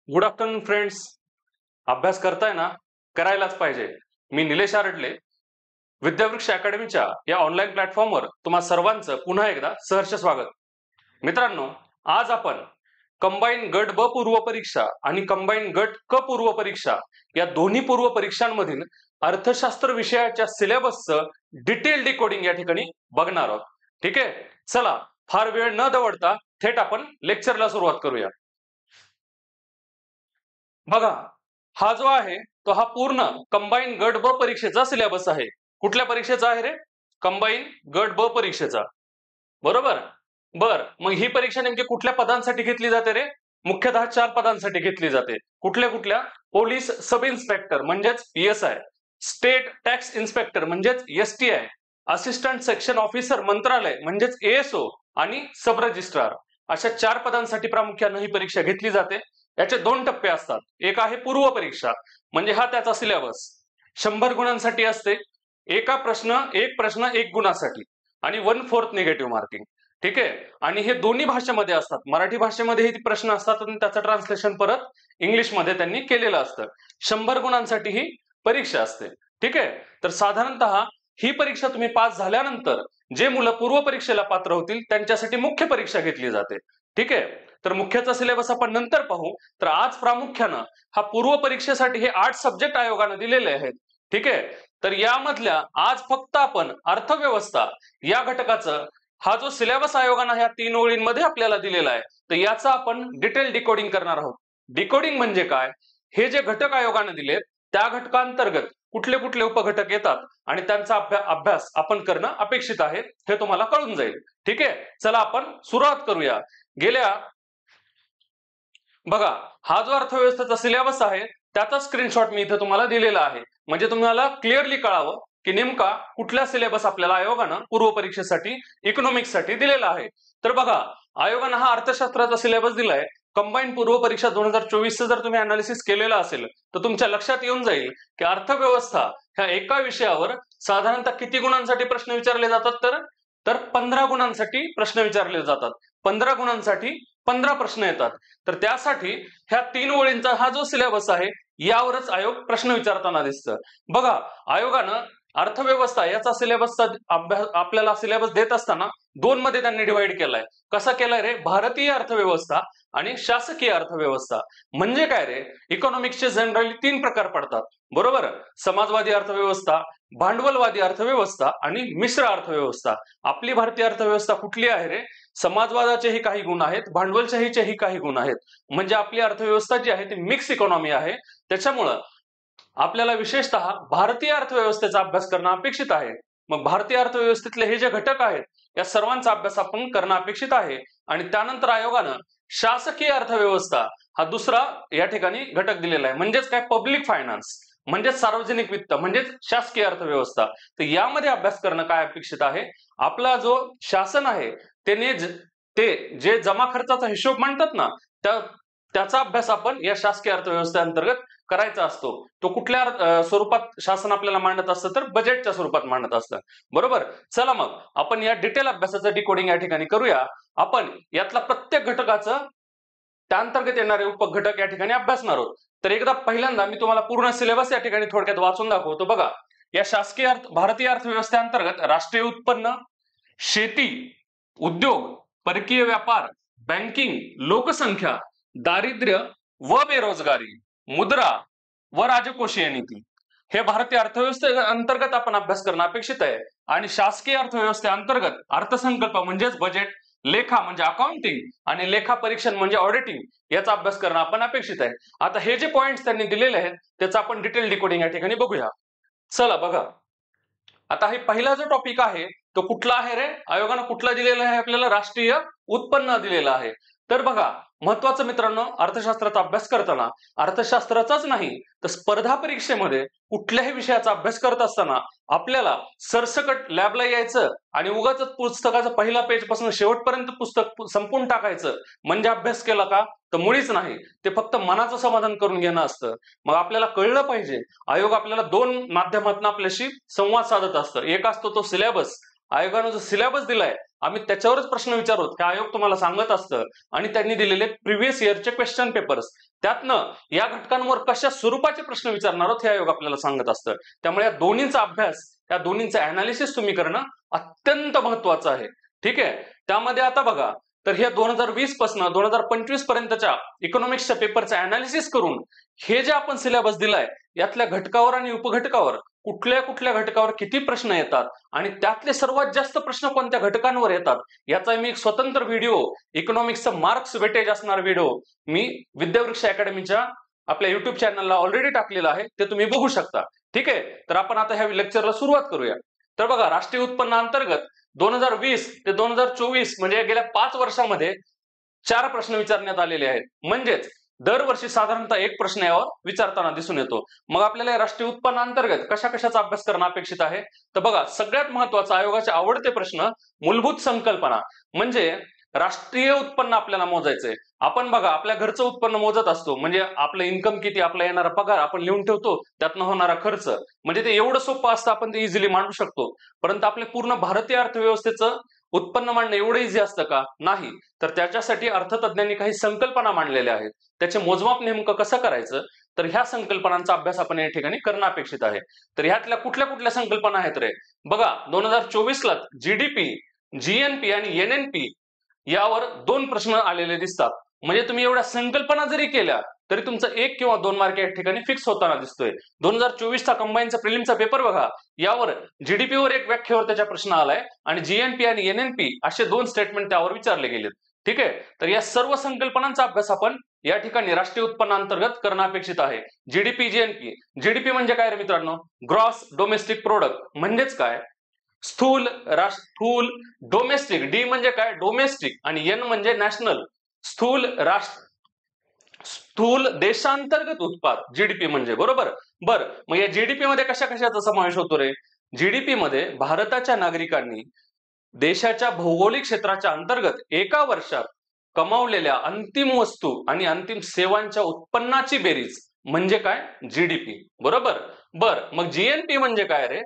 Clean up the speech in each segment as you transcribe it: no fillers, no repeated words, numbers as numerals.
Good afternoon friends. अभ्यास करताय ना? करायलाच पाहिजे. मी निलेश आरडले, विद्यावृक्ष अकॅडमीच्या या ऑनलाईन प्लॅटफॉर्मवर तुम्हा सर्वांचं पुन्हा एकदा सहर्ष स्वागत. मित्रांनो, आज आपण कंबाईन गट ब पूर्व परीक्षा आणि कंबाईन गट क पूर्व परीक्षा या दोन्ही पूर्व परीक्षांमधील अर्थशास्त्र विषयाच्या सिलेबसचं डिटेल डिकोडिंग या ठिकाणी बघणार आहोत. ठीक आहे, चला फार वेळ न दवडता थेट आपण लेक्चरला सुरुवात करूया. बघा, हा जो आहे तो हा पूर्ण कंबाईन गट ब परीक्षेचा सिलेबस आहे. कुठल्या परीक्षेचा आहे रे? कंबाईन गट ब परीक्षेचा. बरोबर. मग ही परीक्षा नेमकी कुठल्या पदांसाठी घेतली जाते रे? मुख्यतः 4 पदांसाठी घेतली जाते. कुठल्या? पोलीस सब इन्स्पेक्टर म्हणजेच PSI, स्टेट टॅक्स इन्स्पेक्टर म्हणजेच STI, असिस्टंट सेक्शन ऑफिसर मंत्रालय म्हणजेच ASO आणि सब रजिस्ट्रार अशा 4 पदांसाठी प्रामुख्याने ही परीक्षा घेतली जाते. याचे 2 टप्पे असतात. एक आहे पूर्व परीक्षा, म्हणजे हा त्याचा सिलेबस 100 गुणांसाठी असते. एक प्रश्न 1 गुणासाठी आणि 1/4 निगेटिव्ह मार्किंग. ठीक आहे, आणि हे दोन्ही भाषेमध्ये असतात. मराठी भाषेमध्ये हे प्रश्न असतात आणि त्याचं ट्रान्सलेशन परत इंग्लिशमध्ये त्यांनी केलेलं असतं. 100 गुणांसाठी ही परीक्षा असते. ठीक आहे, तर साधारणतः ही परीक्षा तुम्ही पास झाल्यानंतर जे मुलं पूर्व परीक्षेला पात्र होतील त्यांच्यासाठी मुख्य परीक्षा घेतली जाते. ठीक आहे, तर मुख्यचा सिलेबस आपण नंतर पाहू. तर आज प्रामुख्यानं हा पूर्व परीक्षेसाठी हे 8 सब्जेक्ट आयोगाने दिलेले आहेत. ठीक आहे, तर यामधल्या आज फक्त आपण अर्थव्यवस्था या घटकाचं हा जो सिलेबस आयोगाने ह्या 3 ओळींमध्ये आपल्याला दिलेला आहे, तर याचा आपण डिटेल डिकोडिंग करणार आहोत. डिकोडिंग म्हणजे काय? हे जे घटक आयोगाने दिलेत त्या घटकांतर्गत कुठले कुठले उपघटक येतात आणि त्यांचा अभ्यास आपण करणं अपेक्षित आहे हे तुम्हाला कळून जाईल. ठीक आहे, चला आपण सुरुवात करूया. बघा, हा जो अर्थव्यवस्थेचा सिलेबस आहे त्याचा स्क्रीनशॉट मी इथे तुम्हाला दिलेला आहे, म्हणजे तुम्हाला क्लिअरली कळावं की नेमका कुठला सिलेबस आपल्याला आयोगानं पूर्व परीक्षेसाठी इकॉनॉमिक्स साठी दिलेला आहे. तर बघा, आयोगानं हा अर्थशास्त्राचा सिलेबस दिलाय. कंबाईन पूर्व परीक्षा 2024 जर तुम्ही अनालिसिस केलेला असेल तर तुमच्या लक्षात येऊन जाईल की अर्थव्यवस्था ह्या एका विषयावर साधारणतः किती गुणांसाठी प्रश्न विचारले जातात तर 15 गुणांसाठी प्रश्न विचारले जातात. 15 गुणांसाठी 15 प्रश्न येतात. तर त्यासाठी ह्या 3 ओळींचा हा जो सिलेबस आहे यावरच आयोग प्रश्न विचारताना दिसतं. बघा, आयोगानं अर्थव्यवस्था याचा सिलेबसचा अभ्यास आपल्याला सिलेबस देत असताना 2 मध्ये त्यांनी डिवाइड केलाय. कसा केलाय रे? भारतीय अर्थव्यवस्था आणि शासकीय अर्थव्यवस्था. म्हणजे काय रे? इकॉनॉमिक्सचे जनरली 3 प्रकार पडतात. बरोबर. समाजवादी अर्थव्यवस्था, भांडवलवादी अर्थव्यवस्था आणि मिश्र अर्थव्यवस्था. आपली भारतीय अर्थव्यवस्था कुठली आहे रे? समाजवादाचेही काही गुण आहेत, भांडवलशाहीचेही काही गुण आहेत. म्हणजे आपली अर्थव्यवस्था जी आहे ती मिक्स इकॉनॉमी आहे. त्याच्यामुळं आपल्याला विशेषतः भारतीय अर्थव्यवस्थेचा अभ्यास करणं अपेक्षित आहे. मग भारतीय अर्थव्यवस्थेतले हे जे घटक आहेत या सर्वांचा अभ्यास आपण करणं अपेक्षित आहे. आणि त्यानंतर आयोगानं शासकीय अर्थव्यवस्था हा दुसरा या ठिकाणी घटक दिलेला आहे. म्हणजेच काय? पब्लिक फायनान्स, म्हणजेच सार्वजनिक वित्त, म्हणजेच शासकीय अर्थव्यवस्था. तर यामध्ये अभ्यास करणं काय अपेक्षित आहे? आपला जो शासन आहे ते जे जमा खर्चाचा हिशोब म्हणतात ना, त्याचा अभ्यास आपण या शासकीय अर्थव्यवस्थेअंतर्गत करायचा असतो. तो कुठल्या स्वरूपात शासन आपल्याला मांडत असतं तर बजेटच्या स्वरूपात मांडत असतं. बरोबर. चला मग आपण या डिटेल अभ्यासाचं डिकोडिंग या ठिकाणी करूया. आपण यातला प्रत्येक घटकाचं त्या अंतर्गत येणारे उपघटक या ठिकाणी अभ्यासणार आहोत. तर एकदा पहिल्यांदा मी तुम्हाला पूर्ण सिलेबस या ठिकाणी थोडक्यात वाचून दाखवतो. बघा, या भारतीय अर्थव्यवस्थेअंतर्गत राष्ट्रीय उत्पन्न, शेती, उद्योग, परकीय व्यापार, बँकिंग, लोकसंख्या, दारिद्र्य व बेरोजगारी, मुद्रा व राजकोषीय नीती हे भारतीय अर्थव्यवस्थेअंतर्गत आपण अभ्यास करणं अपेक्षित आहे. आणि शासकीय अर्थव्यवस्थेअंतर्गत अर्थसंकल्प म्हणजेच बजेट, लेखा म्हणजे अकाउंटिंग आणि लेखा परीक्षण म्हणजे ऑडिटिंग याचा अभ्यास करणं आपण अपेक्षित आहे. आता हे जे पॉइंट्स त्यांनी दिलेले आहेत त्याचा आपण डिटेल डिकोडिंग या ठिकाणी बघूया. चला बघा, आता हे पहिला जो टॉपिक आहे तो कुठला आहे रे? आयोगानं कुठला दिलेला आहे आपल्याला? राष्ट्रीय उत्पन्न दिलेलं आहे. तर बघा, महत्वाचं मित्रांनो, अर्थशास्त्राचा अभ्यास करताना अर्थशास्त्राचाच नाही तर स्पर्धा परीक्षेमध्ये कुठल्याही विषयाचा अभ्यास करत असताना आपल्याला सरसकट लॅबला यायचं आणि उगाच पुस्तकाचं पहिला पेज पासून शेवटपर्यंत पुस्तक संपून टाकायचं म्हणजे अभ्यास केला का? तर मुळीच नाही. ते फक्त मनाचं समाधान करून घेणं असतं. मग आपल्याला कळलं पाहिजे, आयोग आपल्याला 2 माध्यमातून आपल्याशी संवाद साधत असतं. एक असतो तो सिलेबस. आयोगानं जो सिलेबस दिलाय आम्ही त्याच्यावरच प्रश्न विचारतो हे आयोग तुम्हाला सांगत असतं. आणि त्यांनी दिलेले प्रिव्हियस इयरचे क्वेश्चन पेपर्स त्यातनं या घटकांवर कशा स्वरूपाचे प्रश्न विचारणार आहोत हे आयोग आपल्याला सांगत असतं. त्यामुळे या दोन्हींचा अभ्यास, या दोन्हींचं अनालिसिस तुम्ही करणं अत्यंत महत्वाचं आहे. ठीक आहे. त्यामध्ये आता बघा, तर हे 2020 पासून 2025 पर्यंतच्या इकॉनॉमिक्सच्या पेपरचं अनालिसिस करून हे जे आपण सिलेबस दिलाय यातल्या घटकावर आणि उपघटकावर कुठल्या कुठल्या घटकावर किती प्रश्न येतात आणि त्यातले सर्वात जास्त प्रश्न कोणत्या घटकांवर येतात याचा मी एक स्वतंत्र व्हिडिओ, इकॉनॉमिक्सचा मार्क्स वेटेज असणारा व्हिडिओ मी विद्यावृक्ष अकॅडमीच्या आपल्या युट्यूब चॅनलला ऑलरेडी टाकलेला आहे, ते तुम्ही बघू शकता. ठीक आहे. तर आपण आता ह्या लेक्चरला सुरुवात करूया. तर बघा, राष्ट्रीय उत्पन्नाअंतर्गत 2020 ते 2024 म्हणजे गेल्या 5 वर्षामध्ये 4 प्रश्न विचारण्यात आलेले आहेत. म्हणजेच दरवर्षी साधारणतः एक प्रश्न यावर विचारताना दिसून येतो. मग आपल्याला राष्ट्रीय उत्पन्नाअंतर्गत कशा कशाचा अभ्यास करणं अपेक्षित आहे? तर बघा, सगळ्यात महत्वाचा आयोगाचे आवडते प्रश्न मूलभूत संकल्पना, म्हणजे राष्ट्रीय उत्पन्न आपल्याला मोजायचंय. आपण बघा, आपल्या घरचं उत्पन्न मोजत असतो, म्हणजे आपलं इन्कम किती, आपला येणारा पगार आपण लिहून ठेवतो, त्यातनं होणारा खर्च, म्हणजे ते एवढं सोपं असतं, आपण ते इझिली मांडू शकतो. परंतु आपल्या पूर्ण भारतीय अर्थव्यवस्थेचं उत्पन्न मांडणं एवढं इझी असतं का? नाही. तर त्याच्यासाठी अर्थतज्ञांनी काही संकल्पना मांडलेल्या आहेत. त्याचे मोजमाप नेमकं कसं करायचं, तर ह्या संकल्पनांचा अभ्यास आपण या ठिकाणी करणं अपेक्षित आहे. तर ह्यातल्या कुठल्या कुठल्या संकल्पना आहेत रे? बघा, 2024 ला जीडीपी, जीएनपी आणि एनएनपी यावर 2 प्रश्न आलेले दिसतात. म्हणजे तुम्ही एवढ्या संकल्पना जरी केल्या तरी तुमचं 1 किंवा 2 मार्क या ठिकाणी फिक्स होताना दिसतोय. 2024 चा कंबाईनचा प्रिलिमचा पेपर बघा, यावर जीडीपीवर एक व्याख्येवर त्याचा प्रश्न आलाय आणि जीएनपी आणि एनएनपी असे 2 स्टेटमेंट त्यावर विचारले गेलेत. ठीक आहे. तर या सर्व संकल्पनांचा अभ्यास आपण या ठिकाणी राष्ट्रीय उत्पन्नाअंतर्गत करणं अपेक्षित आहे. GDP, GNP. जीडीपी म्हणजे काय रे मित्रांनो? Gross domestic product. म्हणजेच काय? स्थूल डोमेस्टिक. डी म्हणजे काय? डोमेस्टिक. आणि एन म्हणजे नॅशनल. स्थूल देशांतर्गत उत्पाद, जीडीपी म्हणजे. बरोबर. मग या जीडीपी मध्ये कशा कशाचा समावेश होतो रे? जीडीपी मध्ये भारताच्या नागरिकांनी देशाच्या भौगोलिक क्षेत्राच्या अंतर्गत एका वर्षात कमावलेल्या अंतिम वस्तू आणि अंतिम सेवांच्या उत्पन्नाची बेरीज म्हणजे काय? जीडीपी. बरोबर. मग जीएनपी म्हणजे काय रे?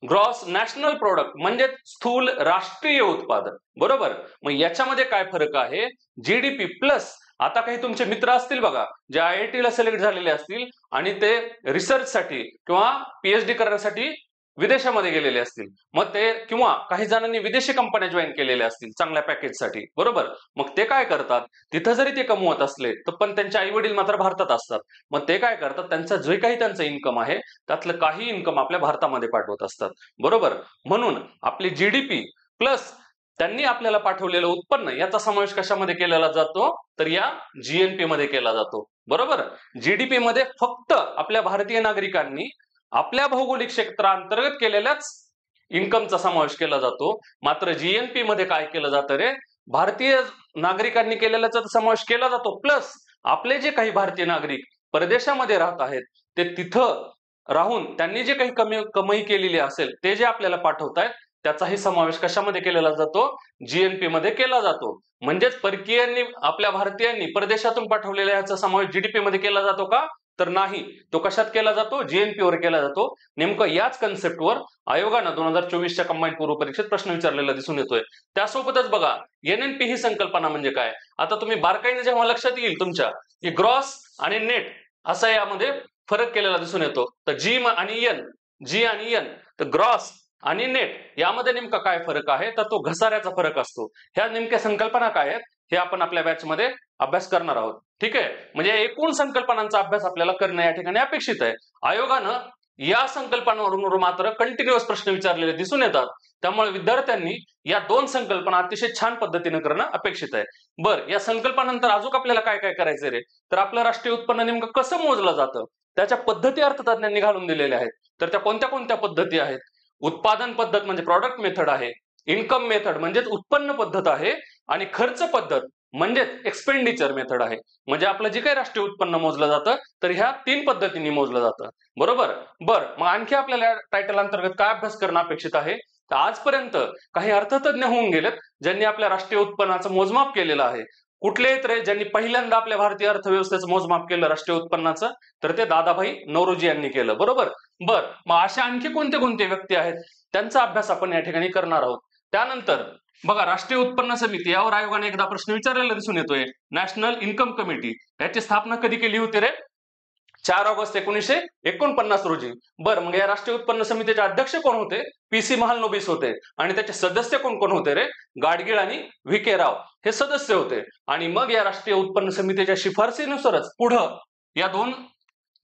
ग्रॉस नॅशनल प्रोडक्ट, म्हणजे स्थूल राष्ट्रीय उत्पादन. बरोबर. मग याच्यामध्ये काय फरक आहे? जीडीपी प्लस, आता काही तुमचे मित्र असतील बघा, जे IIT ला सिलेक्ट झालेले असतील आणि ते रिसर्च साठी किंवा पीएचडी करण्यासाठी विदेशामध्ये गेलेले असतील, मग ते किंवा काही जणांनी विदेशी कंपन्या जॉईन केलेल्या असतील चांगल्या पॅकेजसाठी. बरोबर. मग ते काय करतात, तिथं जरी ते कमवत असले तर पण त्यांचे आई वडील मात्र भारतात असतात. मग ते काय करतात, त्यांचं जे काही त्यांचं इन्कम आहे त्यातलं काही इन्कम आपल्या भारतामध्ये पाठवत असतात. बरोबर. म्हणून आपली जीडीपी प्लस त्यांनी आपल्याला पाठवलेलं उत्पन्न याचा समावेश कशामध्ये केलेला जातो? तर या जीएनपी मध्ये केला जातो. बरोबर. जीडीपी मध्ये फक्त आपल्या भारतीय नागरिकांनी आपल्या भौगोलिक क्षेत्रांतर्गत केलेल्याच इन्कमचा समावेश केला जातो. मात्र जीएनपी मध्ये काय केलं जातं रे? भारतीय नागरिकांनी केलेल्याचा समावेश केला जातो, प्लस आपले जे काही भारतीय नागरिक परदेशामध्ये राहत आहेत ते तिथं राहून त्यांनी जे काही कमाई केलेली असेल ते जे आपल्याला पाठवतायत त्याचाही समावेश कशामध्ये केलेला जातो? जीएनपी मध्ये केला जातो. म्हणजेच परकीयांनी आपल्या भारतीयांनी परदेशातून पाठवलेल्या याचा समावेश जीडीपी मध्ये केला जातो का? तर नाही. तो कशात केला जातो? जीएनपी वर केला जातो. नेमकं याच कन्सेप्टवर आयोगानं 2024च्या कंबाईन पूर्व परीक्षेत प्रश्न विचारलेला दिसून येतोय. त्यासोबतच बघा, एनएनपी ही संकल्पना म्हणजे काय? आता तुम्ही बारकाईने जेव्हा लक्षात येईल तुमच्या की ग्रॉस आणि नेट असा यामध्ये फरक केलेला दिसून येतो. तर जी आणि एन, तर ग्रॉस आणि नेट यामध्ये नेमका काय फरक आहे? तर तो घसाऱ्याचा फरक असतो. ह्या नेमक्या संकल्पना काय आहेत हे आपण आपल्या बॅच मध्ये अभ्यास करणार आहोत. ठीक आहे. म्हणजे एकूण संकल्पनांचा अभ्यास आपल्याला करणं या ठिकाणी अपेक्षित आहे. आयोगानं या संकल्पनांवरून मात्र कंटिन्युअस प्रश्न विचारलेले दिसून येतात. त्यामुळे विद्यार्थ्यांनी या 2 संकल्पना अतिशय छान पद्धतीने करणं अपेक्षित आहे. या संकल्पनानंतर अजून आपल्याला काय काय करायचंय रे? तर आपलं राष्ट्रीय उत्पन्न नेमकं कसं मोजलं जातं त्याच्या पद्धती अर्थतज्ञांनी घालून दिलेल्या आहेत. तर त्या कोणत्या कोणत्या पद्धती आहेत? उत्पादन पद्धत म्हणजे प्रॉडक्ट मेथड आहे, इन्कम मेथड म्हणजेच उत्पन्न पद्धत आहे, आणि खर्च पद्धत म्हणजेच एक्सपेंडिचर मेथड आहे. म्हणजे आपलं जे काही राष्ट्रीय उत्पन्न मोजलं जातं तर ह्या 3 पद्धतींनी मोजलं जातं. बरोबर. मग आणखी आपल्याला टायटल अंतर्गत काय अभ्यास करणं अपेक्षित आहे? तर आजपर्यंत काही अर्थतज्ञ होऊन गेलेत ज्यांनी आपल्या राष्ट्रीय उत्पन्नाचं मोजमाप केलेलं आहे. कुठले आहेत रे ज्यांनी पहिल्यांदा आपल्या भारतीय अर्थव्यवस्थेचं मोजमाप केलं राष्ट्रीय उत्पन्नाचं? तर ते दादाभाई नौरोजी यांनी केलं. बरोबर. मग अशा आणखी कोणते कोणते व्यक्ती आहेत त्यांचा अभ्यास आपण या ठिकाणी करणार आहोत. त्यानंतर बघा, राष्ट्रीय उत्पन्न समिती यावर आयोगाने एकदा प्रश्न विचारलेला दिसून येतोय. नॅशनल इन्कम कमिटी याची स्थापना कधी केली होती रे? 4 ऑगस्ट 1949 रोजी. बरं, मग या राष्ट्रीय उत्पन्न समितीचे अध्यक्ष कोण होते? PC महालनोबिस होते. आणि त्याचे सदस्य कोण कोण होते रे? गाडगीळ आणि VK राव हे सदस्य होते. आणि मग या राष्ट्रीय उत्पन्न समितीच्या शिफारसीनुसारच पुढं या दोन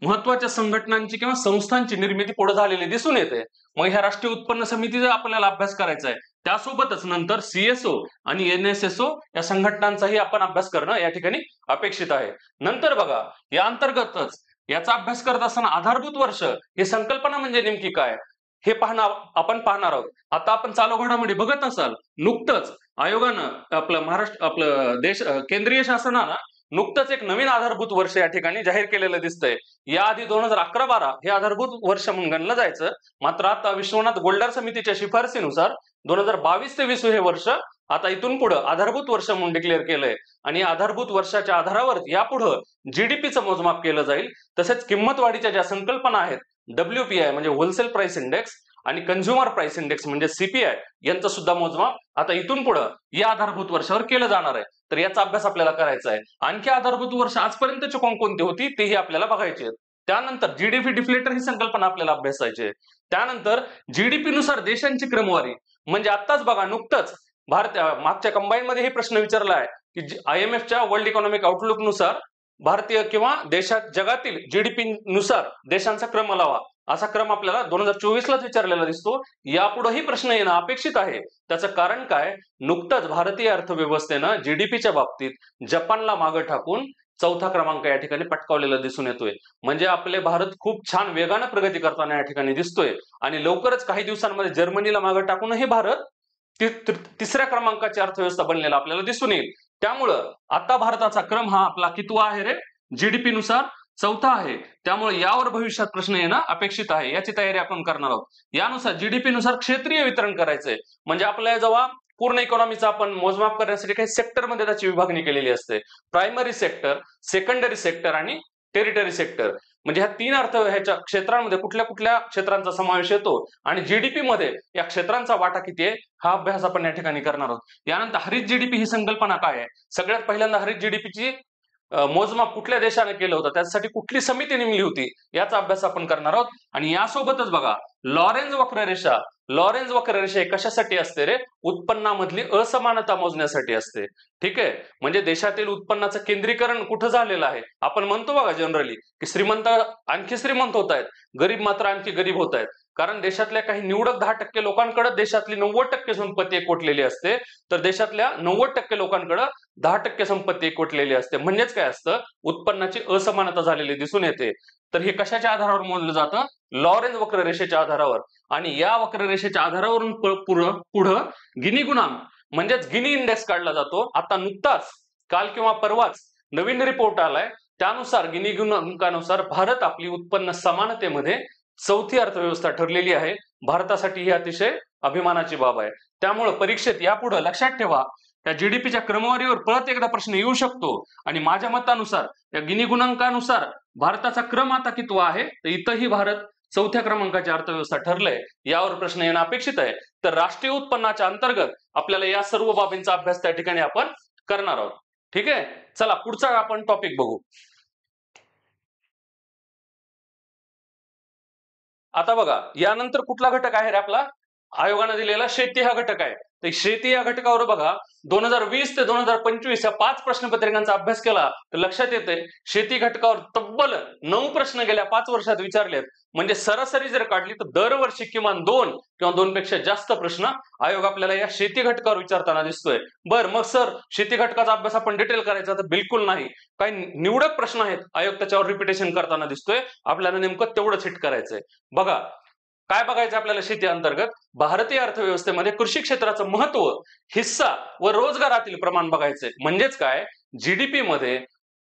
महत्वाच्या संघटनांची किंवा संस्थांची निर्मिती पुढे झालेली दिसून येते. मग ह्या राष्ट्रीय उत्पन्न समितीचा आपल्याला अभ्यास करायचा आहे. त्यासोबतच नंतर CSO आणि NSSO या संघटनांचाही आपण अभ्यास करणं या ठिकाणी अपेक्षित आहे. नंतर बघा, या अंतर्गतच याचा अभ्यास करत असताना आधारभूत वर्ष ही संकल्पना म्हणजे नेमकी काय हे आपण पाहणार आहोत. आता आपण चालू घडामोडी बघत असाल, नुकतंच आयोगानं आपलं केंद्रीय शासनानं नुकतंच एक नवीन आधारभूत वर्ष या ठिकाणी जाहीर केलेलं दिसतंय. याआधी 2011-12 हे आधारभूत वर्ष म्हणून गणलं जायचं. मात्र आता विश्वनाथ गोल्डर समितीच्या शिफारसीनुसार 2022-23 हे वर्ष आता इथून पुढे आधारभूत वर्ष म्हणून डिक्लेअर केलंय. आणि आधारभूत वर्षाच्या आधारावर यापुढे GDPचं मोजमाप केलं जाईल. तसेच किंमत वाढीच्या ज्या संकल्पना आहेत, WPI म्हणजे होलसेल प्राइस इंडेक्स आणि कंझ्युमर प्राइस इंडेक्स म्हणजे CPI यांचं सुद्धा मोजमाप आता इथून पुढे या आधारभूत वर्षावर केलं जाणार आहे. तर याचा अभ्यास आपल्याला करायचा आहे. आणखी आधारभूत वर्ष आजपर्यंतची कोणकोणती होती तेही आपल्याला बघायची आहेत. त्यानंतर GDP डिफ्लेटर ही संकल्पना आपल्याला अभ्यासायची आहे. त्यानंतर GDP नुसार देशांची क्रमवारी म्हणजे आत्ताच बघा, नुकतंच मागच्या कंबाईन मध्ये हे प्रश्न विचारला आहे की IMFच्या वर्ल्ड इकॉनॉमिक आउटलुक नुसार भारतीय किंवा जगातील GDP नुसार देशांचा क्रम लावा, असा क्रम आपल्याला 2024लाच विचारलेला दिसतो. यापुढेही प्रश्न येणं अपेक्षित आहे. त्याचं कारण काय? नुकतंच भारतीय अर्थव्यवस्थेनं GDPच्या बाबतीत जपानला मागे टाकून 4था क्रमांक या ठिकाणी पटकावलेला दिसून येतोय. म्हणजे आपले भारत खूप छान वेगानं प्रगती करताना या ठिकाणी दिसतोय. आणि लवकरच काही दिवसांमध्ये जर्मनीला मागे टाकूनही भारत तिसऱ्या क्रमांकाची अर्थव्यवस्था बनलेला आपल्याला दिसून येईल. त्यामुळं आता भारताचा क्रम हा आपला कितवा आहे रे? GDP नुसार 4था आहे. त्यामुळे यावर भविष्यात प्रश्न येणं अपेक्षित आहे. याची तयारी आपण करणार आहोत. यानुसार GDP नुसार क्षेत्रीय वितरण करायचंय. म्हणजे आपल्या जेव्हा पूर्ण इकॉनॉमीचा आपण मोजमाप करण्यासाठी काही सेक्टरमध्ये त्याची विभागणी केलेली असते. प्रायमरी सेक्टर, सेकंडरी सेक्टर आणि टेरिटरी सेक्टर. म्हणजे ह्या 3 ह्याच्या क्षेत्रांमध्ये कुठल्या कुठल्या क्षेत्रांचा समावेश येतो आणि GDP मध्ये या क्षेत्रांचा वाटा किती आहे हा अभ्यास आपण या ठिकाणी करणार आहोत. यानंतर हरित GDP ही संकल्पना काय आहे? सगळ्यात पहिल्यांदा हरित GDPची मोजमाप कुठल्या देशाने केलं होतं, त्यासाठी कुठली समिती नेमली होती याचा अभ्यास आपण करणार आहोत. आणि यासोबतच बघा, लॉरेन्झ वक्ररेषा हे कशासाठी असते रे? उत्पन्नामधली असमानता मोजण्यासाठी असते. ठीक आहे, म्हणजे देशातील उत्पन्नाचं केंद्रीकरण कुठं झालेलं आहे. आपण म्हणतो बघा जनरली की श्रीमंत आणखी श्रीमंत होत आहेत, गरीब मात्र आणखी गरीब होत आहेत. कारण देशातल्या काही निवडक 10% लोकांकडे देशातली 90% संपत्ती एकवटलेली असते, तर देशातल्या 90% लोकांकडे 10% संपत्ती एकवटलेली असते. म्हणजेच काय असतं? उत्पन्नाची असमानता झालेली दिसून येते. तर हे कशाच्या आधारावर मोजलं जातं? लॉरेन्झ वक्ररेषेच्या आधारावर. आणि या वक्ररेषेच्या आधारावरून पुढं गिनी गुणांक म्हणजेच गिनी इंडेक्स काढला जातो. आता नुकताच काल किंवा परवाच नवीन रिपोर्ट आलाय. त्यानुसार गिनी गुणांकानुसार भारत आपली उत्पन्न समानतेमध्ये 4थी अर्थव्यवस्था ठरलेली आहे. भारतासाठी ही अतिशय अभिमानाची बाब आहे. त्यामुळे परीक्षेत यापुढे लक्षात ठेवा, त्या GDPच्या क्रमवारीवर परत एकदा प्रश्न येऊ शकतो. आणि माझ्या मतानुसार या गिनी गुणांकानुसार भारताचा क्रम आता कितवा आहे, तर इथंही भारत 4थ्या क्रमांकाची अर्थव्यवस्था ठरलंय. यावर प्रश्न येणं अपेक्षित आहे. तर राष्ट्रीय उत्पन्नाच्या अंतर्गत आपल्याला या सर्व बाबींचा अभ्यास त्या ठिकाणी आपण करणार आहोत. ठीक आहे, चला पुढचा आपण टॉपिक बघू. आता बघा, यानंतर कुठला घटक आहे रे आपला? आयोगाने दिलेला शेती हा घटक आहे. तर शेती या घटकावर बघा, 2020 ते 2025 या 5 प्रश्नपत्रिकांचा अभ्यास केला तर लक्षात येते शेती घटकावर तब्बल 9 प्रश्न गेल्या 5 वर्षात विचारलेत. म्हणजे सरासरी जर काढली तर दरवर्षी किमान 2 किंवा 2 पेक्षा जास्त प्रश्न आयोग आपल्याला या शेती घटकावर विचारताना दिसतोय. बरं, मग सर शेती घटकाचा अभ्यास आपण डिटेल करायचा तर बिलकुल नाही. काही निवडक प्रश्न आहेत, आयोग त्याच्यावर रिपिटेशन करताना दिसतोय. आपल्याला नेमकं तेवढंच हिट करायचंय. बघा, काय बघायचं आपल्याला शेती अंतर्गत? भारतीय अर्थव्यवस्थेमध्ये कृषी क्षेत्राचं महत्व, हिस्सा व रोजगारातील प्रमाण बघायचंय. म्हणजेच काय? GDP मध्ये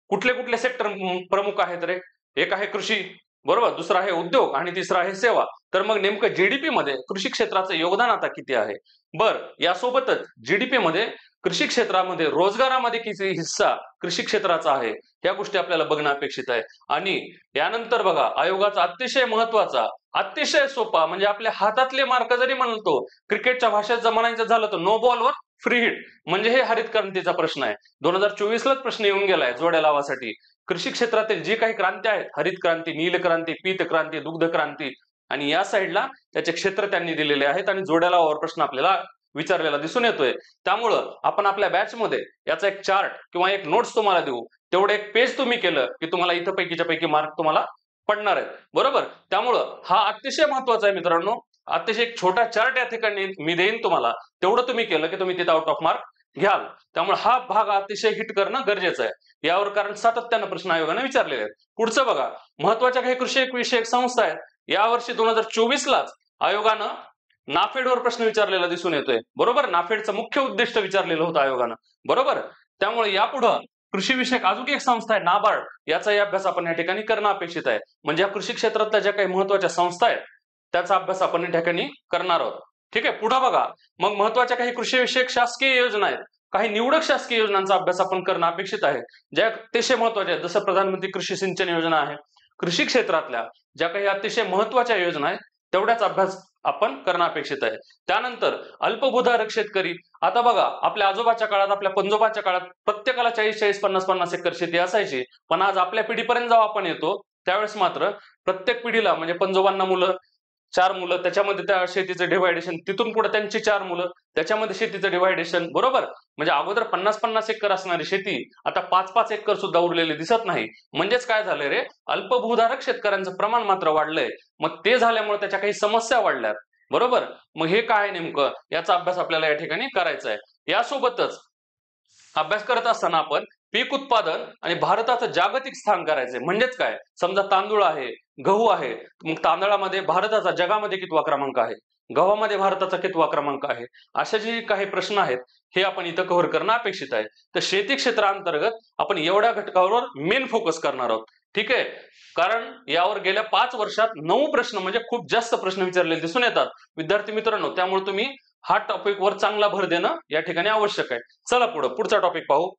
कुठले कुठले सेक्टर प्रमुख आहेत रे? एक आहे कृषी, बरोबर, दुसरा आहे उद्योग आणि तिसरा आहे सेवा. तर मग नेमकं GDP मध्ये कृषी क्षेत्राचं योगदान आता किती आहे? बर, यासोबतच GDP मध्ये कृषी क्षेत्रामध्ये रोजगारामध्ये किती हिस्सा कृषी क्षेत्राचा आहे या गोष्टी आपल्याला बघणं अपेक्षित आहे. आणि यानंतर बघा, आयोगाचा अतिशय महत्वाचा, अतिशय सोपा म्हणजे आपल्या हातातले मार्क जरी म्हणतो, क्रिकेटच्या भाषेत जर म्हणायचं झालं तर नो बॉलवर फ्री हिट म्हणजे हे हरित क्रांतीचा प्रश्न आहे. 2024लाच प्रश्न येऊन गेलाय जोड्या लावासाठी. कृषी क्षेत्रातील जी काही क्रांती आहेत, हरित क्रांती, नील क्रांती, पीत क्रांती, दुग्ध क्रांती, आणि या साईडला त्याचे क्षेत्र त्यांनी दिलेले आहेत आणि जोड्या लावावर प्रश्न आपल्याला विचारलेला दिसून येतोय. त्यामुळं आपण आपल्या बॅचमध्ये याचा एक चार्ट किंवा एक नोट्स तुम्हाला देऊ. तेवढे एक पेज तुम्ही केलं की तुम्हाला इथं पैकीच्या पैकी मार्क तुम्हाला पडणार आहेत. बरोबर. त्यामुळं हा अतिशय महत्वाचा आहे मित्रांनो. अतिशय एक छोटा चार्ट या ठिकाणी मी देईन तुम्हाला. तेवढं तुम्ही केलं की तुम्ही तिथे आउट ऑफ मार्क घ्याल. त्यामुळे हा भाग अतिशय हिट करणं गरजेचं आहे. यावर कारण सातत्यानं प्रश्न आयोगाने विचारलेले आहेत. पुढचं बघा, महत्वाच्या काही कृषी विषयक संस्था आहेत. यावर्षी 2024लाच आयोगानं नाफेडवर प्रश्न विचारलेला दिसून येतोय. बरोबर. नाफेडचं मुख्य उद्दिष्ट विचारलेलं होतं आयोगानं. बरोबर. त्यामुळे यापुढं कृषी विषयक अजून एक संस्था आहे नाबार्ड, याचाही अभ्यास आपण या ठिकाणी करणं अपेक्षित आहे. म्हणजे या कृषी क्षेत्रातल्या ज्या काही महत्वाच्या संस्था आहेत त्याचा अभ्यास आपण या ठिकाणी करणार आहोत. ठीक आहे. पुढे बघा, मग महत्वाच्या काही कृषी विषयक शासकीय योजना आहेत. काही निवडक शासकीय योजनांचा अभ्यास आपण करणं अपेक्षित आहे, ज्या अतिशय महत्वाच्या आहेत. जसं प्रधानमंत्री कृषी सिंचन योजना आहे. कृषी क्षेत्रातल्या ज्या काही अतिशय महत्वाच्या योजना आहेत तेवढ्याच अभ्यास आपण करणं अपेक्षित आहे. त्यानंतर अल्पभूधारक शेतकरी. आता बघा, आपल्या आजोबाच्या काळात, आपल्या पंजोबाच्या काळात प्रत्येकाला 40-40, 50-50 एकर शेती असायची. पण आज आपल्या पिढीपर्यंत जेव्हा आपण येतो त्यावेळेस मात्र प्रत्येक पिढीला, म्हणजे पंजोबांना मुलं, 4 मुलं, त्याच्यामध्ये त्या शेतीचं डिव्हायडेशन, तिथून पुढे त्यांची 4 मुलं, त्याच्यामध्ये शेतीचं डिव्हायडेशन. बरोबर. म्हणजे अगोदर 50-50 एकर असणारी शेती आता 5-5 एकर सुद्धा उरलेली दिसत नाही. म्हणजेच काय झालंय रे, अल्पभूधारक शेतकऱ्यांचं प्रमाण मात्र वाढलंय. मग ते झाल्यामुळे त्याच्या काही समस्या वाढल्यात. बरोबर. मग हे काय नेमकं, याचा अभ्यास आपल्याला या ठिकाणी करायचा आहे. यासोबतच अभ्यास करत असताना आपण पीक उत्पादन आणि भारताचं जागतिक स्थान करायचंय. म्हणजेच काय, समजा तांदूळ आहे, गहू आहे, मग तांदळामध्ये भारताचा जगामध्ये कितवा क्रमांक आहे, गव्हामध्ये भारताचा कितवा क्रमांक आहे, असे जे काही प्रश्न आहेत हे आपण इथं कव्हर करणं अपेक्षित आहे. तर शेती क्षेत्रांतर्गत आपण एवढ्या घटकावर मेन फोकस करणार आहोत. ठीक आहे. कारण यावर गेल्या 5 वर्षात 9 प्रश्न, म्हणजे खूप जास्त प्रश्न विचारलेले दिसून येतात विद्यार्थी मित्रांनो. त्यामुळे तुम्ही हा टॉपिक वर चांगला भर देणं या ठिकाणी आवश्यक आहे. चला पुढचा टॉपिक पाहू.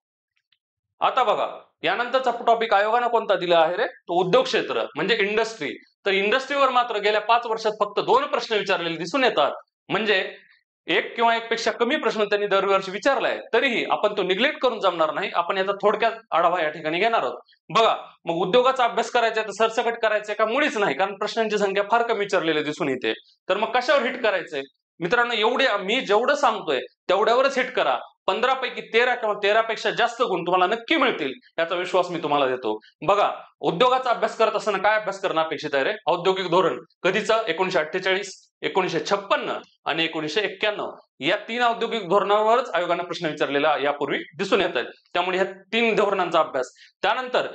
आता बघा, यानंतरचा टॉपिक आयोगानं कोणता दिला आहे रे, तो उद्योग क्षेत्र म्हणजे इंडस्ट्री. तर इंडस्ट्रीवर मात्र गेल्या 5 वर्षात फक्त 2 प्रश्न विचारलेले दिसून येतात. म्हणजे एक किंवा एकपेक्षा कमी प्रश्न त्यांनी दरवर्षी विचारलाय. तरीही आपण तो निग्लेक्ट करून जमणार नाही. आपण याचा थोडक्यात आढावा या ठिकाणी घेणार आहोत. बघा, मग उद्योगाचा अभ्यास करायचा तर सरसकट करायचंय का मुळीच नाही, कारण प्रश्नांची संख्या फार कमी विचारलेली दिसून येते. तर मग कशावर हिट करायचंय मित्रांनो? एवढे मी जेवढं सांगतोय तेवढ्यावरच हिट करा. 15 पैकी 13 किंवा 13 पेक्षा जास्त गुण तुम्हाला नक्की मिळतील याचा विश्वास मी तुम्हाला देतो. बघा, उद्योगाचा अभ्यास करत असताना काय अभ्यास करणं अपेक्षित आहे रे? औद्योगिक धोरण कधीचं? 1948, 1956 आणि 1991. या 3 औद्योगिक धोरणावरच आयोगाने प्रश्न विचारलेला यापूर्वी दिसून येत आहेत. त्यामुळे ह्या 3 धोरणांचा अभ्यास. त्यानंतर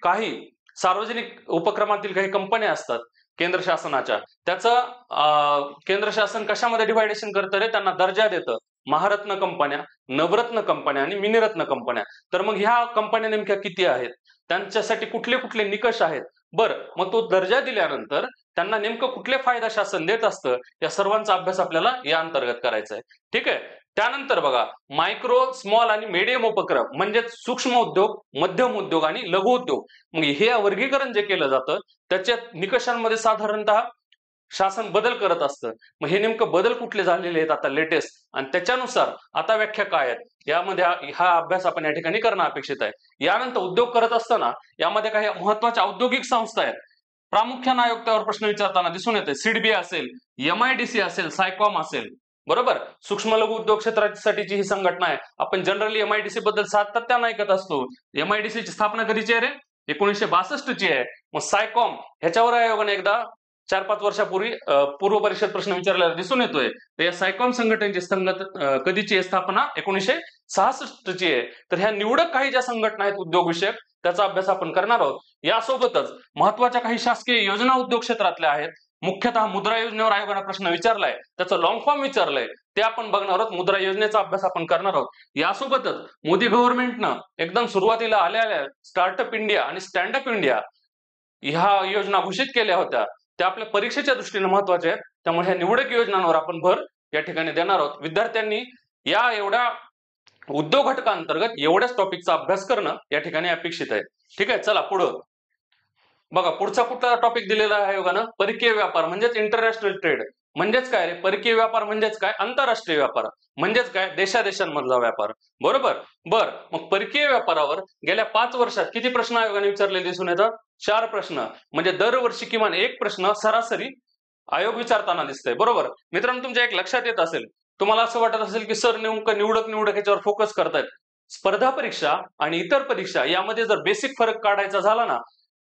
काही सार्वजनिक उपक्रमातील काही कंपन्या असतात केंद्र शासनाच्या, त्याचं केंद्र शासन कशामध्ये डिव्हायडेशन करतं रे? त्यांना दर्जा देतं. महारत्न कंपन्या, नवरत्न कंपन्या आणि मिनिरत्न कंपन्या. तर मग ह्या कंपन्या नेमक्या किती आहेत, त्यांच्यासाठी कुठले कुठले निकष आहेत, बरं मग तो दर्जा दिल्यानंतर त्यांना नेमकं कुठले फायदा शासन देत असतं, या सर्वांचा अभ्यास आपल्याला या अंतर्गत करायचा आहे. ठीक आहे. त्यानंतर बघा, मायक्रो, स्मॉल आणि मीडियम उपक्रम म्हणजे सूक्ष्म उद्योग, मध्यम उद्योग आणि लघु उद्योग. मग हे वर्गीकरण जे केलं जातं त्याच्या निकषांमध्ये साधारणतः शासन बदल करत असतं. मग हे नेमकं बदल कुठले झालेले आहेत आता लेटेस्ट, आणि त्याच्यानुसार आता व्याख्या काय आहेत, यामध्ये हा अभ्यास आपण या ठिकाणी करणं अपेक्षित आहे. यानंतर उद्योग करत असताना यामध्ये काही महत्वाच्या औद्योगिक संस्था आहेत. प्रामुख्याने आयोग त्यावर प्रश्न विचारताना दिसून येते. सिडबी असेल, MIDC असेल, सायकॉम असेल. बरोबर. सूक्ष्म लघु उद्योग क्षेत्रासाठीची ही संघटना आहे. आपण जनरली MIDC बद्दल सातत्यानं ऐकत असतो. MIDC ची स्थापना कधीची आहे रे? 1962 ची आहे. मग सायकॉम ह्याच्यावर आयोगाने एकदा 4-5 वर्षापूर्वी पूर्व परीक्षेत प्रश्न विचारलेला दिसून येतोय. तर या सायकॉम संघटनेची कधीची आहे स्थापना? 1966 ची आहे. तर ह्या निवडक काही ज्या संघटना आहेत उद्योग विषयक, त्याचा अभ्यास आपण करणार आहोत. यासोबतच महत्वाच्या काही शासकीय योजना उद्योग क्षेत्रातल्या आहेत. मुख्यतः मुद्रा योजनेवर आयोगाने प्रश्न विचारलाय, त्याचं लॉंग फॉर्म विचारलंय, ते आपण बघणार आहोत. मुद्रा योजनेचा अभ्यास आपण करणार आहोत. यासोबतच मोदी गव्हर्नमेंटनं एकदम सुरुवातीला आल्या स्टार्टअप इंडिया आणि स्टँडअप इंडिया ह्या योजना घोषित केल्या होत्या. त्या आपल्या परीक्षेच्या दृष्टीने महत्वाच्या आहेत. त्यामुळे ह्या निवडक योजनांवर आपण भर या ठिकाणी देणार आहोत. विद्यार्थ्यांनी या एवढ्या उद्योग घटकांतर्गत एवढ्याच टॉपिकचा अभ्यास करणं या ठिकाणी अपेक्षित आहे. ठीक आहे. चला पुढं बघा, पुढचा कुठला टॉपिक दिलेला आहे आयोगानं? परकीय व्यापार म्हणजेच इंटरनॅशनल ट्रेड. म्हणजेच काय रे, परकीय व्यापार म्हणजेच काय, आंतरराष्ट्रीय व्यापार म्हणजेच काय, देशादेशांमधला व्यापार, बरोबर. बर, मग परकीय व्यापारावर गेल्या 5 वर्षात किती प्रश्न आयोगाने विचारले दिसून येतात? 4 प्रश्न. म्हणजे दरवर्षी किमान एक प्रश्न सरासरी आयोग विचारताना दिसतंय, बरोबर. मित्रांनो, तुमच्या एक लक्षात येत असेल, तुम्हाला असं वाटत असेल की सर नेमकं निवडक याच्यावर फोकस करतायत. स्पर्धा परीक्षा आणि इतर परीक्षा यामध्ये जर बेसिक फरक काढायचा झाला ना,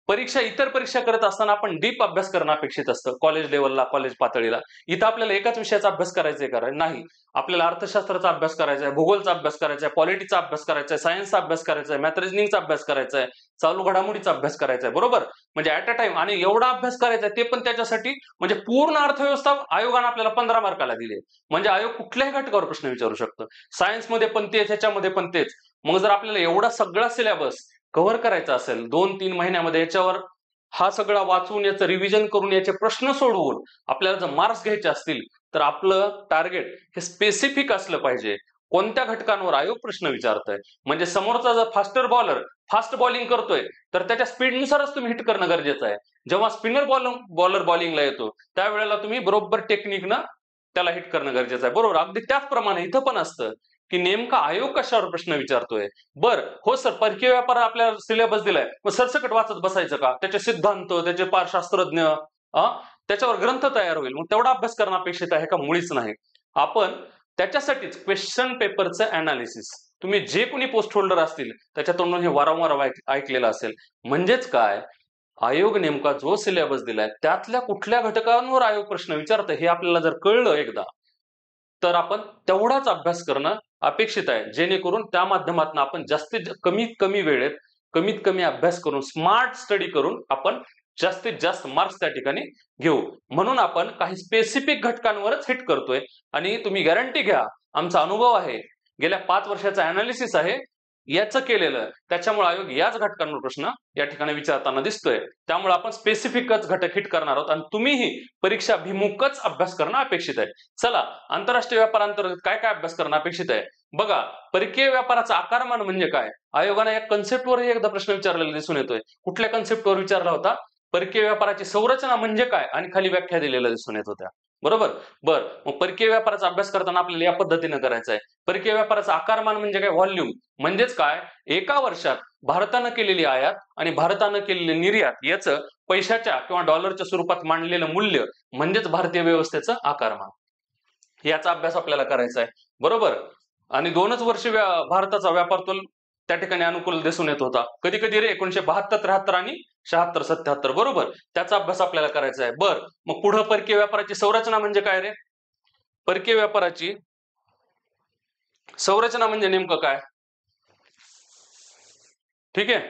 इतर परीक्षा करत असताना आपण डीप अभ्यास करणं अपेक्षित असतं. कॉलेज लेवलला, कॉलेज पातळीला. इथं आपल्याला एकाच विषयाचा अभ्यास करायचा आहे नाही. आपल्याला अर्थशास्त्राचा अभ्यास करायचा आहे, भूगोलचा अभ्यास करायचा आहे, पॉलिटिक्सचा अभ्यास करायचा आहे, सायन्सचा अभ्यास करायचा आहे, मॅथ रिजनिंगचा अभ्यास करायचा आहे, चालू घडामोडीचा अभ्यास करायचा आहे, बरोबर. म्हणजे ऍट अ टाइम, आणि एवढा अभ्यास करायचा आहे ते पण त्याच्यासाठी, म्हणजे पूर्ण अर्थव्यवस्था आयोगाने आपल्याला 15 मार्काला दिली. म्हणजे आयोग कुठल्याही घटकावर प्रश्न विचारू शकतो. सायन्समध्ये पण तेच, ह्याच्यामध्ये पण तेच. मग जर आपल्याला एवढा सगळा सिलेबस कव्हर करायचा असेल 2-3 महिन्यामध्ये, याच्यावर हा सगळा वाचून, याचं रिव्हिजन करून, याचे प्रश्न सोडवून आपल्याला जर मार्क्स घ्यायचे असतील तर आपलं टार्गेट हे स्पेसिफिक असलं पाहिजे. कोणत्या घटकांवर आयोग प्रश्न विचारतोय, म्हणजे समोरचा जर फास्ट बॉलिंग करतोय तर त्याच्या स्पीडनुसारच तुम्ही हिट करणं गरजेचं आहे. जेव्हा स्पिनर बॉलर बॉलिंगला येतो त्यावेळेला तुम्ही बरोबर टेक्निकनं त्याला हिट करणं गरजेचं आहे, बरोबर. अगदी त्याचप्रमाणे इथं पण असतं की नेमका आयोग कशावर प्रश्न विचारतोय. बर, हो सर, परकीय व्यापार आपल्याला सिलेबस दिलाय, मग सरसकट वाचत बसायचं का? त्याचे सिद्धांत, त्याचे पारशास्त्रज्ञ, त्याच्यावर ग्रंथ तयार होईल, मग तेवढा अभ्यास करणं अपेक्षित आहे का? मुळीच नाही. आपण त्याच्यासाठीच क्वेश्चन पेपरचं अनालिसिस, तुम्ही जे कोणी पोस्ट होल्डर असतील त्याच्या तोंडून हे वारंवार ऐकलेलं असेल. म्हणजेच काय, आयोग नेमका जो सिलेबस दिलाय त्यातल्या कुठल्या घटकांवर आयोग प्रश्न विचारतोय हे आपल्याला जर कळलं एकदा, तर आपण तेवढाच अभ्यास करणं अपेक्षित आहे, जेणेकरून त्या माध्यमातून आपण कमीत कमी वेळेत कमीत कमी अभ्यास करून, स्मार्ट स्टडी करून आपण जास्तीत जास्त मार्क्स त्या ठिकाणी घेऊ. म्हणून आपण काही स्पेसिफिक घटकांवरच हिट करतोय. आणि तुम्ही गॅरंटी घ्या, आमचा अनुभव आहे, गेल्या 5 वर्षाचा अनालिसिस आहे याचं केलेलं, त्याच्यामुळे आयोग याच घटकांवर प्रश्न या ठिकाणी विचारताना दिसतोय. त्यामुळे आपण स्पेसिफिकच घटक हिट करणार आहोत आणि तुम्हीही परीक्षाभिमुखच अभ्यास करणं अपेक्षित आहे. चला, आंतरराष्ट्रीय व्यापारांतर्गत काय काय अभ्यास करणं अपेक्षित आहे बघा. परकीय व्यापाराचं आकारमान म्हणजे काय, आयोगाने या कन्सेप्टवरही एकदा प्रश्न विचारलेला दिसून येतोय. कुठल्या कन्सेप्टवर विचारला होता? परकीय व्यापाराची संरचना म्हणजे काय, आणि खाली व्याख्या दिलेल्या दिसून येत होत्या, बरोबर. मग परकीय व्यापाराचा अभ्यास करताना आपल्याला या पद्धतीने करायचा आहे. परकीय व्यापाराचा आकारमान म्हणजे काय, व्हॉल्यूम. म्हणजेच काय, एका वर्षात भारतानं केलेली आयात आणि भारतानं केलेली निर्यात याचं पैशाच्या किंवा डॉलरच्या स्वरूपात मांडलेलं मूल्य म्हणजेच भारतीय व्यवस्थेचं आकारमान. याचा अभ्यास आपल्याला करायचा आहे, बरोबर. आणि 2च वर्ष भारताचा व्यापार तोल त्या ठिकाणी अनुकूल दिसून येत होता. कधी कधी रे 1972-73 आणि 76-77, बरोबर. त्याचा अभ्यास आपल्याला करायचा आहे. बर, मग पुढे परकीय व्यापाराची संरचना म्हणजे काय रे? परकीय व्यापाराची संरचना म्हणजे नेमकं काय, ठीक आहे,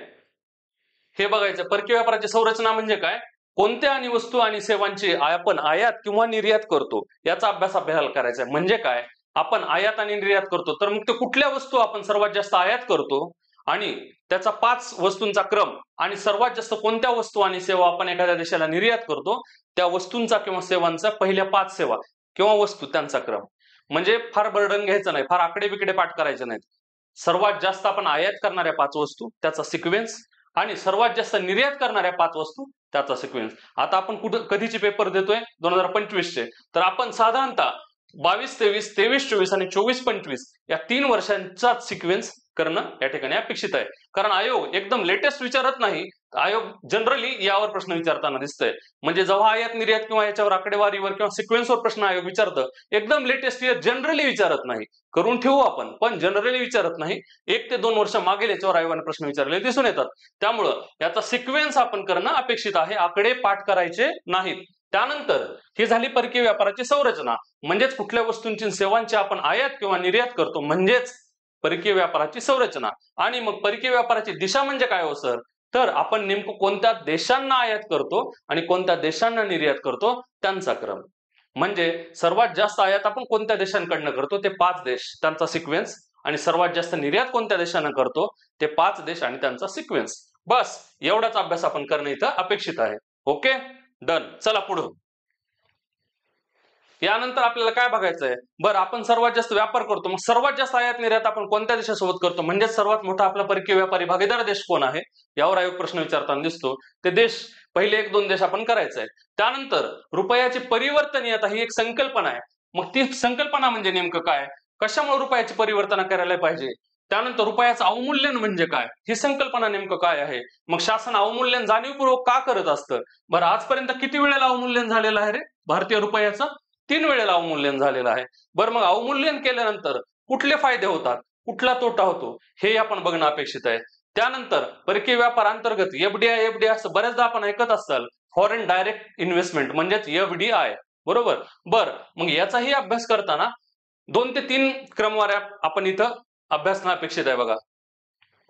हे बघायचं. परकीय व्यापाराची संरचना म्हणजे काय, कोणत्या आणि वस्तू आणि सेवांची आपण आयात किंवा निर्यात करतो याचा अभ्यास आपल्याला करायचा आहे. म्हणजे काय, आपण आयात आणि निर्यात करतो तर मग ते कुठल्या वस्तू आपण सर्वात जास्त आयात करतो आणि त्याचा 5 वस्तूंचा क्रम, आणि सर्वात जास्त कोणत्या वस्तू आणि सेवा आपण एखाद्या देशाला निर्यात करतो त्या वस्तूंचा किंवा सेवांचा पहिल्या 5 सेवा किंवा वस्तू त्यांचा क्रम. म्हणजे फार बर्डन घ्यायचं नाही, फार आकडे बिकडे पाठ करायचे नाहीत. सर्वात जास्त आपण आयात करणाऱ्या 5 वस्तू त्याचा सिक्वेन्स, आणि सर्वात जास्त निर्यात करणाऱ्या 5 वस्तू त्याचा सिक्वेन्स. आता आपण कधीचे पेपर देतोय, 2025चे, तर आपण साधारणतः 22-23, 23-24 आणि 24-25 या 3 वर्षांचा सिक्वेन्स करणं या ठिकाणी अपेक्षित आहे. कारण आयोग एकदम लेटेस्ट विचारत नाही, आयोग जनरली यावर प्रश्न विचारताना दिसतंय. म्हणजे जेव्हा आयात निर्यात किंवा याच्यावर आकडेवारीवर किंवा सिक्वेन्सवर प्रश्न आयोग विचारतं, एकदम लेटेस्ट इयर जनरली विचारत नाही. करून ठेवू आपण, पण जनरली विचारत नाही. 1 ते 2 वर्ष मागेल याच्यावर आयोगाने प्रश्न विचारले दिसून येतात. त्यामुळं याचा सिक्वेन्स आपण करणं अपेक्षित आहे, आकडे पाठ करायचे नाहीत. त्यानंतर ही झाली परकीय व्यापाराची संरचना, म्हणजेच कुठल्या वस्तूंची सेवांची आपण आयात किंवा निर्यात करतो, म्हणजेच परकीय व्यापाराची संरचना. आणि मग परकीय व्यापाराची दिशा म्हणजे काय हो सर, तर आपण नेमकं कोणत्या देशांना आयात करतो आणि कोणत्या देशांना निर्यात करतो त्यांचा क्रम. म्हणजे सर्वात जास्त आयात आपण कोणत्या देशांकडनं करतो ते 5 देश त्यांचा सिक्वेन्स, आणि सर्वात जास्त निर्यात कोणत्या देशांना करतो ते 5 देश आणि त्यांचा सिक्वेन्स. बस एवढाच अभ्यास आपण करणं इथं अपेक्षित आहे. Okay, done. चला पुढे. यानंतर आपल्याला काय बघायचं आहे, बरं आपण सर्वात जास्त व्यापार करतो, मग सर्वात जास्त आयात निर्यात आपण कोणत्या देशासोबत करतो, म्हणजे सर्वात मोठा आपला परकीय व्यापारी भागीदार देश कोण आहे, यावर आयोग प्रश्न विचारताना दिसतो. ते देश पहिले 1-2 देश आपण करायचं आहे. त्यानंतर रुपयाची परिवर्तनीयता ही एक संकल्पना आहे. मग ती संकल्पना म्हणजे नेमकं काय, कशामुळे रुपयाची परिवर्तन करायला पाहिजे. त्यानंतर रुपयाचं अवमूल्यन म्हणजे काय, ही संकल्पना नेमकं काय आहे. मग शासन अवमूल्यन जाणीवपूर्वक का करत असतं. बरं आजपर्यंत किती वेळेला अवमूल्यन झालेलं आहे रे भारतीय रुपयाचं, 3 वेळेला अवमूल्यन झालेलं आहे. बरं मग अवमूल्यन केल्यानंतर कुठले फायदे होतात, कुठला तोटा होतो, हे आपण बघणं अपेक्षित आहे. त्यानंतर परकीय व्यापार अंतर्गत एफडीआय असं बऱ्याचदा आपण ऐकत असाल, फॉरेन डायरेक्ट इन्व्हेस्टमेंट म्हणजेच एफडीआय, बरोबर. बरं मग याचाही अभ्यास करताना 2 ते 3 क्रमवाऱ्या आपण इथं अभ्यासणं अपेक्षित आहे. बघा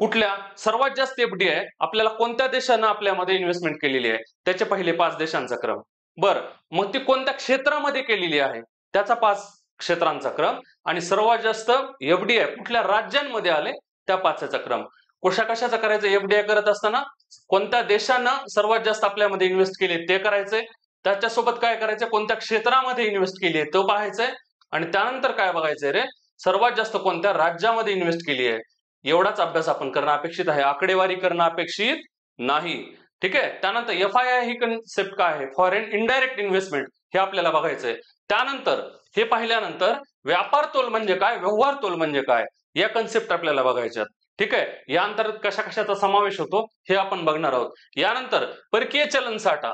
कुठल्या सर्वात जास्त एफडीआय आपल्याला कोणत्या देशानं आपल्यामध्ये इन्व्हेस्टमेंट केलेली आहे, त्याचे पहिले 5 देशांचा क्रम. बरं मग ती कोणत्या क्षेत्रामध्ये केलेली आहे, त्याचा 5 क्षेत्रांचा क्रम. आणि सर्वात जास्त एफडीआय कुठल्या राज्यांमध्ये आले, त्या 5चा क्रम. कशाचा करायचं, एफडीआय करत असताना कोणत्या देशानं सर्वात जास्त आपल्यामध्ये इन्व्हेस्ट केले ते करायचंय, त्याच्यासोबत काय करायचं, कोणत्या क्षेत्रामध्ये इन्व्हेस्ट केली आहे तो पाहायचंय. आणि त्यानंतर काय बघायचंय रे, सर्वात जास्त कोणत्या राज्यामध्ये इन्व्हेस्ट केली आहे, एवढाच अभ्यास आपण करणं अपेक्षित आहे, आकडेवारी करणं अपेक्षित नाही. ठीक आहे. त्यानंतर एफआयआय ही कन्सेप्ट काय आहे, फॉरेन इनडायरेक्ट इन्व्हेस्टमेंट, हे आपल्याला बघायचंय. त्यानंतर हे पाहिल्यानंतर व्यापार तोल म्हणजे काय, व्यवहार तोल म्हणजे काय, या कन्सेप्ट आपल्याला बघायच्यात. ठीक आहे. या अंतर्गत कशाचा समावेश होतो हे आपण बघणार आहोत. यानंतर परकीय चलन साठा,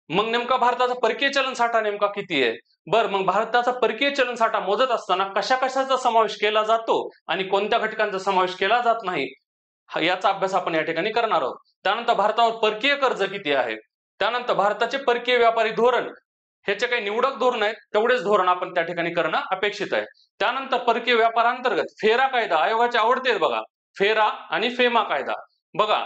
मग नेमका भारताचा परकीय चलन साठा नेमका किती आहे. बरं मग भारताचा परकीय चलन साठा मोजत असताना कशाचा समावेश केला जातो आणि कोणत्या घटकांचा समावेश केला जात नाही, याचा अभ्यास आपण या ठिकाणी करणार आहोत. त्यानंतर भारतावर परकीय कर्ज किती आहे. त्यानंतर भारताचे परकीय व्यापारी धोरण, ह्याचे काही निवडक धोरण आहेत, तेवढेच धोरण आपण त्या ठिकाणी करणं अपेक्षित आहे. त्यानंतर परकीय व्यापारांतर्गत फेरा कायदा, आयोगाचे आवडते बघा, फेरा आणि फेमा कायदा. बघा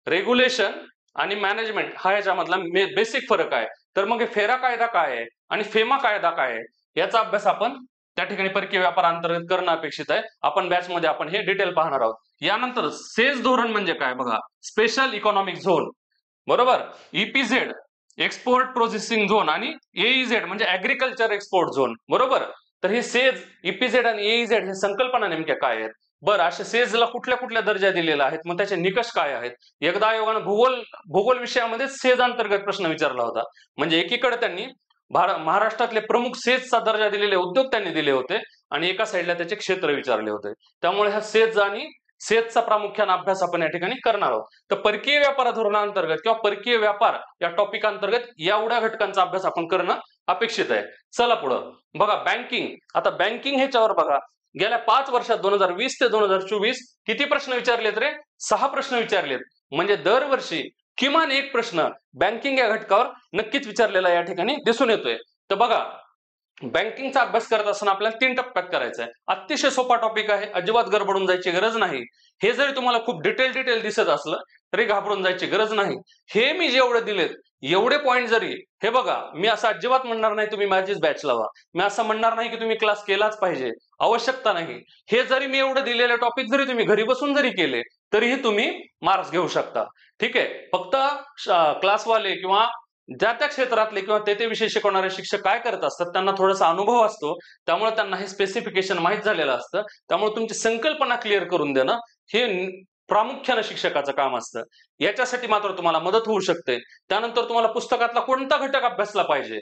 रेग्युलेशन आणि मॅनेजमेंट हा याच्यामधला बेसिक फरक आहे. तर मग फेरा कायदा काय आहे आणि फेमा कायदा काय आहे, याचा अभ्यास आपण त्या ठिकाणी परकीय व्यापार अंतर्गत करणं अपेक्षित आहे. आपण बॅच मध्ये आपण हे डिटेल पाहणार आहोत. यानंतर सेस धोरण म्हणजे काय बघा, स्पेशल इकॉनॉमिक झोन, बरोबर. ईपीझेड एक्सपोर्ट प्रोसेसिंग झोन आणि एईझेड म्हणजे ऍग्रिकल्चर एक्सपोर्ट झोन, बरोबर. तर हे सेज, ईपीझेड आणि एईझेड हे संकल्पना नेमक्या काय आहेत. बरं अशा सेजला कुठल्या कुठल्या दर्जा दिलेला आहेत, मग त्याचे निकष काय आहेत. एकदा आयोगानं भूगोल विषयामध्ये सेज अंतर्गत प्रश्न विचारला होता. म्हणजे एकीकडे त्यांनी महाराष्ट्रातले प्रमुख सेजचा दर्जा दिलेले उद्योग त्यांनी दिले होते आणि एका साईडला त्याचे क्षेत्र विचारले होते. त्यामुळे हा सेज आणि सेजचा प्रामुख्याने अभ्यास आपण या ठिकाणी करणार आहोत. तर परकीय व्यापार धोरणांतर्गत किंवा परकीय व्यापार या टॉपिक अंतर्गत एवढ्या घटकांचा अभ्यास आपण करणं अपेक्षित आहे. चला पुढं बघा बँकिंग. आता बँकिंग ह्याच्यावर बघा गेल्या 5 वर्षात 2020 ते 2024 किती प्रश्न विचारलेत रे, 6 प्रश्न विचारलेत. म्हणजे दरवर्षी किमान एक प्रश्न बँकिंग या घटकावर नक्कीच विचारलेला या ठिकाणी दिसून येतोय. तर बघा बँकिंगचा अभ्यास करत असताना आपल्याला 3 टप्प्यात करायचा आहे. अतिशय सोपा टॉपिक आहे, अजिबात गडबडून जायची गरज नाही. हे जरी तुम्हाला खूप डिटेल दिसत असलं तरी घाबरून जायची गरज नाही. हे मी जेवढे दिलेत एवढे पॉईंट जरी, हे बघा मी असं अजिबात म्हणणार नाही तुम्ही माझीच बॅच लावा, मी असं म्हणणार नाही की तुम्ही क्लास केलाच पाहिजे, आवश्यकता नाही. हे जरी मी एवढे दिलेले टॉपिक जरी तुम्ही घरी बसून जरी केले तरीही तुम्ही मार्क्स घेऊ शकता. ठीक आहे. फक्त क्लासवाले किंवा ज्या त्या क्षेत्रातले किंवा ते विषय शिकवणारे शिक्षक काय करत असतात, त्यांना थोडासा अनुभव असतो, त्यामुळे त्यांना हे स्पेसिफिकेशन माहित झालेलं असतं. त्यामुळे तुमची संकल्पना क्लिअर करून देणं हे प्रामुख्याने शिक्षकाचं काम असतं. याच्यासाठी मात्र तुम्हाला मदत होऊ शकते. त्यानंतर तुम्हाला पुस्तकातला कोणता घटक अभ्यासला पाहिजे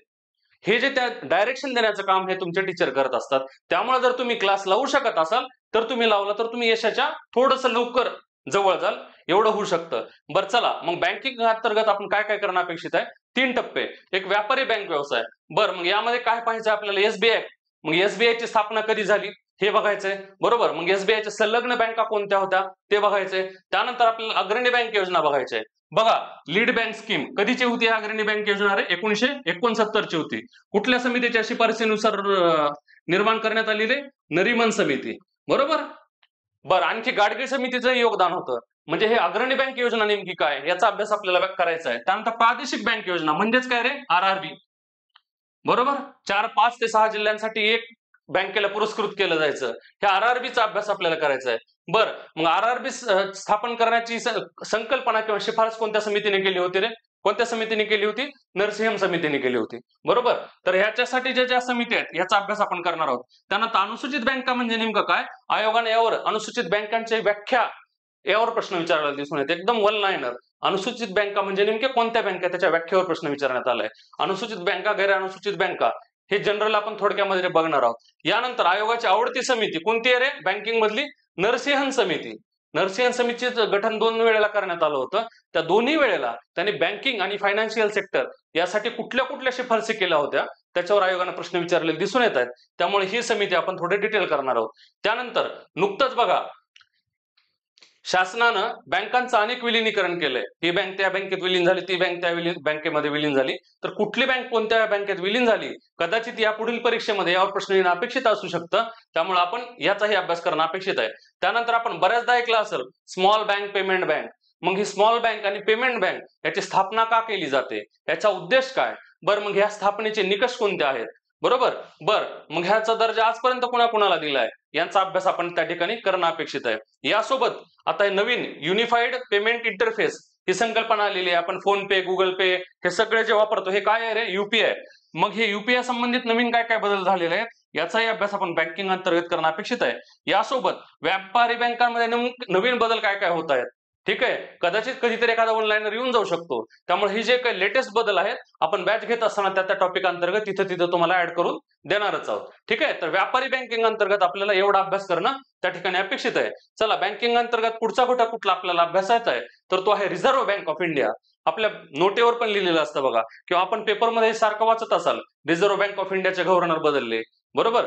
हे जे त्या डायरेक्शन देण्याचं काम हे तुमचे टीचर करत असतात. त्यामुळे जर तुम्ही क्लास लावू शकत असाल तर तुम्ही लावला तर तुम्ही यशाच्या थोडंसं लवकर जवळ जाल, एवढं होऊ शकतं. बरं चला मग बँकिंग अंतर्गत आपण काय काय करणं अपेक्षित आहे. 3 टप्पे. एक व्यापारी बँक व्यवसाय. बरं मग यामध्ये काय पाहायचं आपल्याला, एसबीआय. मग एसबीआयची स्थापना कधी झाली हे बघायचंय, बरोबर. मग एसबीआयच्या संलग्न बँका कोणत्या होत्या ते बघायचंय. त्यानंतर आपल्याला अग्रणी बँक योजना बघायची आहे. बघा लीड बँक स्कीम कधीची होती, अग्रणी बँक योजना 1969 ची होती. कुठल्या समितीच्या शिफारसीनुसार निर्माण करण्यात आलेली, नरीमन समिती, बरोबर. बरं आणखी गाडगीळ समितीचं योगदान होतं. म्हणजे हे अग्रणी बँक योजना नेमकी काय याचा अभ्यास आपल्याला करायचा आहे. त्यानंतर प्रादेशिक बँक योजना म्हणजेच काय रे, आरआरबी, बरोबर. 4, 5 ते 6 जिल्ह्यांसाठी एक बँकेला पुरस्कृत केलं जायचं. ह्या आरआरबीचा अभ्यास आपल्याला करायचा आहे. बरं मग आरआरबी स्थापन करण्याची संकल्पना किंवा शिफारस कोणत्या समितीने केली होती रे, कोणत्या समितीने केली होती? नरसिंहम समितीने केली होती, बरोबर. तर ह्याच्यासाठी ज्या समिती आहेत याचा अभ्यास आपण करणार आहोत. त्यानंतर अनुसूचित बँका म्हणजे नेमकं काय? आयोगाने यावर अनुसूचित बँकांची व्याख्या यावर प्रश्न विचारलेला दिसून येते, एकदम वन लाईनर. अनुसूचित बँका म्हणजे नेमके कोणत्या बँका, त्याच्या व्याख्येवर प्रश्न विचारण्यात आलाय. अनुसूचित बँका, गैर अनुसूचित बँका हे जनरल आपण थोडक्यामध्ये बघणार आहोत. यानंतर आयोगाची आवडती समिती कोणती आहे रे बँकिंग मधली? नरसिंहन समिती. नरसिंहन समितीचं गठन 2 वेळेला करण्यात आलं होतं. त्या दोन्ही वेळेला त्यांनी बँकिंग आणि फायनान्शियल सेक्टर यासाठी कुठल्या कुठल्या शिफारसी केल्या होत्या त्याच्यावर आयोगाने प्रश्न विचारलेले दिसून येत आहेत. त्यामुळे ही समिती आपण थोडे डिटेल करणार आहोत. त्यानंतर नुकतंच बघा शासनानं बँकांचं अनेक विलिनीकरण केलंय. ही बँक त्या बँकेत विलीन झाली, ती बँक त्या बँकेमध्ये विलीन झाली. तर कुठली बँक कोणत्या बँकेत विलीन झाली कदाचित या पुढील परीक्षेमध्ये यावर प्रश्न येणं अपेक्षित असू शकतं. त्यामुळे आपण याचाही अभ्यास करणं अपेक्षित आहे. त्यानंतर आपण बऱ्याचदा ऐकलं असेल स्मॉल बँक, पेमेंट बँक. मग ही स्मॉल बँक आणि पेमेंट बँक याची स्थापना का केली जाते, याचा उद्देश काय? बरं, मग ह्या स्थापनेचे निकष कोणते आहेत? बरोबर. मग ह्याचा दर्जा आजपर्यंत कुणाकुणाला दिलाय यांचा अभ्यास आपण त्या ठिकाणी करणं अपेक्षित आहे. यासोबत आता नवीन युनिफाईड पेमेंट इंटरफेस ही संकल्पना आलेली आहे. आपण फोन पे, गुगल पे हे सगळे जे वापरतो हे काय आहे रे? युपीआय. मग हे युपीआय संबंधित नवीन काय काय बदल झालेले आहेत याचाही अभ्यास आपण बँकिंग अंतर्गत करणं अपेक्षित आहे. यासोबत व्यापारी बँकांमध्ये नवीन बदल काय काय होत आहेत, ठीक आहे. कदाचित कधीतरी एखादा ऑनलाईनर येऊन जाऊ शकतो. त्यामुळे हे जे काही लेटेस्ट बदल आहेत आपण बॅच घेत असताना त्या टॉपिक अंतर्गत तिथं तुम्हाला ऍड करून देणारच आहोत, ठीक आहे. तर व्यापारी बँकिंग अंतर्गत आपल्याला एवढा अभ्यास करणं त्या ठिकाणी अपेक्षित आहे. चला, बँकिंग अंतर्गत पुढचा कुठला आपल्याला अभ्यासाचा आहे तर तो आहे रिझर्व्ह बँक ऑफ इंडिया. आपल्या नोटेवर पण लिहिलेलं असतं बघा, किंवा आपण पेपरमध्ये सारखं वाचत असाल, रिझर्व्ह बँक ऑफ इंडियाचे गव्हर्नर बदलले, बरोबर,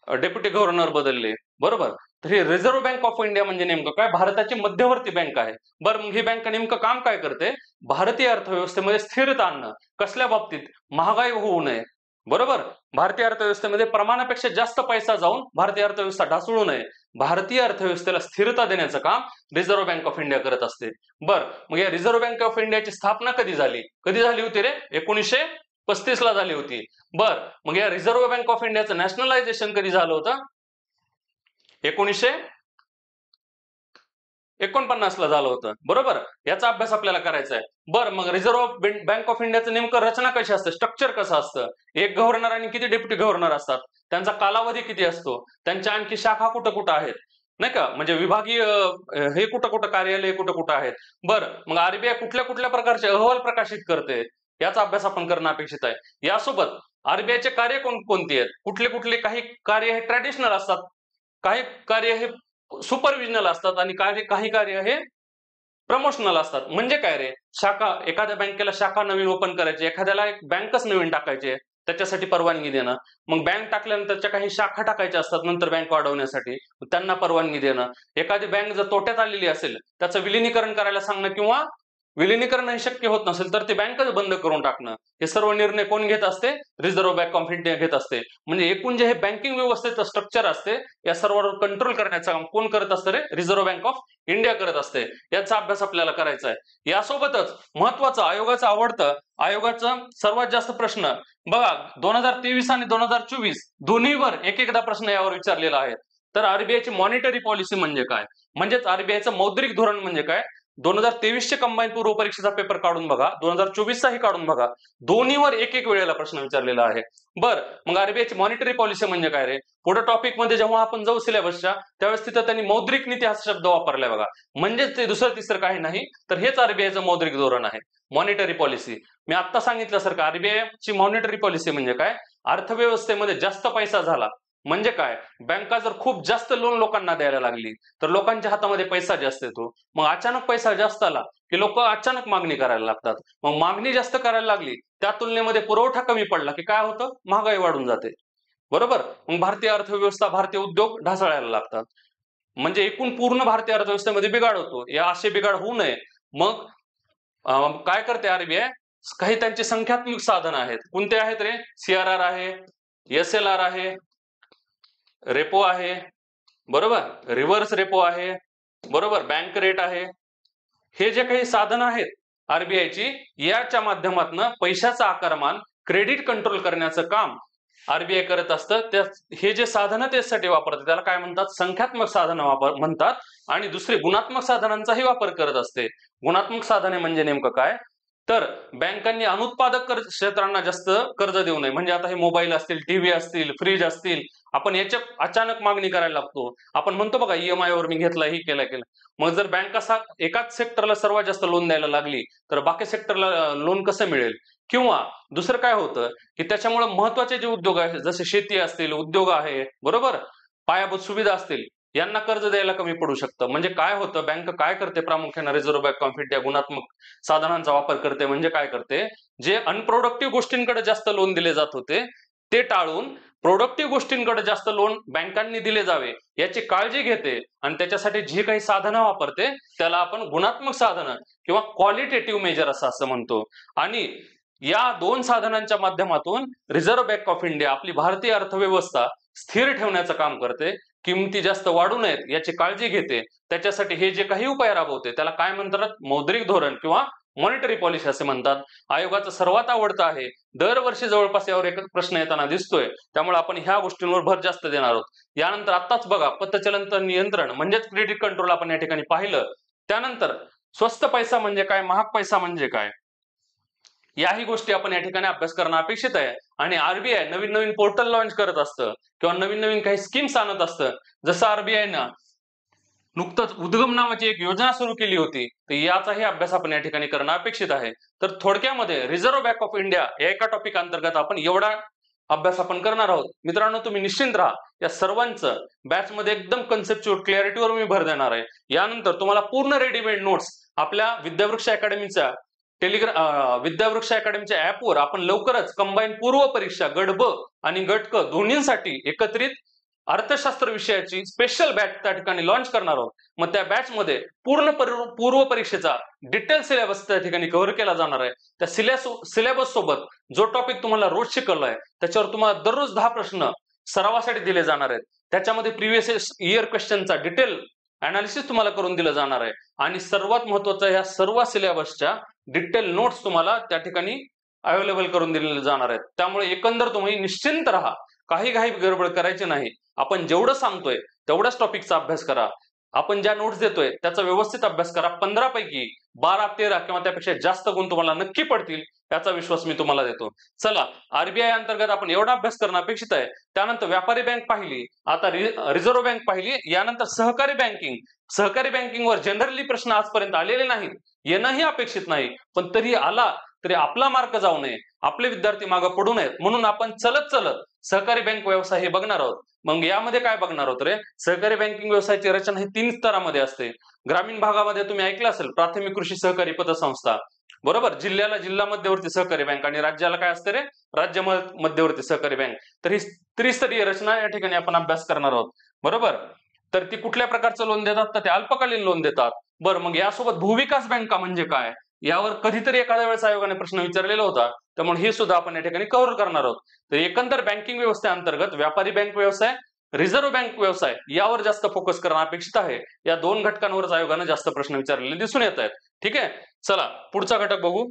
डेप्युटी गव्हर्नर बदलले, बरोबर. तर हे रिझर्व्ह बँक ऑफ इंडिया म्हणजे नेमकं काय? भारताची मध्यवर्ती बँक आहे. बरं, मग ही बँक नेमकं काम काय करते? भारतीय अर्थव्यवस्थेमध्ये स्थिरता आणणं. कसल्या बाबतीत? महागाई होऊ नये, बरोबर. भारतीय अर्थव्यवस्थेमध्ये प्रमाणापेक्षा जास्त पैसा जाऊन भारतीय अर्थव्यवस्था ढासळू नये, भारतीय अर्थव्यवस्थेला स्थिरता देण्याचं काम रिझर्व्ह बँक ऑफ इंडिया करत असते. मग या रिझर्व्ह बँक ऑफ इंडियाची स्थापना कधी झाली होती रे? 1935 ला झाली होती. मग या रिझर्व्ह बँक ऑफ इंडियाचं नॅशनलायझेशन कधी झालं होतं? 1949 ला झालं होतं, बरोबर. याचा अभ्यास आपल्याला करायचा आहे. मग रिझर्व्ह बँक ऑफ इंडियाचं नेमकं रचना कशी असते, स्ट्रक्चर कसं असतं? एक गव्हर्नर आणि किती डेप्युटी गव्हर्नर असतात, त्यांचा कालावधी किती असतो, त्यांच्या आणखी शाखा कुठं कुठं आहेत, नाही का, म्हणजे विभागीय हे कुठं कार्यालय कुठं आहेत. मग आरबीआय कुठल्या कुठल्या प्रकारचे अहवाल प्रकाशित करते याचा अभ्यास आपण करणं अपेक्षित आहे. यासोबत आरबीआयचे कार्य कोणती आहेत, कुठले काही कार्य हे ट्रॅडिशनल असतात, काही कार्य हे सुपरविजनल असतात आणि काही कार्य हे प्रमोशनल असतात. म्हणजे काय रे? एखाद्या बँकेला शाखा नवीन ओपन करायची, एखाद्याला एक बँकच नवीन टाकायची, त्याच्यासाठी परवानगी देणं. मग बँक टाकल्यानंतरच्या काही शाखा टाकायच्या असतात नंतर बँक वाढवण्यासाठी, त्यांना परवानगी देणं. एखादी बँक जर तोट्यात आलेली असेल त्याचं विलिनीकरण करायला सांगणं, किंवा विलिनीकरण हे शक्य होत नसेल तर ते बँकच बंद करून टाकणं. हे सर्व निर्णय कोण घेत असते? रिझर्व्ह बँक ऑफ इंडिया घेत असते. म्हणजे एकूण जे हे बँकिंग व्यवस्थेचं स्ट्रक्चर असते या सर्वांवर कंट्रोल करण्याचं काम कोण करत असतं रे? रिझर्व्ह बँक ऑफ इंडिया करत असते. याचा अभ्यास आपल्याला करायचा आहे. यासोबतच महत्वाचं आयोगाचा सर्वात जास्त प्रश्न बघा 2023 आणि 2024 दोन्हीवर एकदा प्रश्न यावर विचारलेला आहे. तर आरबीआयची मॉनिटरी पॉलिसी म्हणजे काय, म्हणजेच आरबीआयचं मौद्रिक धोरण म्हणजे काय? 2023 चे कंबाईन पूर्व परीक्षेचा पेपर काढून बघा, 2024 चाही काढून बघा, दोन्हीवर एक वेळेला प्रश्न विचारलेला आहे. मग आरबीआयची मॉनिटरी पॉलिसी म्हणजे काय रे? पुढे टॉपिक मध्ये जेव्हा आपण जाऊ सिलेबसच्या त्यावेळेस तिथं त्यांनी मौद्रिक नीती हा शब्द वापरलाय बघा. म्हणजेच ते दुसरं तिसरं काही नाही तर हेच आरबीआयचं मौद्रिक धोरण आहे, मॉनिटरी पॉलिसी. मी आता सांगितल्यासारखं आरबीआयची मॉनिटरी पॉलिसी म्हणजे काय? अर्थव्यवस्थेमध्ये जास्त पैसा झाला म्हणजे काय? बँका जर खूप जास्त लोन लोकांना द्यायला लागली तर लोकांच्या हातामध्ये पैसा जास्त येतो. मग अचानक पैसा जास्त आला की लोक अचानक मागणी करायला लागतात. मग मागणी जास्त करायला लागली त्या तुलनेमध्ये पुरवठा कमी पडला की काय होतं? महागाई वाढून जाते, बरोबर. मग भारतीय अर्थव्यवस्था, भारतीय उद्योग ढासळायला लागतात. म्हणजे एकूण पूर्ण भारतीय अर्थव्यवस्थेमध्ये बिघाड होतो. या असे बिघाड होऊ नये मग काय करते आरबीआय? काही त्यांची संख्यात्मक साधनं आहेत. कोणते आहेत रे? सीआरआर आहे, एसएलआर आहे, रेपो आहे, बरोबर, रिव्हर्स रेपो आहे, बरोबर, बँक रेट आहे. हे जे काही साधनं आहेत आरबीआयची, याच्या माध्यमातून पैशाचं आकारमान, क्रेडिट कंट्रोल करण्याचं काम आरबीआय करत असतं. हे जे साधनं त्यासाठी वापरतात त्याला काय म्हणतात? संख्यात्मक साधनं म्हणतात. आणि दुसरे गुणात्मक साधनांचाही वापर करत असते. गुणात्मक साधने म्हणजे नेमकं काय? तर बँकांनी अनुत्पादक क्षेत्रांना जास्त कर्ज देऊ नये. म्हणजे आता हे मोबाईल असतील, टीव्ही असतील, फ्रीज असतील, आपण याच्या अचानक मागणी करायला लागतो. आपण म्हणतो बघा EMI वर मी घेतला, ही केलं. मग जर बँक असा एकाच सेक्टरला सर्वात जास्त लोन द्यायला लागली तर बाकी सेक्टरला लोन कसं मिळेल? किंवा दुसरं काय होतं की त्याच्यामुळे महत्वाचे जे उद्योग आहेत, जसे शेती असतील, उद्योग आहे, बरोबर, पायाभूत सुविधा असतील, यांना कर्ज द्यायला कमी पडू शकतं. म्हणजे काय होतं, बँक काय करते, प्रामुख्याने रिझर्व्ह बँक ऑफ इंडिया गुणात्मक साधनांचा वापर करते. म्हणजे काय करते, जे अनप्रोडक्टिव्ह गोष्टींकडे जास्त लोन दिले जात होते ते टाळून प्रोडक्टिव्ह गोष्टींकडे जास्त लोन बँकांनी दिले जावे याची काळजी घेते आणि त्याच्यासाठी जी काही साधनं वापरते त्याला आपण गुणात्मक साधनं किंवा क्वालिटेटिव्ह मेजर असं म्हणतो. आणि या दोन साधनांच्या माध्यमातून रिझर्व्ह बँक ऑफ इंडिया आपली भारतीय अर्थव्यवस्था स्थिर ठेवण्याचं काम करते. किमती जास्त वाढू नयेत याची काळजी घेते. त्याच्यासाठी हे जे काही उपाय राबवते त्याला काय म्हणतात, मौद्रिक धोरण किंवा मॉनिटरी पॉलिसी असे म्हणतात. आयोगाचं सर्वात आवडतं आहे. दरवर्षी जवळपास यावर एक प्रश्न येताना दिसतोय, त्यामुळे आपण ह्या गोष्टींवर भर जास्त देणार आहोत. यानंतर आताच बघा, पतचलन नियंत्रण म्हणजेच क्रेडिट कंट्रोल आपण या ठिकाणी पाहिलं. त्यानंतर स्वस्त पैसा म्हणजे काय, महाग पैसा म्हणजे काय, याही गोष्टी आपण या ठिकाणी अभ्यास करणं अपेक्षित आहे. आणि आरबीआय नवीन नवीन पोर्टल लॉन्च करत असतं किंवा नवीन नवीन काही स्कीम्स आणत असतं. जसं आरबीआयनं नुकतंच उद्गम नावाची एक योजना सुरू केली होती, तर याचाही अभ्यास आपण या ठिकाणी करणं अपेक्षित आहे. तर थोडक्यामध्ये रिझर्व्ह बँक ऑफ इंडिया या एका टॉपिक अंतर्गत आपण एवढा अभ्यास आपण करणार आहोत. मित्रांनो, तुम्ही निश्चिंत राहा. या सर्वांचं बॅच मध्ये एकदम कन्सेप्च्युअल क्लॅरिटीवर मी भर देणार आहे. यानंतर तुम्हाला पूर्ण रेडीमेड नोट्स आपल्या विद्यावृक्ष अकॅडमीच्या विद्यावृक्ष अकॅडमीच्या ऍपवर आपण लवकरच कंबाईन पूर्व परीक्षा गट ब आणि गट क दोन्हींसाठी एकत्रित अर्थशास्त्र विषयाची स्पेशल बॅच त्या ठिकाणी लॉन्च करणार आहोत. मग त्या बॅच मध्ये पूर्व परीक्षेचा डिटेल सिलेबस त्या ठिकाणी कव्हर केला जाणार आहे. त्या सिलेबस सोबत जो टॉपिक तुम्हाला रोज शिकवलाय त्याच्यावर तुम्हाला दररोज 10 प्रश्न सरावासाठी दिले जाणार आहेत. त्याच्यामध्ये प्रिव्हियस इयर क्वेश्चनचा डिटेल अनालिसिस तुम्हाला करून दिलं जाणार आहे. आणि सर्वात महत्वाचं, ह्या सर्व सिलेबसच्या डिटेल नोट्स तुम्हाला त्या ठिकाणी अवेलेबल करून दिलेले जाणार आहेत. त्यामुळे एकंदर तुम्ही निश्चिंत राहा, काही गडबड करायची नाही. आपण जेवढं सांगतोय तेवढ्याच टॉपिकचा अभ्यास करा. आपण ज्या नोट्स देतोय त्याचा व्यवस्थित अभ्यास करा. 15 पैकी 12-13 किंवा त्यापेक्षा जास्त गुण तुम्हाला नक्की पडतील याचा विश्वास मी तुम्हाला देतो. चला, आरबीआय अंतर्गत आपण एवढा अभ्यास करणं अपेक्षित आहे. त्यानंतर व्यापारी बँक पाहिली, आता रिझर्व्ह बँक पाहिली, यानंतर सहकारी बँकिंगवर जनरली प्रश्न आजपर्यंत आलेले नाहीत, येणंही अपेक्षित नाही. पण तरी आला तरी आपला मार्क जाऊ नये, आपले विद्यार्थी मागे पडू नयेत म्हणून आपण चलत सहकारी बँक व्यवसाय हे बघणार आहोत. मग यामध्ये काय बघणार आहोत रे, सहकारी बँकिंग व्यवसायाची रचना ही 3 स्तरामध्ये असते. ग्रामीण भागामध्ये तुम्ही ऐकलं असेल प्राथमिक कृषी सहकारी पतसंस्था, बरोबर, जिल्ह्याला जिल्हा मध्यवर्ती सहकारी बँक आणि राज्याला काय असते रे, राज्य मध्यवर्ती सहकारी बँक. तर ही त्रिस्तरीय रचना या ठिकाणी आपण अभ्यास करणार आहोत, बरोबर. तर ती कुठल्या प्रकारचं लोन देतात, तर ते अल्पकालीन लोन देतात. बरं, मग यासोबत भूविकास बँका म्हणजे काय, यावर कधीतरी एखाद्या वेळेस आयोगाने प्रश्न विचारलेला होता, त्यामुळे हे सुद्धा आपण या ठिकाणी कव्हर करणार आहोत. तर एकंदर बँकिंग व्यवस्थेअंतर्गत व्यापारी बँक व्यवसाय, रिझर्व्ह बँक व्यवसाय यावर जास्त फोकस करणं अपेक्षित आहे. या 2 घटकांवरच आयोगाने जास्त प्रश्न विचारलेले दिसून येत आहेत. ठीक आहे, चला पुढचा घटक बघू.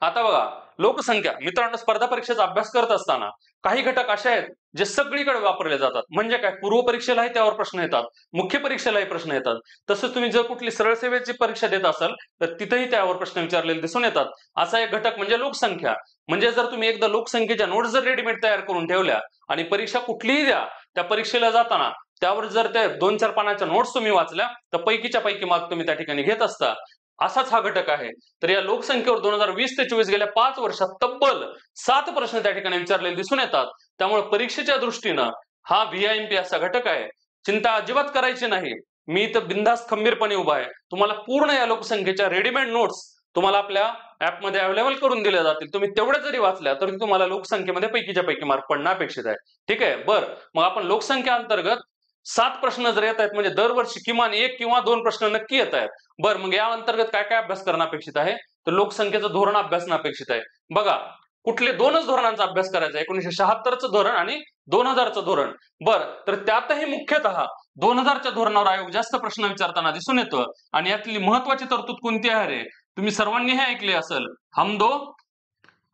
आता बघा, लोकसंख्या. मित्रांनो, स्पर्धा परीक्षेचा अभ्यास करत असताना काही घटक असे आहेत जे सगळीकडे वापरले जातात. म्हणजे काय, पूर्व परीक्षेलाही त्यावर प्रश्न येतात, मुख्य परीक्षेलाही प्रश्न येतात. तसंच तुम्ही जर कुठली सरळ सेवेची परीक्षा देत असाल तर तिथेही त्यावर प्रश्न विचारलेले दिसून येतात. असा एक घटक म्हणजे लोकसंख्या. म्हणजे जर तुम्ही एकदा लोकसंख्येच्या नोट्स जर रेडीमेड तयार करून ठेवल्या आणि परीक्षा कुठलीही द्या, त्या परीक्षेला जाताना त्यावर जर त्या 2-4 पानाच्या नोट्स तुम्ही वाचल्या तर पैकीच्या पैकी मार्क तुम्ही त्या ठिकाणी घेत असता. असाच हा घटक आहे. तर या लोकसंख्येवर 2020 ते 24 गेल्या 5 वर्षात तब्बल 7 प्रश्न त्या ठिकाणी विचारलेले दिसून येतात. त्यामुळे परीक्षेच्या दृष्टीनं हा VIMP असा घटक आहे. चिंता अजिबात करायची नाही. मी तर बिनधास्त खंबीरपणे उभा आहे. तुम्हाला पूर्ण या लोकसंख्येच्या रेडीमेड नोट्स तुम्हाला आपल्या ऍपमध्ये अवेलेबल करून दिल्या जातील. तुम्ही तेवढ्या जरी वाचल्या तरी तुम्हाला लोकसंख्येमध्ये पैकीच्या पैकी मार्क पडणं अपेक्षित आहे. ठीक आहे, बरं, मग आपण लोकसंख्या अंतर्गत 7 प्रश्न जर येत आहेत म्हणजे दरवर्षी किमान 1 किंवा 2 प्रश्न नक्की येत आहेत. बरं, मग या अंतर्गत काय काय अभ्यास करणं अपेक्षित आहे, तर लोकसंख्येचं धोरण अभ्यासणं अपेक्षित आहे. बघा, कुठले 2च धोरणांचा अभ्यास करायचा आहे, 1976चं धोरण आणि 2000चं धोरण. बरं, तर त्यातही मुख्यतः 2000च्या धोरणावर आयोग जास्त प्रश्न विचारताना दिसून येतो. आणि यातली महत्वाची तरतूद कोणती आहे रे, तुम्ही सर्वांनी हे ऐकले असेल, हम दो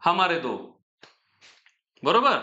हमारे दो, बरोबर.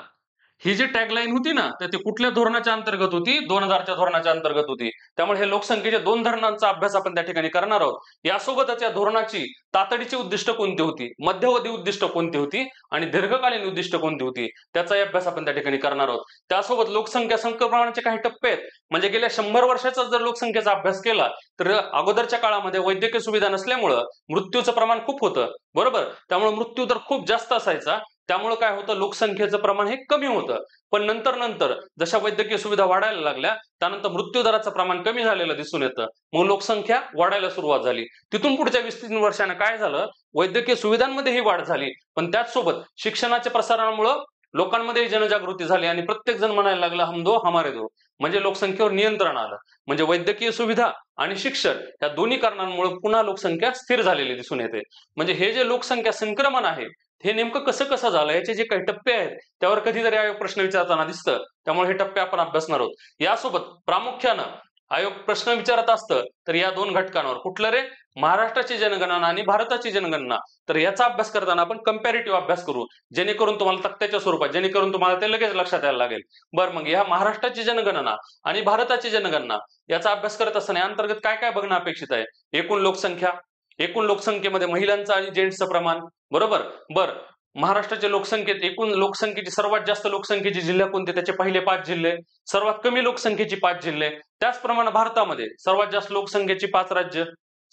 ही जी टॅगलाईन होती ना, तर ती कुठल्या धोरणाच्या अंतर्गत होती? 2000च्या धोरणाच्या अंतर्गत होती. त्यामुळे हे लोकसंख्येच्या 2 धोरणांचा अभ्यास आपण त्या ठिकाणी करणार आहोत. यासोबतच या धोरणाची तातडीची उद्दिष्ट कोणती होती, मध्यवधी उद्दिष्ट कोणती होती आणि दीर्घकालीन उद्दिष्ट कोणती होती, त्याचाही अभ्यास आपण त्या ठिकाणी करणार आहोत. त्यासोबत लोकसंख्या संक्रमणाचे काही टप्पे आहेत. म्हणजे गेल्या 100 वर्षाचा जर लोकसंख्येचा अभ्यास केला तर अगोदरच्या काळामध्ये वैद्यकीय सुविधा नसल्यामुळं मृत्यूचं प्रमाण खूप होतं, बरोबर. त्यामुळे मृत्यू दर खूप जास्त असायचा. त्यामुळे काय होतं, लोकसंख्येचं प्रमाण हे कमी होतं. पण नंतर जशा वैद्यकीय सुविधा वाढायला लागल्या त्यानंतर मृत्यू दराचं प्रमाण कमी झालेलं दिसून येतं. मग लोकसंख्या वाढायला सुरुवात झाली. तिथून पुढच्या 20-30 वर्षांना काय झालं, वैद्यकीय सुविधांमध्ये ही वाढ झाली. पण त्याचसोबत शिक्षणाच्या प्रसारामुळे लोकांमध्ये जनजागृती झाली आणि प्रत्येक जण म्हणायला लागला हम दो हमारे दो. म्हणजे लोकसंख्येवर नियंत्रण आलं. म्हणजे वैद्यकीय सुविधा आणि शिक्षण या दोन्ही कारणांमुळे पुन्हा लोकसंख्या स्थिर झालेली दिसून येते. म्हणजे हे जे लोकसंख्या संक्रमण आहे हे नेमकं कसं कसं झालं, याचे जे काही टप्पे आहेत त्यावर कधीतरी आयोग प्रश्न विचारताना दिसतं. त्यामुळे हे टप्पे आपण अभ्यासणार आहोत. यासोबत प्रामुख्यानं आयोग प्रश्न विचारत असतं तर या 2 घटकांवर. कुठलं रे? महाराष्ट्राची जनगणना आणि भारताची जनगणना. तर याचा अभ्यास करताना आपण कंपॅरेटिव्ह अभ्यास करू, जेणेकरून तुम्हाला तक्त्याच्या स्वरूपात, जेणेकरून तुम्हाला ते लगेच लक्षात यायला लागेल. बरं, मग या महाराष्ट्राची जनगणना आणि भारताची जनगणना याचा अभ्यास करत असताना या अंतर्गत काय काय बघणं अपेक्षित आहे? एकूण लोकसंख्या, एकूण लोकसंख्येमध्ये महिलांचं आणि जेंट्सचं प्रमाण, बरोबर. बरं, महाराष्ट्राच्या लोकसंख्येत एकूण लोकसंख्येची सर्वात जास्त लोकसंख्येचे जिल्हे कोणते, त्याचे पहिले 5 जिल्हे, सर्वात कमी लोकसंख्येची 5 जिल्हे. त्याचप्रमाणे भारतामध्ये सर्वात जास्त लोकसंख्येची 5 राज्य,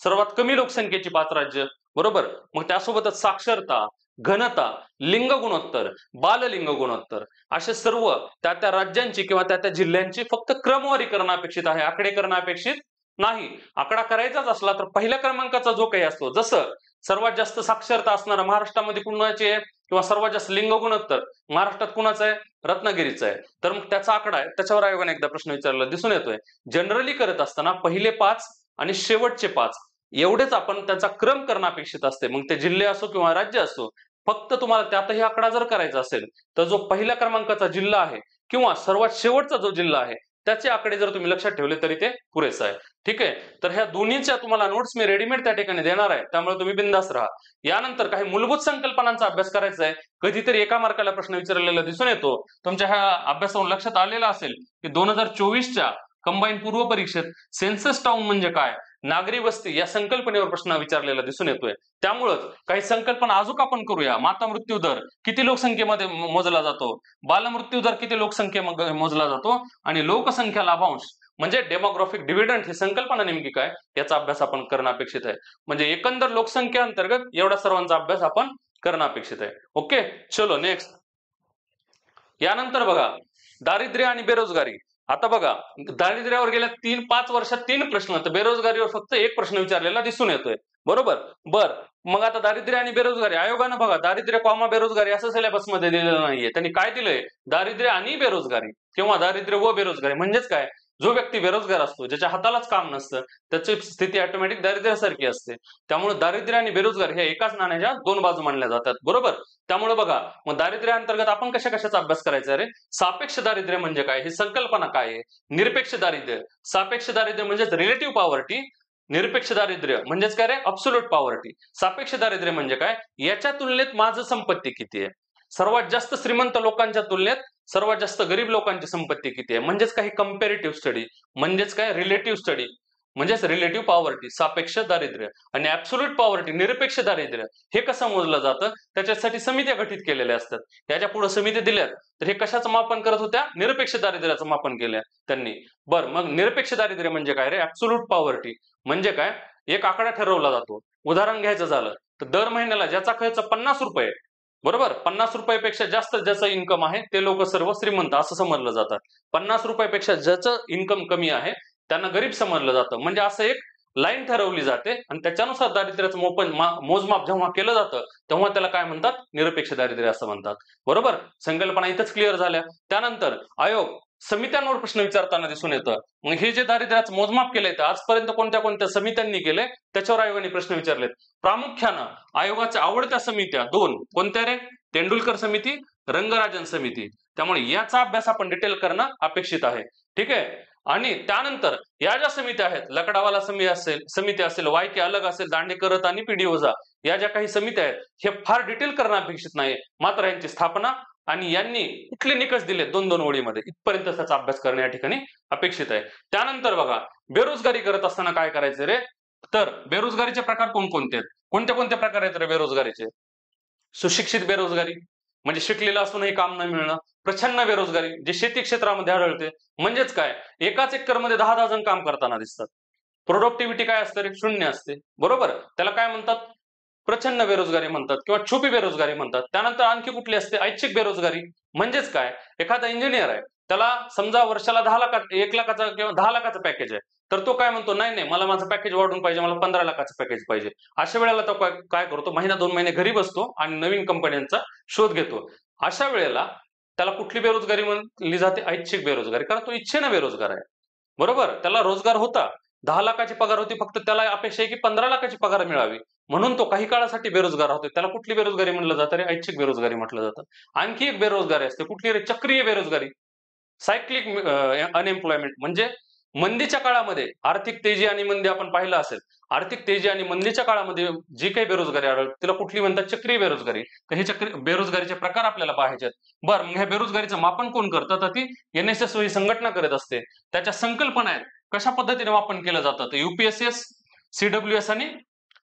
सर्वात कमी लोकसंख्येची 5 राज्य, बरोबर. मग त्यासोबतच साक्षरता, घनता, लिंग गुणोत्तर, बाललिंग गुणोत्तर असे सर्व त्या त्या राज्यांची किंवा त्या त्या जिल्ह्यांची फक्त क्रमवारी करणं अपेक्षित आहे, आकडे करणं अपेक्षित नाही. आकडा करायचाच असला तर पहिल्या क्रमांकाचा जो काही असतो, जसं सर्वात जास्त साक्षरता असणारा महाराष्ट्रामध्ये कुणाची आहे किंवा सर्वात जास्त लिंग गुणोत्तर महाराष्ट्रात कुणाचं आहे? रत्नागिरीचं आहे. तर मग त्याचा आकडा आहे, त्याच्यावर आयोगाने एकदा प्रश्न विचारला दिसून येतोय. जनरली करत असताना पहिले 5 आणि शेवटचे 5 एवढेच आपण त्याचा क्रम करणं अपेक्षित असते. मग ते जिल्हे असो किंवा राज्य असो, फक्त तुम्हाला त्यातही आकडा जर करायचा असेल तर जो पहिल्या क्रमांकाचा जिल्हा आहे किंवा सर्वात शेवटचा जो जिल्हा आहे त्याचे आकडे जर तुम्ही लक्षात ठेवले तरी ते पुरेसं आहे. ठीक आहे. तर ह्या दोन्हीच्या तुम्हाला नोट्स मी रेडीमेड त्या ठिकाणी देणार आहे, त्यामुळे तुम्ही बिंदास राहा. यानंतर काही मूलभूत संकल्पनांचा अभ्यास करायचा आहे. कधीतरी एका मार्काला प्रश्न विचारलेला दिसून येतो. तुमच्या ह्या अभ्यासावरून लक्षात आलेलं असेल की 2024च्या कंबाईन पूर्व परीक्षेत सेन्सस टाउन म्हणजे काय, नागरी वस्ती या संकल्पनेवर प्रश्न विचारलेला दिसून येतोय. त्यामुळेच काही संकल्पना अजून आपण करूया. माता मृत्यू दर किती लोकसंख्येमध्ये मोजला जातो, बालमृत्यू दर किती लोकसंख्येमध्ये मोजला जातो आणि लोकसंख्या लाभांश म्हणजे डेमोग्राफिक डिव्हिडंड ही संकल्पना नेमकी काय, याचा अभ्यास आपण करणं अपेक्षित आहे. म्हणजे एकंदर लोकसंख्या अंतर्गत एवढ्या सर्वांचा अभ्यास आपण करणं अपेक्षित आहे. ओके, चलो नेक्स्ट. यानंतर बघा दारिद्र्य आणि बेरोजगारी. आता बघा, दारिद्र्यावर गेल्या 3-5 वर्षात 3 प्रश्न, तर बेरोजगारीवर फक्त 1 प्रश्न विचारलेला दिसून येतोय, बरोबर. बर, मग आता दारिद्र्य आणि बेरोजगारी, आयोगानं बघा दारिद्र्य कॉमा बेरोजगारी असं सिलेबसमध्ये दिलेलं नाहीये. त्यांनी काय दिलंय? दारिद्र्य आणि बेरोजगारी किंवा दारिद्र्य व बेरोजगारी. म्हणजेच काय, जो व्यक्ती बेरोजगार असतो, ज्याच्या हातालाच काम नसतं, त्याची स्थिती ऑटोमॅटिक दारिद्र्यासारखी असते. त्यामुळे दारिद्र्य आणि बेरोजगारी हे एकाच नाण्याच्या 2 बाजू मानल्या जातात, बरोबर. त्यामुळे बघा, मग दारिद्र्य अंतर्गत आपण कशा कशाचा अभ्यास करायचा रे? सापेक्ष दारिद्र्य म्हणजे काय, ही संकल्पना काय आहे? निरपेक्ष दारिद्र्य, सापेक्ष दारिद्र्य म्हणजेच रिलेटिव्ह पॉवर्टी, निरपेक्ष दारिद्र्य म्हणजेच काय रे? Absolute poverty. सापेक्ष दारिद्र्य म्हणजे काय? याच्या तुलनेत माझं संपत्ती किती आहे, सर्वात जास्त श्रीमंत लोकांच्या तुलनेत सर्वात जास्त गरीब लोकांची संपत्ती किती आहे, म्हणजेच काही कंपॅरेटिव्ह स्टडी, म्हणजेच काय रिलेटिव्ह स्टडी, म्हणजेच रिलेटिव्ह पॉवर्टी, सापेक्ष दारिद्र्य. आणि ऍब्सोल्यूट पॉवर्टी, निरपेक्ष दारिद्र्य हे कसं मोजलं जातं? त्याच्यासाठी समित्या गठीत केलेल्या असतात. याच्या पुढे समित्या दिल्यात तर हे कशाचं मापन करत होत्या? निरपेक्ष दारिद्र्याचं मापन केलं त्यांनी. बरं, मग निरपेक्ष दारिद्र्य म्हणजे काय रे? ऍब्सोल्यूट पॉवर्टी म्हणजे काय? एक आकडा ठरवला जातो. उदाहरण घ्यायचं झालं तर दर महिन्याला ज्याचा खर्च 50 रुपये, बरोबर, 50 रुपयापेक्षा जास्त ज्याचं इन्कम आहे ते लोक सर्व श्रीमंत असं समजलं जातात. 50 रुपयापेक्षा ज्याचं इन्कम कमी आहे त्यांना गरीब समजलं जातं. म्हणजे असं एक लाईन ठरवली जाते आणि त्याच्यानुसार दारिद्र्याचं मोजमाप जेव्हा केलं जातं तेव्हा त्याला काय म्हणतात? निरपेक्ष दारिद्र्य असं म्हणतात, बरोबर. संकल्पना इथंच क्लिअर झाल्या. त्यानंतर आयोग समित्यांवर प्रश्न विचारताना दिसून येतं. मग हे जे दारिद्र्याचं मोजमाप केलंय तर आजपर्यंत कोणत्या कोणत्या समित्यांनी केले त्याच्यावर आयोगाने प्रश्न विचारलेत. प्रामुख्यानं आयोगाच्या आवडत्या समित्या 2 कोणत्या रे? तेंडुलकर समिती, रंगराजन समिती. त्यामुळे याचा अभ्यास आपण डिटेल करणं अपेक्षित आहे. ठीक आहे. आणि त्यानंतर या ज्या समित्या आहेत, लकडावाला समिती असेल, वायके अलग असेल, दांडेकर आणि पीडी ओझा, या ज्या काही समित्या आहेत हे फार डिटेल करणं अपेक्षित नाही. मात्र यांची स्थापना आणि यांनी कुठले निकष दिले 2-2 ओळीमध्ये, इथपर्यंत त्याचा अभ्यास करणं या ठिकाणी अपेक्षित आहे. त्यानंतर बघा, बेरोजगारी करत असताना काय करायचं रे? तर बेरोजगारीचे प्रकार कोणकोणते आहेत? कोणते कोणते प्रकार आहेत रे बेरोजगारीचे? सुशिक्षित बेरोजगारी म्हणजे शिकलेलं असूनही काम न मिळणं. प्रच्छन्न बेरोजगारी जे शेती क्षेत्रामध्ये आढळते. म्हणजेच काय, एकाच एकरमध्ये 10-10 जण काम करताना दिसतात. प्रोडक्टिव्हिटी काय असतं रे? 0 असते. बरोबर, त्याला काय म्हणतात? प्रच्छन्न बेरोजगारी म्हणतात किंवा छुपी बेरोजगारी म्हणतात. त्यानंतर आणखी कुठली असते? ऐच्छिक बेरोजगारी. म्हणजेच काय, एखादा इंजिनियर आहे, त्याला समजा वर्षाला 10 लाख 1 लाखाचा किंवा 10 लाखाचं पॅकेज आहे, तर तो काय म्हणतो, नाही नाही मला माझं पॅकेज वाढून पाहिजे, मला 15 लाखाचं पॅकेज पाहिजे. अशा वेळेला तो काय करतो, महिना 2 महिने घरी बसतो आणि नवीन कंपन्यांचा शोध घेतो. अशा वेळेला त्याला कुठली बेरोजगारी म्हणली जाते? ऐच्छिक बेरोजगारी, कारण तो इच्छेनं बेरोजगार आहे. बरोबर, त्याला रोजगार होता, 10 लाखाची पगार होती, फक्त त्याला अपेक्षा आहे की 15 लाखाची पगार मिळावी, म्हणून तो काही काळासाठी बेरोजगार होतो. त्याला कुठली बेरोजगारी म्हणलं जातं रे? ऐच्छिक बेरोजगारी म्हटलं जातं. आणखी एक बेरोजगारी असते, कुठली रे? चक्रीय बेरोजगारी, सायक्लिक अनएम्प्लॉयमेंट. म्हणजे मंदीच्या काळामध्ये आर्थिक तेजी आणि मंदी आपण पाहिलं असेल, आर्थिक तेजी आणि मंदीच्या काळामध्ये जी काही बेरोजगारी आढळते तिला कुठली म्हणतात? चक्रीय बेरोजगारी. तर हे बेरोजगारीचे प्रकार आपल्याला पाहायचे आहेत. बरं, मग ह्या बेरोजगारीचं मापन कोण करतं? तर ती NSS ही संघटना करत असते. त्याच्या संकल्पना आहेत, कशा पद्धतीने मापन केलं जातं? तर UPSS, CWS आणि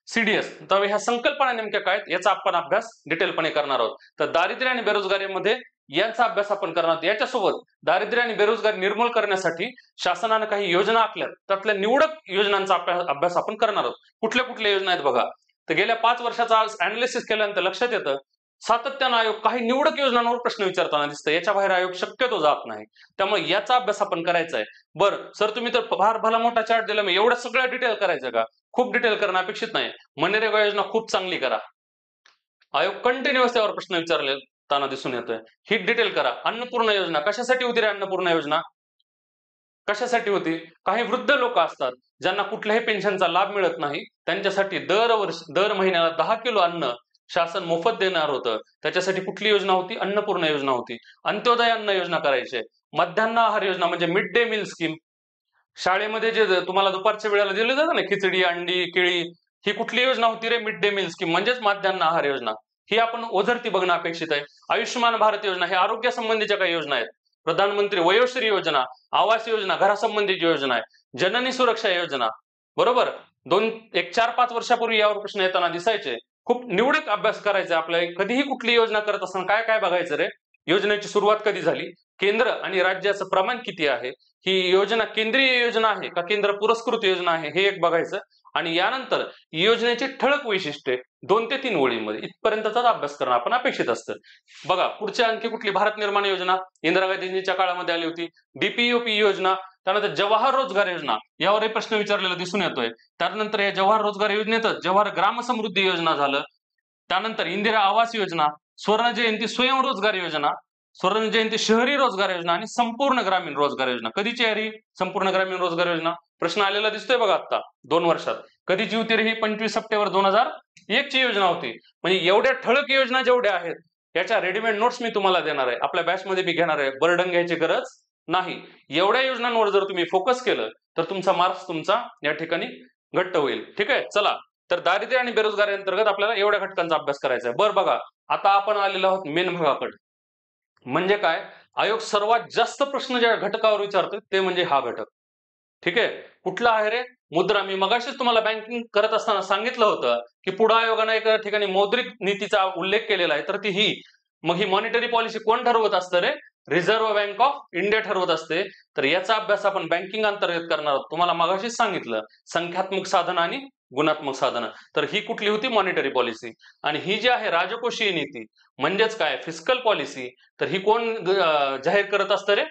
CDS. तर ह्या संकल्पना नेमक्या काय आहेत याचा आपण अभ्यास डिटेलपणे करणार आहोत. तर दारिद्र्य आणि बेरोजगारीमध्ये यांचा अभ्यास आपण करणार आहोत. याच्यासोबत दारिद्र्य आणि बेरोजगारी निर्मूल करण्यासाठी शासनाने काही योजना आखल्यात, त्यातल्या निवडक योजनांचा अभ्यास आपण करणार आहोत. कुठल्या कुठल्या योजना आहेत बघा. तर गेल्या 5 वर्षाचा अनालिसिस केल्यानंतर लक्षात येतं, सातत्यानं आयोग काही निवडक योजनांवर प्रश्न विचारताना दिसतं. याच्या बाहेर आयोग शक्यतो जात नाही. त्यामुळे याचा अभ्यास आपण करायचा आहे. बरं सर, तुम्ही तर फार भला मोठा चार्ट दिला, मी एवढ्या सगळ्या डिटेल करायचं का? खूप डिटेल करणं अपेक्षित नाही. मनरेगा योजना खूप चांगली करा. आयोग कंटिन्युअस त्यावर प्रश्न विचारताना दिसून येतोय. ही डिटेल करा. अन्नपूर्णा योजना कशासाठी होती रे? अन्नपूर्णा योजना कशासाठी होती? काही वृद्ध लोक असतात ज्यांना कुठल्याही पेन्शनचा लाभ मिळत नाही, त्यांच्यासाठी दर महिन्याला 10 किलो अन्न शासन मोफत देणार होतं. त्याच्यासाठी कुठली योजना होती? अन्नपूर्णा योजना होती. अंत्योदय अन्न योजना करायची. मध्यान्ह आहार योजना म्हणजे मिड डे मील स्कीम. शाळेमध्ये जे तुम्हाला दुपारच्या वेळेला दिलं जातं ना, खिचडी, अंडी, केळी, ही कुठली योजना होती रे? मिड डे मील स्कीम म्हणजेच मध्यान्ह आहार योजना. ही आपण ओझरती बघणं अपेक्षित आहे. आयुष्यमान भारत योजना, हे आरोग्य संबंधीच्या काही योजना आहेत. प्रधानमंत्री वयोश्री योजना, आवास योजना घरासंबंधीची योजना आहे. जननी सुरक्षा योजना. बरोबर, 4-5 वर्षापूर्वी यावर प्रश्न येताना दिसायचे. खूप निवडक अभ्यास करायचा आपल्याला. कधीही कुठली योजना करत असताना काय काय बघायचं रे? योजनेची सुरुवात कधी झाली, केंद्र आणि राज्याचं प्रमाण किती आहे, ही योजना केंद्रीय योजना आहे का केंद्र पुरस्कृत योजना आहे, हे एक बघायचं. आणि यानंतर योजनेची ठळक वैशिष्ट्ये 2 ते 3 ओळींमध्ये इथपर्यंतचा अभ्यास करणं आपण अपेक्षित असतं. बघा, पुढच्या आणखी कुठली? भारत निर्माण योजना, इंदिरा गांधींच्या काळामध्ये आली होती. DPOP योजना, त्यानंतर जवाहर रोजगार योजना, यावरही प्रश्न विचारलेला दिसून येतोय. त्यानंतर या जवाहर रोजगार योजनेतच जवाहर ग्राम समृद्धी योजना झालं. त्यानंतर इंदिरा आवास योजना, स्वर्ण जयंती स्वयंरोजगार योजना, स्वर्ण जयंती शहरी रोजगार योजना आणि संपूर्ण ग्रामीण रोजगार योजना. कधीची आहे ही संपूर्ण ग्रामीण रोजगार योजना? प्रश्न आलेला दिसतोय बघा आता 2 वर्षात. कधीची होती रे ही? 25 सप्टेंबर 2001 ची योजना होती. म्हणजे एवढ्या ठळक योजना जेवढ्या आहेत याच्या रेडीमेड नोट्स मी तुम्हाला देणार आहे, आपल्या बॅचमध्ये मी घेणार आहे. बर्डन घ्यायची गरज नाही. एवढ्या योजनांवर जर तुम्ही फोकस केलं तर तुमचा मार्क्स तुमचा या ठिकाणी घट्ट होईल. ठीक आहे, चला. तर दारिद्र्य आणि बेरोजगारी अंतर्गत आपल्याला एवढ्या घटकांचा अभ्यास करायचा आहे. बरं बघा, आता आपण आलेलो आहोत मेन भागाकडे. म्हणजे काय, आयोग सर्वात जास्त प्रश्न ज्या घटकावर विचारतोय ते म्हणजे हा घटक. ठीक आहे, कुठला आहे रे? मुद्रा. मी मगाशीच तुम्हाला बँकिंग करत असताना सांगितलं होतं की पुढे आयोगाने एका ठिकाणी मौद्रिक नीतीचा उल्लेख केलेला आहे, तर ती ही. मग ही मॉनिटरी पॉलिसी कोण ठरवत असतं रे? रिझर्व्ह बँक ऑफ इंडिया ठरवत असते. तर याचा अभ्यास आपण बँकिंग अंतर्गत करणार आहोत. तुम्हाला मगाशीच सांगितलं, संख्यात्मक साधनं आणि गुणात्मक साधनं. तर ही कुठली होती? Monetary policy. आणि ही जी आहे राजकोषीय नीती म्हणजेच काय? Fiscal policy. तर ही कोण जाहीर करत असतं रे?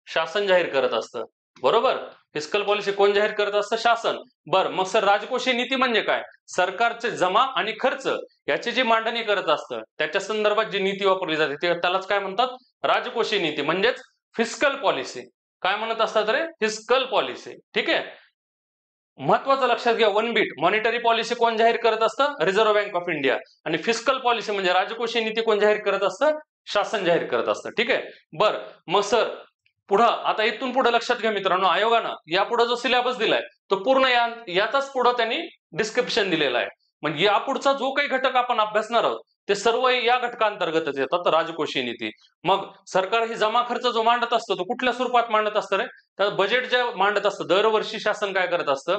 शासन जाहीर करत असतं. बरोबर, फिस्कल पॉलिसी कोण जाहीर करत असतं? शासन. बरं, मग सर राजकोषीय नीती म्हणजे काय? सरकारचे जमा आणि खर्च याची जी मांडणी करत असतं त्याच्या संदर्भात जी नीती वापरली जाते त्यालाच काय म्हणतात? राजकोषीय नीती म्हणजेच फिस्कल पॉलिसी. काय म्हणत असतात रे? Fiscal policy. ठीक आहे, महत्वाचं लक्षात घ्या. 1 बीट. मॉनिटरी पॉलिसी कोण जाहीर करत असतं? Reserve bank of India. आणि फिस्कल पॉलिसी म्हणजे राजकोषीय नीती कोण जाहीर करत असतं? शासन जाहीर करत असतं. ठीक आहे, बरं मग सर पुढं आता इथून पुढे लक्षात घ्या मित्रांनो, आयोगानं यापुढे जो सिलेबस दिलाय तो पूर्ण याचाच पुढे त्यांनी डिस्क्रिप्शन दिलेला आहे. म्हणजे यापुढचा जो काही घटक आपण अभ्यासणार आहोत ते सर्व या घटकांतर्गतच येतात राजकोषीय नीती. मग सरकार ही जमा खर्च जो मांडत असतो तो कुठल्या स्वरूपात मांडत असतं रे? तर बजेट जे मांडत असतं दरवर्षी शासन काय करत असतं?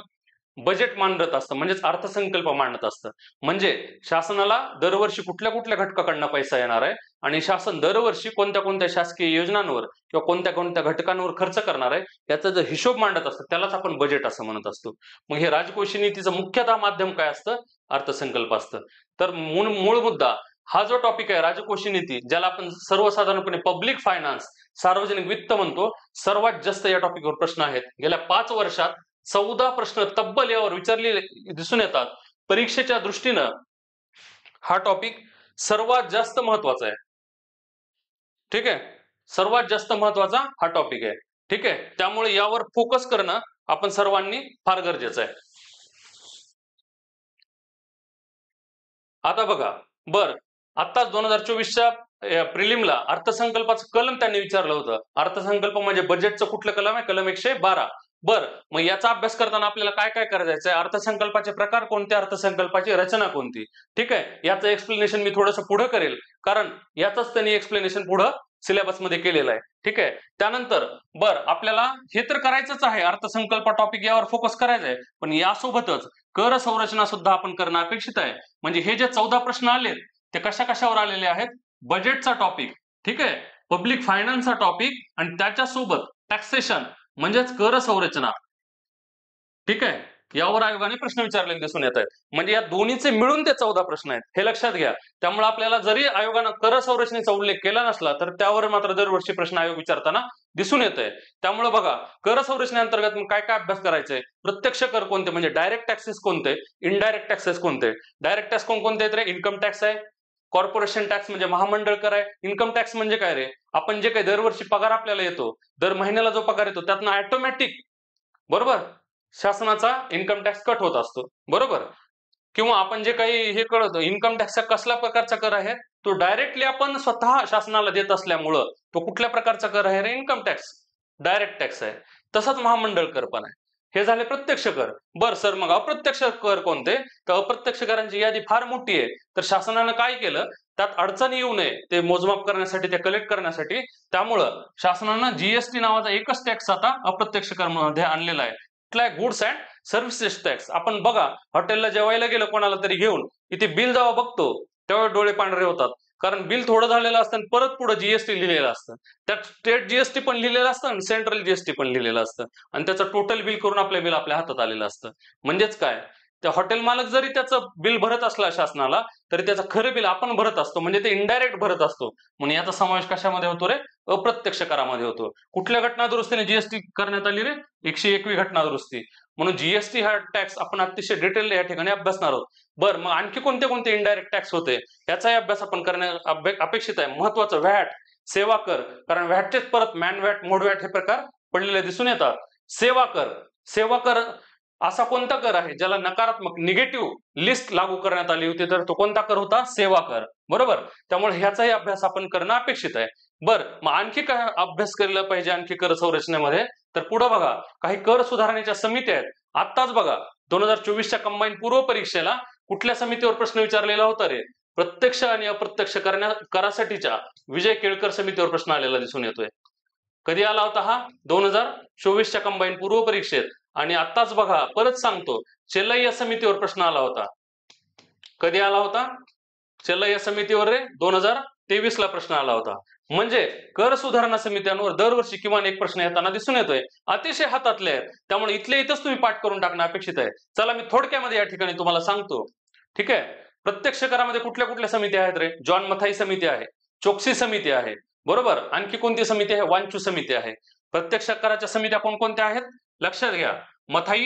बजेट मांडत असतं म्हणजेच अर्थसंकल्प मांडत असतं. म्हणजे शासनाला दरवर्षी कुठल्या कुठल्या घटकाकडनं पैसा येणार आहे आणि शासन दरवर्षी कोणत्या कोणत्या शासकीय योजनांवर किंवा कोणत्या कोणत्या घटकांवर खर्च करणार आहे याचा जो हिशोब मांडत असतं त्यालाच आपण बजेट असं म्हणत असतो. मग हे राजकोषीय नीतीचं मुख्यतः माध्यम काय असतं? अर्थसंकल्प असतं. तर मूळ मुद्दा हा जो टॉपिक आहे राजकोषीय नीती, ज्याला आपण सर्वसाधारणपणे पब्लिक फायनान्स सार्वजनिक वित्त म्हणतो, सर्वात जास्त या टॉपिकवर प्रश्न आहेत. गेल्या 5 वर्षात 14 प्रश्न तब्बल यावर विचारलेले दिसून येतात. परीक्षेच्या दृष्टीनं हा टॉपिक सर्वात जास्त महत्वाचा आहे. ठीक आहे, सर्वात जास्त महत्वाचा हा टॉपिक आहे. ठीक आहे, त्यामुळे यावर फोकस करणं आपण सर्वांनी फार गरजेचं आहे. आता बघा, आत्ताच 2024च्या प्रिलिमला अर्थसंकल्पाचं कलम त्यांनी विचारलं होतं. अर्थसंकल्प म्हणजे बजेटचं कुठलं कलम आहे? कलम 112. मग याचा अभ्यास करताना आपल्याला काय काय करायचं आहे? अर्थसंकल्पाचे प्रकार कोणते? अर्थसंकल्पाची रचना कोणती? ठीक आहे, याचं एक्सप्लेनेशन मी थोडंसं पुढे करेल, कारण याचंच त्यांनी एक्सप्लेनेशन पुढं सिलेबसमध्ये केलेलं आहे. ठीक आहे, त्यानंतर आपल्याला हे तर करायचंच आहे, अर्थसंकल्प टॉपिक यावर फोकस करायचा आहे, पण यासोबतच कर संरचना सुद्धा आपण करणं अपेक्षित आहे. म्हणजे हे जे 14 प्रश्न आलेत ते कशा कशावर आलेले आहेत? बजेटचा टॉपिक, ठीक आहे, पब्लिक फायनान्सचा टॉपिक आणि त्याच्यासोबत टॅक्सेशन म्हणजेच कर संरचना. ठीक आहे, यावर आयोगाने प्रश्न विचारलेले दिसून येत आहेत. म्हणजे या दोन्हीचे मिळून ते 14 प्रश्न आहेत, हे लक्षात घ्या. त्यामुळे आपल्याला जरी आयोगानं कर संरचनेचा उल्लेख केला नसला तर त्यावर मात्र दरवर्षी प्रश्न आयोग विचारताना दिसून येत आहे. त्यामुळे बघा, कर संरचनेअंतर्गत काय काय अभ्यास करायचा आहे? प्रत्यक्ष कर कोणते म्हणजे डायरेक्ट टॅक्सेस कोणते? इनडायरेक्ट टॅक्सेस कोणते? डायरेक्ट टॅक्स कोणते आहेत रे? इन्कम टॅक्स आहे, कॉर्पोरेशन टॅक्स म्हणजे महामंडळ कर आहे. इन्कम टॅक्स म्हणजे काय रे? आपण जे काही दरवर्षी पगार आपल्याला येतो, दर महिन्याला जो पगार येतो त्यातनं ऑटोमॅटिक शासनाचा इन्कम टॅक्स कट होत असतो. किंवा आपण जे काही हे कळतो इन्कम टॅक्सचा कसल्या प्रकारचा कर आहे? तो डायरेक्टली आपण स्वतः शासनाला देत असल्यामुळं तो कुठल्या प्रकारचा कर आहे रे? इन्कम टॅक्स, डायरेक्ट टॅक्स आहे. तसंच महामंडळ कर पण आहे. हे झाले प्रत्यक्ष कर. सर मग अप्रत्यक्ष कर कोणते? तर अप्रत्यक्ष करांची यादी फार मोठी आहे. तर शासनानं काय केलं, त्यात अडचण येऊ नये ते मोजमाप करण्यासाठी, ते कलेक्ट करण्यासाठी, त्यामुळं शासनानं जीएसटी नावाचा एकच टॅक्स आता अप्रत्यक्ष कर मध्ये आणलेला आहे. Goods and services tax. आपण बघा, हॉटेलला जेवायला गेलं कोणाला तरी घेऊन, इथे बिल जेव्हा बघतो तेव्हा डोळे पांढरे होतात, कारण बिल थोडं झालेलं असतं आणि परत पुढे जीएसटी लिहिलेलं असतं. त्यात स्टेट जीएसटी पण लिहिलेलं असतं आणि सेंट्रल जीएसटी पण लिहिलेलं असतं आणि त्याचं टोटल बिल करून आपलं बिल आपल्या हातात आलेलं असतं. म्हणजेच काय, त्या हॉटेल मालक जरी त्याचं बिल भरत असला शासनाला तरी त्याचं खरं बिल आपण भरत असतो, म्हणजे ते इनडायरेक्ट भरत असतो. म्हणून याचा समावेश कशामध्ये होतो रे? अप्रत्यक्ष करामध्ये होतो. कुठल्या घटना दुरुस्तीने जीएसटी करण्यात आली रे? 101वी घटना दुरुस्ती. म्हणून जीएसटी हा टॅक्स आपण अतिशय डिटेल या ठिकाणी अभ्यासणार आहोत. मग आणखी कोणते कोणते इनडायरेक्ट टॅक्स होते याचाही अभ्यास आपण करणे अपेक्षित आहे. महत्वाचं व्हॅट, सेवा कर, कारण व्हॅटचेच परत मॅन व्हॅट, मोड व्हॅट हे प्रकार पडलेले दिसून येतात. सेवा कर असा कोणता कर आहे ज्याला नकारात्मक निगेटिव्ह लिस्ट लागू करण्यात आली होती? तर तो कोणता कर होता? सेवा कर. त्यामुळे ह्याचाही अभ्यास आपण करणं अपेक्षित आहे. मग आणखी काय अभ्यास केला पाहिजे आणखी कर संरचनेमध्ये? तर पुढे बघा, काही कर सुधारण्याच्या समित्या आहेत. आत्ताच बघा, 2024च्या कंबाईन पूर्व परीक्षेला कुठल्या समितीवर प्रश्न विचारलेला होता रे? प्रत्यक्ष आणि अप्रत्यक्ष करासाठीच्या विजय केळकर समितीवर प्रश्न आलेला दिसून येतोय. कधी आला होता हा? 2024च्या कंबाईन पूर्व परीक्षेत. आणि आत्ताच बघा, परत सांगतो, चेल्लाई या समितीवर प्रश्न आला होता. कधी आला होता? चेल्लाई या समितीवर रे 2023ला प्रश्न आला होता. म्हणजे कर सुधारणा समित्यांवर दरवर्षी किमान एक प्रश्न येताना दिसून येतोय. अतिशय हातातले आहेत, त्यामुळे इथले इथंच तुम्ही पाठ करून टाकणं अपेक्षित आहे. चला मी थोडक्यामध्ये या ठिकाणी तुम्हाला सांगतो. ठीक आहे, प्रत्यक्ष करामध्ये कुठल्या कुठल्या समिती आहेत रे? जॉन मथाई समिती आहे, चोक्सी समिती आहे, आणखी कोणती समिती आहे? वांचू समिती आहे. प्रत्यक्ष कराच्या समित्या कोणकोणत्या आहेत लक्षात घ्या. मथाई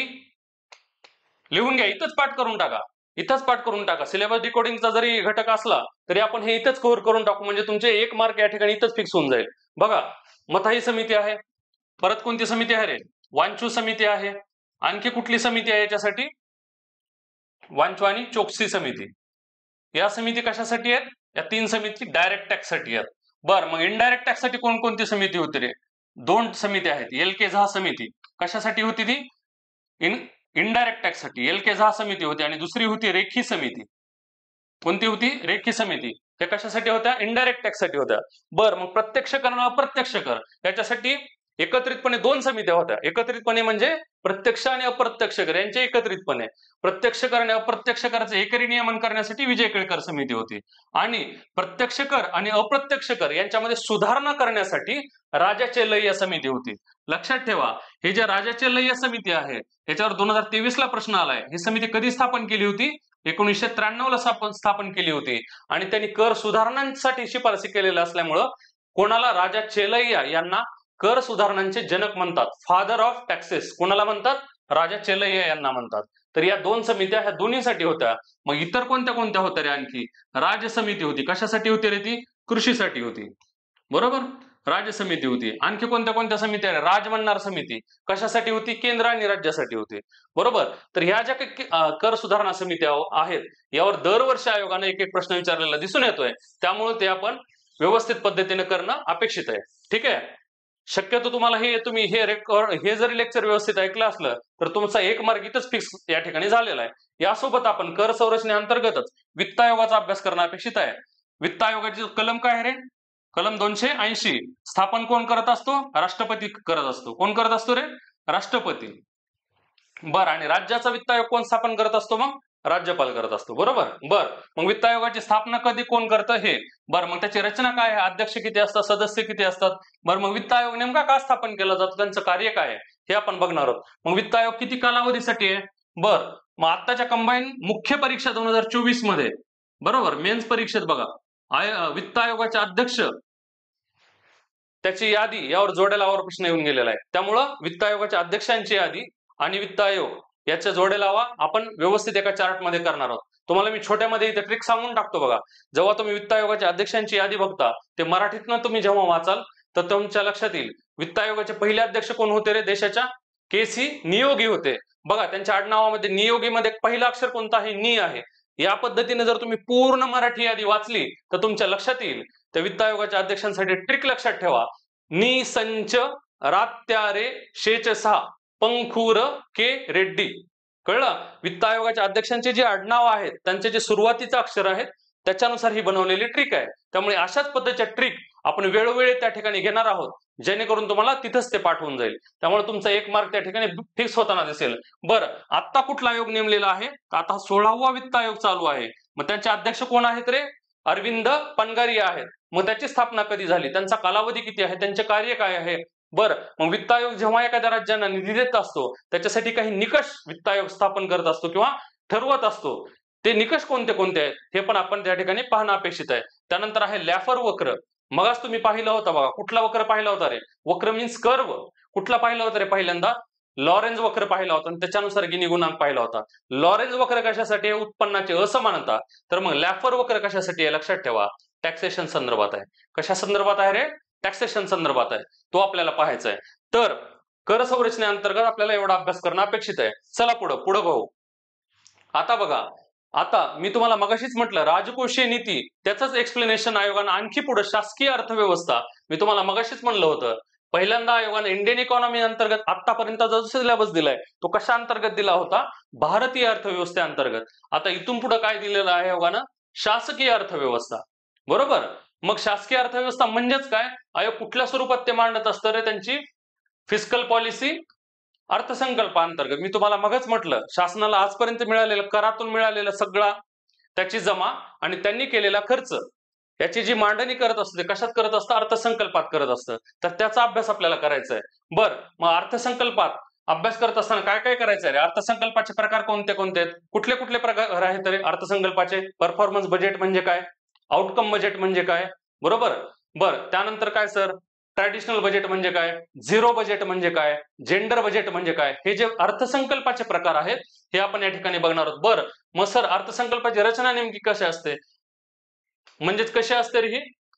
लिहून घ्या, इथंच पाठ करून टाका. सिलेबस डिकोडिंगचा जरी घटक असला तरी आपण हे इथंच कव्हर करून टाकू, म्हणजे तुमचे 1 मार्क या ठिकाणी इथंच फिक्स होऊन जाईल. बघा, मथाई समिती आहे, परत कोणती समिती आहे रे? वांचू समिती आहे. आणखी कुठली समिती आहे याच्यासाठी? वांचू आणि चोक्सी समिती. या समिती कशासाठी आहेत? या 3 समिती डायरेक्ट टॅक्स साठी आहेत. मग इनडायरेक्ट टॅक्स साठी कोणकोणती समिती होती रे? 2 समिती आहेत. एल के झा समिती कशासाठी होती ती? इनडायरेक्ट टॅक्ससाठी एल के झा समिती होती आणि दुसरी होती रेखी समिती. कोणती होती? रेखी समिती. त्या कशासाठी होत्या? इनडायरेक्ट टॅक्ससाठी होत्या. बरं, मग प्रत्यक्ष कर आणि अप्रत्यक्ष कर याच्यासाठी एकत्रितपणे दोन समित्या होत्या. एकत्रितपणे म्हणजे प्रत्यक्ष आणि अप्रत्यक्ष कर यांचे एकत्रितपणे. प्रत्यक्ष कर आणि अप्रत्यक्ष कराचे एकरी नियमन करण्यासाठी विजय केळकर समिती होती आणि प्रत्यक्ष कर आणि अप्रत्यक्ष कर यांच्यामध्ये सुधारणा करण्यासाठी राजा चेल्लय्या समिती होती. लक्षात ठेवा, हे जे राजा चेल्लय्या समिती आहे याच्यावर 2023 ला प्रश्न आलाय. ही समिती कधी स्थापन केली होती? 1993 ला स्थापन केली होती आणि त्यांनी कर सुधारणांसाठी शिफारसी केलेल्या असल्यामुळं कोणाला? राजा चेल्लय्या यांना कर सुधारणांचे जनक म्हणतात. फादर ऑफ टॅक्सेस कोणाला म्हणतात? राजा चेल्लय्या यांना म्हणतात. तर या दोन समित्या ह्या दोन्हीसाठी होत्या. मग इतर कोणत्या कोणत्या होत्या रे? आणखी राज्य समिती होती. कशासाठी होती रे ती? कृषीसाठी होती. बरोबर, राज्य समिती होती. आणखी कोणत्या कोणत्या समित्या? राजमन्नार समिती कशासाठी होती? केंद्र आणि राज्यासाठी होती. बरोबर, तर ह्या ज्या कर सुधारणा समित्या आहेत यावर दरवर्षी आयोगाने एक एक प्रश्न विचारलेला दिसून येतोय. त्यामुळे ते आपण व्यवस्थित पद्धतीने करणं अपेक्षित आहे. ठीक आहे, शक्यतो तुम्हाला तुम्ही हे जरी लेक्चर व्यवस्थित ऐकलं असलं तर तुमचा 1 मार्क इथंच फिक्स या ठिकाणी झालेला आहे. यासोबत आपण कर संरचनेअंतर्गतच वित्त आयोगाचा अभ्यास करणं अपेक्षित आहे. वित्त आयोगाची कलम काय रे? कलम 280. स्थापन कोण करत असतो? राष्ट्रपती करत असतो. कोण करत असतो रे? राष्ट्रपती. बरं, आणि राज्याचा वित्त आयोग कोण स्थापन करत असतो? मग राज्यपाल करत असतो. बरोबर. बर, मग वित्त आयोगाची स्थापना कधी कोण करतं? हे. बरं, मग त्याची रचना काय आहे? अध्यक्ष किती असतात? सदस्य किती असतात? बरं, मग वित्त आयोग नेमका का स्थापन केला जातो? त्यांचं कार्य काय आहे हे आपण बघणार आहोत. मग वित्त आयोग किती कालावधीसाठी आहे? बर, मग आत्ताच्या कंबाईन मुख्य परीक्षा 2024 मध्ये, बरोबर, मेन्स परीक्षेत बघा वित्त आयोगाचे अध्यक्ष, त्याची यादी यावर जोड्या प्रश्न येऊन गेलेला आहे. त्यामुळं वित्त आयोगाच्या अध्यक्षांची यादी आणि वित्त आयोग याच्या जोड्या लावा आपण व्यवस्थित एका चार्ट मध्ये करणार आहोत. तुम्हाला मी छोट्यामध्ये इथे ट्रिक सांगून टाकतो बघा. जेव्हा तुम्ही वित्त आयोगाच्या अध्यक्षांची यादी बघता ते मराठीतनं तुम्ही जेव्हा वाचाल तर तुमच्या लक्षात येईल वित्त आयोगाचे पहिले अध्यक्ष कोण होते रे? देशाच्या के.सी. नियोगी होते. बघा, त्यांच्या आडनावामध्ये नियोगीमध्ये पहिलं अक्षर कोणतं आहे? नी आहे. या पद्धतीने जर तुम्ही पूर्ण मराठी यादी वाचली तर तुमच्या लक्षात येईल. त्या वित्त आयोगाच्या अध्यक्षांसाठी ट्रिक लक्षात ठेवा. नि संच रात्यारे शेचसा पंखुर के रेड्डी. कळलं? वित्त आयोगाच्या अध्यक्षांचे जे आडनाव आहेत त्यांचे जे सुरुवातीचे अक्षर आहेत त्याच्यानुसार ही बनवलेली ट्रिक आहे. त्यामुळे अशाच पद्धतीच्या ट्रिक आपण वेळोवेळी त्या ठिकाणी घेणार आहोत जेणेकरून तुम्हाला तिथंच ते पाठवून जाईल. त्यामुळे तुमचा 1 मार्क त्या ठिकाणी फिक्स होताना दिसेल. बरं, आता कुठला आयोग नेमलेला आहे? आता 16वा वित्त आयोग चालू आहे. मग त्यांचे अध्यक्ष कोण आहेत रे? अरविंद पनगारिया आहेत. मग त्याची स्थापना कधी झाली? त्यांचा कालावधी किती आहे? त्यांचे कार्य काय आहे? बरं, मग वित्त आयोग जेव्हा एखाद्या राज्यांना निधी देत असतो त्याच्यासाठी काही निकष वित्त आयोग स्थापन करत असतो किंवा ठरवत असतो. ते निकष कोणते कोणते आहेत हे पण आपण त्या ठिकाणी पाहणं अपेक्षित आहे. त्यानंतर आहे लॅफर वक्र. मगाच तुम्ही पाहिलं होतं बघा. कुठला वक्र पाहिला होता रे? वक्र मीन्स कर्व. कुठला पाहिला होता रे पहिल्यांदा? लॉरेंज वक्र पाहिला होता आणि त्याच्यानुसार गिनी गुणांक पाहिला होता. लॉरेंज वक्र कशासाठी आहे? उत्पन्नाची असमानता. तर मग लॅफर वक्र कशासाठी आहे? लक्षात ठेवा, टॅक्सेशन संदर्भात आहे. कशा संदर्भात आहे रे? टॅक्सेशन संदर्भात आहे. तो आपल्याला पाहायचा आहे. तर कर संरचनेअंतर्गत आपल्याला एवढा अभ्यास करणं अपेक्षित आहे. चला पुढे भाऊ. आता बघा, आता मी तुम्हाला मगाशीच म्हटलं राजकोषीय नीती त्याचंच एक्सप्लेनेशन आयोगानं आणखी पुढे शासकीय अर्थव्यवस्था मी तुम्हाला मगाशीच म्हणलं होतं. पहिल्यांदा आयोगाने इंडियन इकॉनॉमी अंतर्गत आतापर्यंत जो सिलेबस दिलाय तो कशा अंतर्गत दिला होता? भारतीय अर्थव्यवस्थेअंतर्गत. आता इथून पुढे काय दिलेलं आहे आयोगानं? शासकीय अर्थव्यवस्था. बरोबर. मग शासकीय अर्थव्यवस्था म्हणजेच काय? आयोग कुठल्या स्वरूपात ते मांडत असतं रे? त्यांची फिस्कल पॉलिसी अर्थसंकल्पाअंतर्गत. मी तुम्हाला मगच म्हटलं शासनाला आजपर्यंत मिळालेलं करातून मिळालेलं सगळा त्याची जमा आणि त्यांनी केलेला खर्च याची जी मांडणी करत असते कशात करत असतं? अर्थसंकल्पात करत असतं. तर त्याचा अभ्यास आपल्याला करायचा आहे. बरं, मग अर्थसंकल्पात अभ्यास करत असताना काय काय करायचं रे? अर्थसंकल्पाचे प्रकार कोणते कोणते आहेत? कुठले कुठले प्रकार आहेत रे अर्थसंकल्पाचे? परफॉर्मन्स बजेट म्हणजे काय? आउटकम बजेट म्हणजे काय? बरोबर. बरं, त्यानंतर काय सर? ट्रॅडिशनल बजेट म्हणजे काय? झिरो बजेट म्हणजे काय? जेंडर बजेट म्हणजे काय? हे जे अर्थसंकल्पाचे प्रकार आहेत हे आपण या ठिकाणी बघणार आहोत. बरं, मग सर अर्थसंकल्पाची रचना नेमकी कशी असते? म्हणजेच कशी असते रे?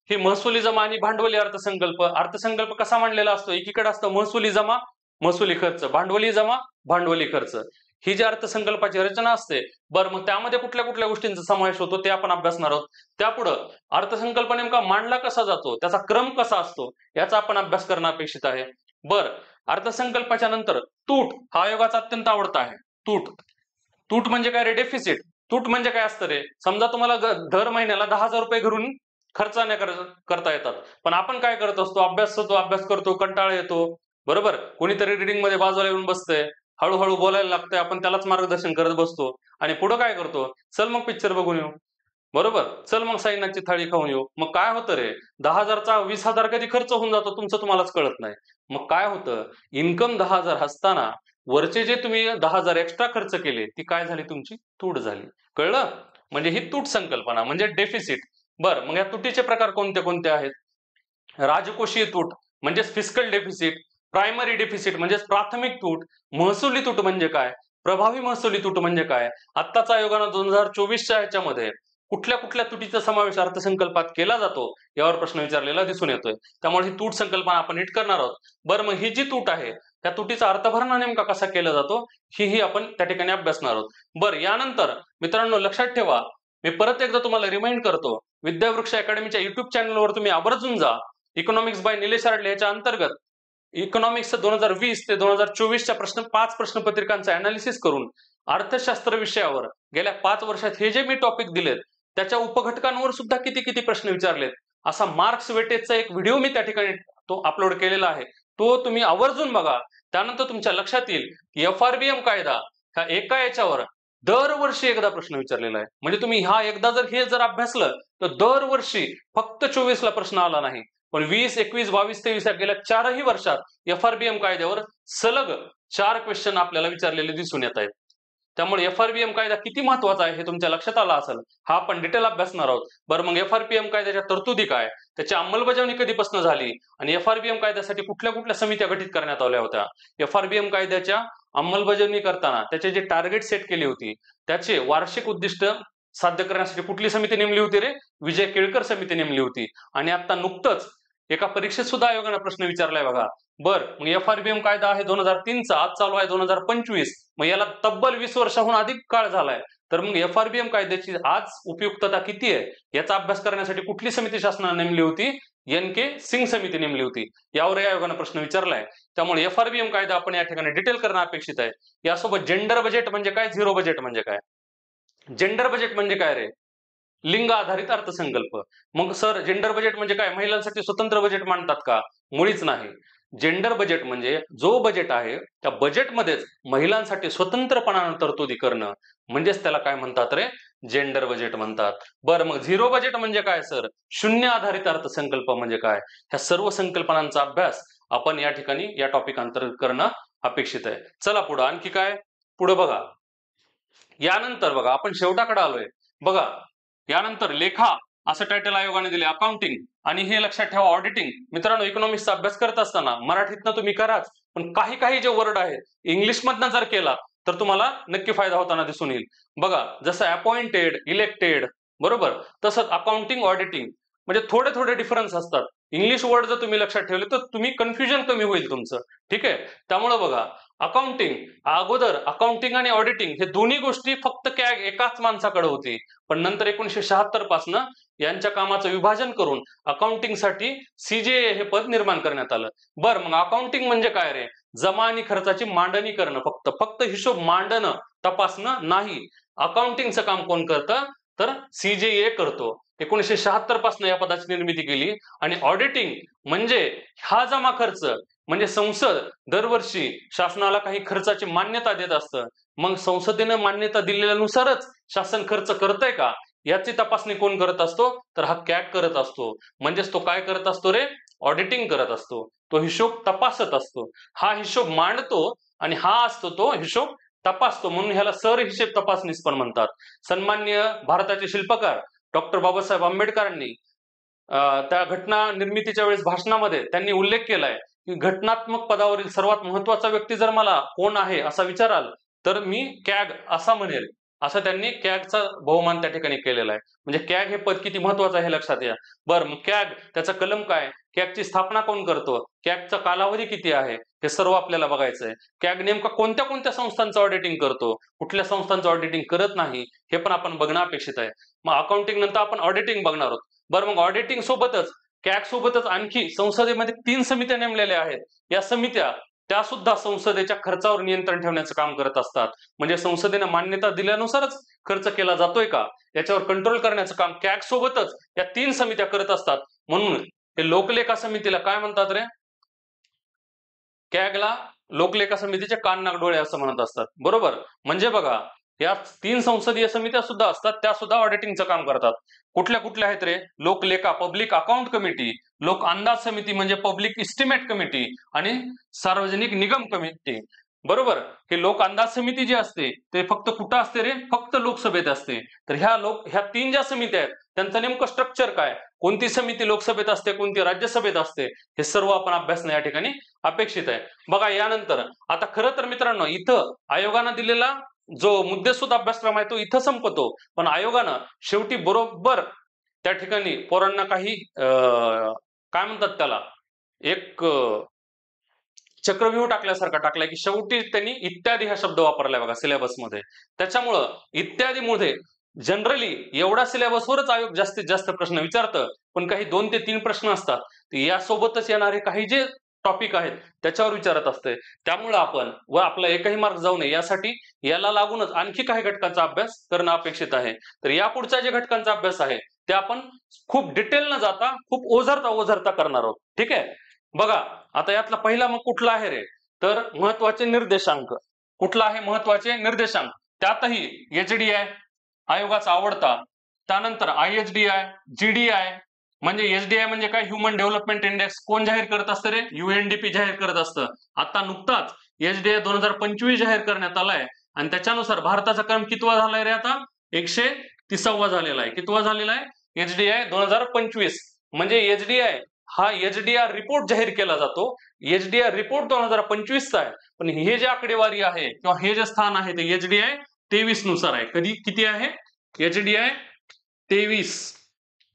ही महसुली जमा आणि भांडवली अर्थसंकल्प. अर्थसंकल्प कसा मांडलेला असतो? एकीकडे असतं महसुली जमा, महसुली खर्च, भांडवली जमा, भांडवली खर्च. ही जी अर्थसंकल्पाची रचना असते. बरं, मग त्यामध्ये कुठल्या कुठल्या गोष्टींचा समावेश होतो ते आपण अभ्यासणार आहोत. त्यापुढं अर्थसंकल्प नेमका मांडला कसा जातो, त्याचा क्रम कसा असतो याचा आपण अभ्यास करणं अपेक्षित आहे. बरं, अर्थसंकल्पाच्या नंतर तूट हा आयोगाचा अत्यंत आवडता आहे. तूट. तूट म्हणजे काय रे? डेफिसिट. तूट म्हणजे काय असतं रे? समजा तुम्हाला दर महिन्याला 10,000 रुपये घरून खर्च करता येतात, पण आपण काय करत असतो? अभ्यास करतो, कंटाळा येतो, बरोबर? कोणीतरी रिडिंग मध्ये बाजूला येऊन बसतंय, हळूहळू बोलायला लागतंय, आपण त्यालाच मार्गदर्शन करत बसतो आणि पुढे काय करतो? चल मग पिक्चर बघून येऊ, बरोबर? चल मग साईनाथची थाळी खाऊन येऊ. मग काय होतं रे? 10,000चा 20,000 कधी खर्च होऊन जातो तुमचं तुम्हालाच कळत नाही. मग काय होतं? इन्कम 10,000 असताना वरचे जे तुम्ही 10,000 एक्स्ट्रा खर्च केले, ती काय झाली? तुमची तूट झाली. कळलं? म्हणजे ही तूट संकल्पना म्हणजे डेफिसिट. बरं, मग या तुटीचे प्रकार कोणते कोणते आहेत? राजकोषीय तूट म्हणजे फिस्कल डेफिसिट, प्रायमरी डेफिसिट म्हणजे प्राथमिक तूट, महसुली तूट म्हणजे काय, प्रभावी महसुली तूट म्हणजे काय. आत्ताच आयोगानं 2024च्या ह्याच्यामध्ये कुठल्या कुठल्या तुटीचा समावेश अर्थसंकल्पात केला जातो यावर प्रश्न विचारलेला दिसून येतोय. त्यामुळे ही तूट संकल्पना आपण नीट करणार आहोत. बरं, मग ही जी तूट आहे त्या तुटीचा अर्थभरणा नेमका कसा केला जातो ही आपण त्या ठिकाणी अभ्यासणार आहोत. बरं, यानंतर मित्रांनो लक्षात ठेवा, मी परत एकदा तुम्हाला रिमाइंड करतो, विद्यावृक्ष अकॅडमीच्या युट्यूब चॅनलवर तुम्ही आवर्जून जा. इकॉनॉमिक्स बाय निलेश आरडले याच्या अंतर्गत इकॉनॉमिक्स 2020 ते 2024च्या 5 प्रश्नपत्रिकांचं अनालिसिस करून अर्थशास्त्र विषयावर गेल्या 5 वर्षात हे जे मी टॉपिक दिलेत त्याच्या उपघटकांवर सुद्धा किती किती प्रश्न विचारलेत असा मार्क्स वेटेजचा एक व्हिडिओ मी त्या ठिकाणी तो अपलोड केलेला आहे. तो तुम्ही आवर्जून बघा. त्यानंतर तुमच्या लक्षात येईल की FRBM कायदा ह्या एका याच्यावर दरवर्षी एकदा प्रश्न विचारलेला आहे. म्हणजे तुम्ही एकदा जर अभ्यासलं तर दरवर्षी फक्त 24ला प्रश्न आला नाही, पण 20, 21, 22, 23 या गेल्या 4ही वर्षात FRBM कायद्यावर सलग 4 क्वेश्चन आपल्याला विचारलेले दिसून येत आहेत. त्यामुळे FRBM कायदा किती महत्वाचा आहे हे तुमच्या लक्षात आलं असेल. हा आपण डिटेल अभ्यासणार आहोत. बरं, मग FRBM कायद्याच्या तरतुदी काय, त्याची अंमलबजावणी कधीपासून झाली आणि FRBM कायद्यासाठी कुठल्या कुठल्या समित्या गठीत करण्यात आल्या होत्या. FRBM कायद्याच्या अंमलबजावणी करताना त्याचे जे टार्गेट सेट केली होती त्याचे वार्षिक उद्दिष्ट साध्य करण्यासाठी कुठली समिती नेमली होती रे? विजय केळकर समिती नेमली होती. आणि आता नुकतंच एका परीक्षेत सुद्धा आयोगाने प्रश्न विचारलाय बघा. बर, मग FRBM कायदा आहे 2003चा, आज चालू आहे 2025. मग याला तब्बल 20 वर्षाहून अधिक काळ झालाय. तर मग FRBM कायद्याची आज उपयुक्तता किती आहे याचा अभ्यास करण्यासाठी कुठली समिती शासनाने नेमली होती? NK सिंग समिती नेमली होती. यावर आयोगाने प्रश्न विचारलाय. त्यामुळे FRBM कायदा आपण या ठिकाणी डिटेल करणं अपेक्षित आहे. यासोबत जेंडर बजेट म्हणजे काय, झिरो बजेट म्हणजे काय. जेंडर बजेट म्हणजे काय रे? लिंग आधारित अर्थसंकल्प. मग सर जेंडर बजेट म्हणजे काय, महिलांसाठी स्वतंत्र बजेट मांडतात का? मुळीच नाही. जेंडर बजेट म्हणजे जो बजेट आहे त्या बजेटमध्येच महिलांसाठी स्वतंत्रपणानं तरतुदी करणं म्हणजेच त्याला काय म्हणतात रे? जेंडर बजेट म्हणतात. बरं, मग झिरो बजेट म्हणजे काय सर? शून्य आधारित अर्थसंकल्प म्हणजे काय? ह्या सर्व संकल्पनांचा अभ्यास आपण या ठिकाणी या टॉपिक अंतर्गत करणं अपेक्षित आहे. चला पुढे आणखी काय, पुढे बघा. यानंतर बघा आपण शेवटाकडे आलोय. बघा, यानंतर लेखा असं टायटल आयोगाने दिले, अकाउंटिंग आणि हे लक्षात ठेवा ऑडिटिंग. मित्रांनो, इकॉनॉमिक्सचा अभ्यास करत असताना मराठीतनं तुम्ही कराच, पण काही काही जे वर्ड आहेत इंग्लिश मधनं जर केला तर तुम्हाला नक्की फायदा होताना दिसून येईल. बघा, जसं अपॉइंटेड, इलेक्टेड, बरोबर, तसंच अकाउंटिंग, ऑडिटिंग म्हणजे थोडे थोडे डिफरन्स असतात. इंग्लिश वर्ड जर तुम्ही लक्षात ठेवले तर तुम्ही कन्फ्युजन कमी होईल तुमचं. ठीक आहे. त्यामुळे बघा, अकाउंटिंग अगोदर अकाउंटिंग आणि ऑडिटिंग हे दोन्ही गोष्टी फक्त कॅग एकाच माणसाकडे होती, पण नंतर 1976 पासून यांच्या कामाचं विभाजन करून अकाउंटिंगसाठी CJA हे पद निर्माण करण्यात आलं. बरं, मग अकाउंटिंग म्हणजे काय रे? जमा आणि खर्चाची मांडणी करणं, फक्त हिशोब मांडणं, तपासणं नाही. अकाउंटिंगचं काम कोण करतं तर CJA करतो. 1976 पासून या पदाची निर्मिती केली. आणि ऑडिटिंग म्हणजे हा जमा खर्च म्हणजे संसद दरवर्षी शासनाला काही खर्चाची मान्यता देत असतं. मग संसदेनं मान्यता दिलेल्यानुसारच शासन खर्च करतंय का याची तपासणी कोण करत असतो तर हा कॅग करत असतो. म्हणजेच तो काय करत असतो रे? ऑडिटिंग करत असतो. तो हिशोब तपासत असतो. हा हिशोब मांडतो आणि हा असतो तो हिशोब तपासतो. म्हणून ह्याला सर हिशेब तपासणीस पण म्हणतात. सन्माननीय भारताचे शिल्पकार डॉक्टर बाबासाहेब आंबेडकरांनी त्या घटना निर्मितीच्या वेळेस भाषणामध्ये त्यांनी उल्लेख केलाय की घटनात्मक पदावरील सर्वात महत्वाचा व्यक्ती जर मला कोण आहे असा विचाराल तर मी कॅग असा म्हणेल. असं त्यांनी कॅगचा बहुमान त्या ठिकाणी केलेला आहे. म्हणजे कॅग हे पद किती महत्वाचं आहे हे लक्षात या. बरं, मग कॅग त्याचा कलम काय, कॅगची स्थापना कोण करतो, कॅगचा कालावधी किती आहे हे सर्व आपल्याला बघायचं आहे. कॅग नेमका कोणत्या कोणत्या संस्थांचं ऑडिटिंग करतो, कुठल्या संस्थांचं ऑडिटिंग करत नाही हे पण आपण बघणं अपेक्षित आहे. मग अकाउंटिंग नंतर आपण ऑडिटिंग बघणार आहोत. बरं, मग ऑडिटिंग सोबतच कॅग सोबतच आणखी संसदेमध्ये 3 समित्या नेमलेल्या आहेत. या समित्या त्या सुद्धा संसदेच्या खर्चावर नियंत्रण ठेवण्याचं काम करत असतात. म्हणजे संसदेने मान्यता दिल्यानुसारच खर्च केला जातोय का याच्यावर कंट्रोल करण्याचं काम कॅग सोबतच या 3 समित्या करत असतात. म्हणून हे लोकलेखा समितीला काय म्हणतात रे? कॅगला लोकलेखा समितीचे कान नाक डोळे असं म्हणत असतात. बरोबर. म्हणजे बघा, या 3 संसदीय समित्या सुद्धा असतात, त्या सुद्धा ऑडिटिंगचं काम करतात. कुठल्या कुठल्या आहेत रे? लोकलेखा पब्लिक अकाउंट कमिटी, लोक अंदाज समिती म्हणजे पब्लिक इस्टिमेट कमिटी आणि सार्वजनिक निगम कमिटी. बरोबर. हे लोक अंदाज समिती जी असते ते फक्त कुठं असते रे? फक्त लोकसभेत असते. तर ह्या 3 ज्या समित्या आहेत त्यांचं नेमकं स्ट्रक्चर काय, कोणती समिती लोकसभेत असते, कोणती राज्यसभेत असते, हे सर्व आपण अभ्यासणं या ठिकाणी अपेक्षित आहे. बघा, यानंतर आता खरं तर मित्रांनो इथं आयोगानं दिलेला जो मुद्देसूद अभ्यासक्रम आहे तो इथं संपतो. पण आयोगानं शेवटी बरोबर त्या ठिकाणी पोरांना काही काय म्हणतात त्याला, एक चक्रव्यूह टाकल्यासारखा टाकलाय, की शेवटी त्यांनी इत्यादी हा शब्द वापरलाय बघा सिलेबसमध्ये. त्याच्यामुळं इत्यादीमध्ये जनरली एवढा सिलेबसवरच आयोग जास्तीत जास्त प्रश्न विचारतं, पण काही 2 ते 3 प्रश्न असतात यासोबतच येणारे काही जे टॉपिक आहेत त्याच्यावर विचारत असते. त्यामुळे आपण व आपला एकही मार्क जाऊ नये यासाठी याला लागूनच आणखी काही घटकांचा अभ्यास करणं अपेक्षित आहे. तर या पुढचा जे घटकांचा अभ्यास आहे ते आपण खूप डिटेल न जाता खूप ओझरता करणार आहोत. ठीक आहे. बघा, आता यातला पहिला मग कुठला आहे रे? तर महत्वाचे निर्देशांक. कुठला आहे महत्वाचे निर्देशांक? त्यातही एचडीआय आयोगाचा आवडता, त्यानंतर IHDI, GDI. म्हणजे एचडीआय म्हणजे काय? Human development index. कोण जाहीर करत असतं रे? UNDP जाहीर करत असतं. आता नुकताच एचडीआय 2025 जाहीर करण्यात आलाय आणि त्याच्यानुसार भारताचा क्रम कितवा झालाय रे? आता 130वा झालेला आहे. कितवा झालेला आहे? एचडीआय 2025. म्हणजे एचडीआय हा एचडीआर रिपोर्ट जाहीर केला जातो. एचडीआर रिपोर्ट 2025चा आहे, पण हे जे आकडेवारी आहे किंवा हे जे स्थान आहे ते एचडीआय 23 नुसार आहे. कधी किती आहे? एचडीआय 23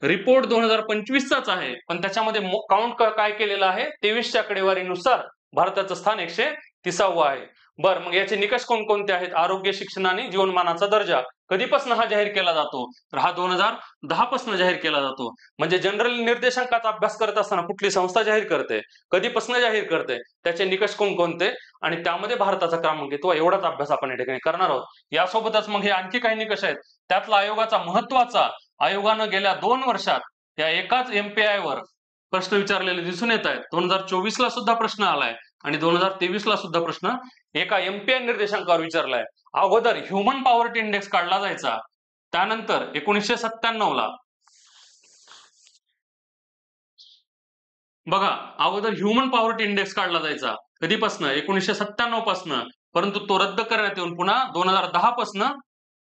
रिपोर्ट 2025चाच आहे, पण त्याच्यामध्ये काउंट काय केलेलं आहे? 23च्या आकडेवारीनुसार भारताचं स्थान 130वा आहे. बर, मग याचे निकष कोणकोणते आहेत? आरोग्य, शिक्षण आणि जीवनमानाचा दर्जा कधीपासून हा जाहीर केला जातो? तर हा 2010 पासून जाहीर केला जातो. म्हणजे जनरल निर्देशांकाचा अभ्यास करत असताना कुठली संस्था जाहीर करते, कधीपासून जाहीर करते, त्याचे निकष कोणकोणते आणि त्यामध्ये भारताचा क्रमांक येतो, एवढाच अभ्यास आपण या ठिकाणी करणार आहोत. यासोबतच मग हे आणखी काही निकष आहेत. त्यातला आयोगाचा महत्वाचा, आयोगानं गेल्या 2 वर्षात या एकाच MPI वर प्रश्न विचारलेले दिसून येत आहेत. 2024 ला सुद्धा प्रश्न आलाय आणि 2023 ला सुद्धा प्रश्न एका MPI निर्देशांकावर विचारलाय. अगोदर ह्युमन पॉवर्टी इंडेक्स काढला जायचा, त्यानंतर 1997 ला बघा, अगोदर ह्युमन पॉवर्टी इंडेक्स काढला जायचा. कधीपासून? 1997 पासून. परंतु तो रद्द करण्यात येऊन पुन्हा 2010 पासून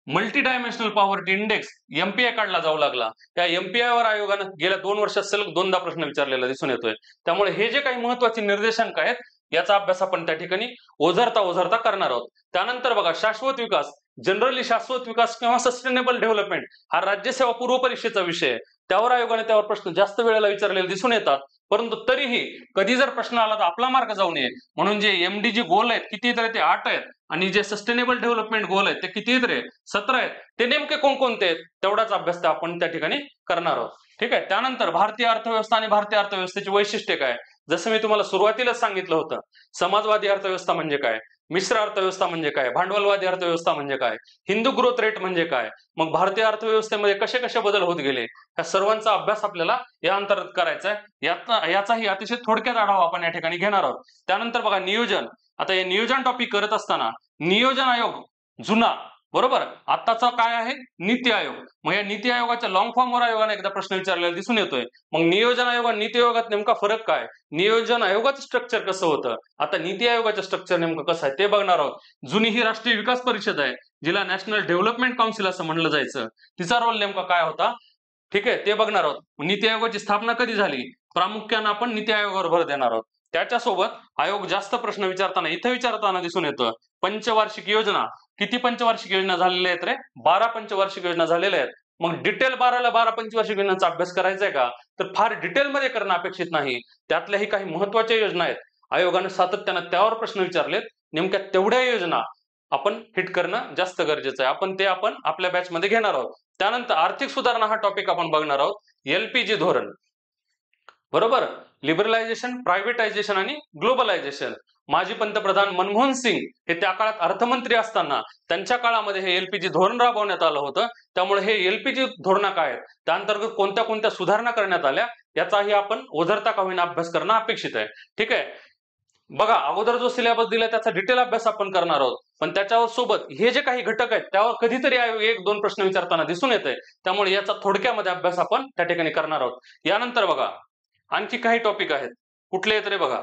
multi dimensional poverty index MPI काढला जाऊ लागला. त्या MPI वर आयोगानं गेल्या 2 वर्षात सलग 2दा प्रश्न विचारलेला दिसून येतोय. त्यामुळे हे जे काही महत्वाचे निर्देशांक आहेत याचा अभ्यास आपण त्या ठिकाणी ओझरता करणार आहोत. त्यानंतर बघा, शाश्वत विकास. जनरली शाश्वत विकास किंवा सस्टेनेबल डेव्हलपमेंट हा राज्यसेवा पूर्व परीक्षेचा विषय आहे. त्यावर प्रश्न जास्त वेळेला विचारलेले दिसून येतात. परंतु तरीही कधी जर प्रश्न आला तर आपला मार्क जाऊ नये म्हणून जे MDG गोल आहेत किती आहेत? ते 8 आहेत. आणि जे सस्टेनेबल डेव्हलपमेंट गोल आहेत ते किती आहेत रे? 17 आहेत. ते नेमके कोणकोणते आहेत तेवढाच अभ्यास आपण त्या ठिकाणी करणार आहोत. ठीक आहे. त्यानंतर भारतीय अर्थव्यवस्था आणि भारतीय अर्थव्यवस्थेची वैशिष्ट्ये काय? जसं मी तुम्हाला सुरुवातीलाच सांगितलं होतं, समाजवादी अर्थव्यवस्था म्हणजे काय, मिश्र अर्थव्यवस्था म्हणजे काय, भांडवलवादी अर्थव्यवस्था म्हणजे काय, हिंदू ग्रोथ रेट म्हणजे काय, मग भारतीय अर्थव्यवस्थेमध्ये कसे कसे बदल होत गेले, या सर्वांचा अभ्यास आपल्याला या अंतर्गत करायचा आहे. याचाही अतिशय थोडक्यात आढावा आपण या ठिकाणी घेणार आहोत. त्यानंतर बघा, नियोजन. आता हे नियोजन टॉपिक करत असताना नियोजन आयोग जुना, बरोबर, आताचा काय आहे? नीती आयोग. मग या नीती आयोगाच्या लॉंग फॉर्मवर आयोगाने एकदा प्रश्न विचारलेला दिसून येतोय. मग नियोजन आयोग आणि नीती आयोगात नेमका फरक काय? नियोजन आयोगाचं स्ट्रक्चर कसं होतं, आता नीती आयोगाचं स्ट्रक्चर नेमकं कसं आहे ते बघणार आहोत. जुनी ही राष्ट्रीय विकास परिषद आहे, जिला नॅशनल डेव्हलपमेंट काउन्सिल असं म्हणलं जायचं. तिचा रोल नेमका काय होता? ठीक आहे, ते बघणार आहोत. नीती आयोगाची स्थापना कधी झाली? प्रामुख्यानं आपण नीती आयोगावर भर देणार आहोत. त्याच्यासोबत आयोग जास्त प्रश्न विचारताना दिसून येतं पंचवार्षिक योजना. किती पंचवार्षिक योजना झालेल्या आहेत रे? 12 पंचवार्षिक योजना झालेल्या आहेत. मग डिटेल 12 पंचवार्षिक योजनांचा अभ्यास करायचा आहे का? तर फार डिटेलमध्ये करणं अपेक्षित नाही. त्यातल्याही काही महत्वाच्या योजना आहेत, आयोगाने सातत्यानं त्यावर प्रश्न विचारलेत. नेमक्या तेवढ्या योजना आपण हिट करणं जास्त गरजेचं आहे. आपण आपल्या बॅच मध्ये घेणार आहोत. त्यानंतर आर्थिक सुधारणा हा टॉपिक आपण बघणार आहोत. LPG धोरण, बरोबर, लिबरलायझेशन, प्रायव्हेटायझेशन आणि ग्लोबलायझेशन. माजी पंतप्रधान मनमोहन सिंग हे त्या काळात अर्थमंत्री असताना त्यांच्या काळामध्ये हे एलपीजी धोरण राबवण्यात आलं होतं. त्यामुळे हे एलपीजी धोरण काय आहेत, त्या अंतर्गत कोणत्या कोणत्या सुधारणा करण्यात आल्या याचाही आपण ओझरता का होईना अभ्यास करणं अपेक्षित आहे. ठीक आहे, बघा अगोदर जो सिलेबस दिला त्याचा डिटेल अभ्यास आपण करणार आहोत, पण त्याच्यावर सोबत हे जे काही घटक आहेत त्यावर कधीतरी एक दोन प्रश्न विचारताना दिसून येत आहे. त्यामुळे याचा थोडक्यामध्ये अभ्यास आपण त्या ठिकाणी करणार आहोत. यानंतर बघा आणखी काही टॉपिक आहेत. कुठले आहेत रे बघा,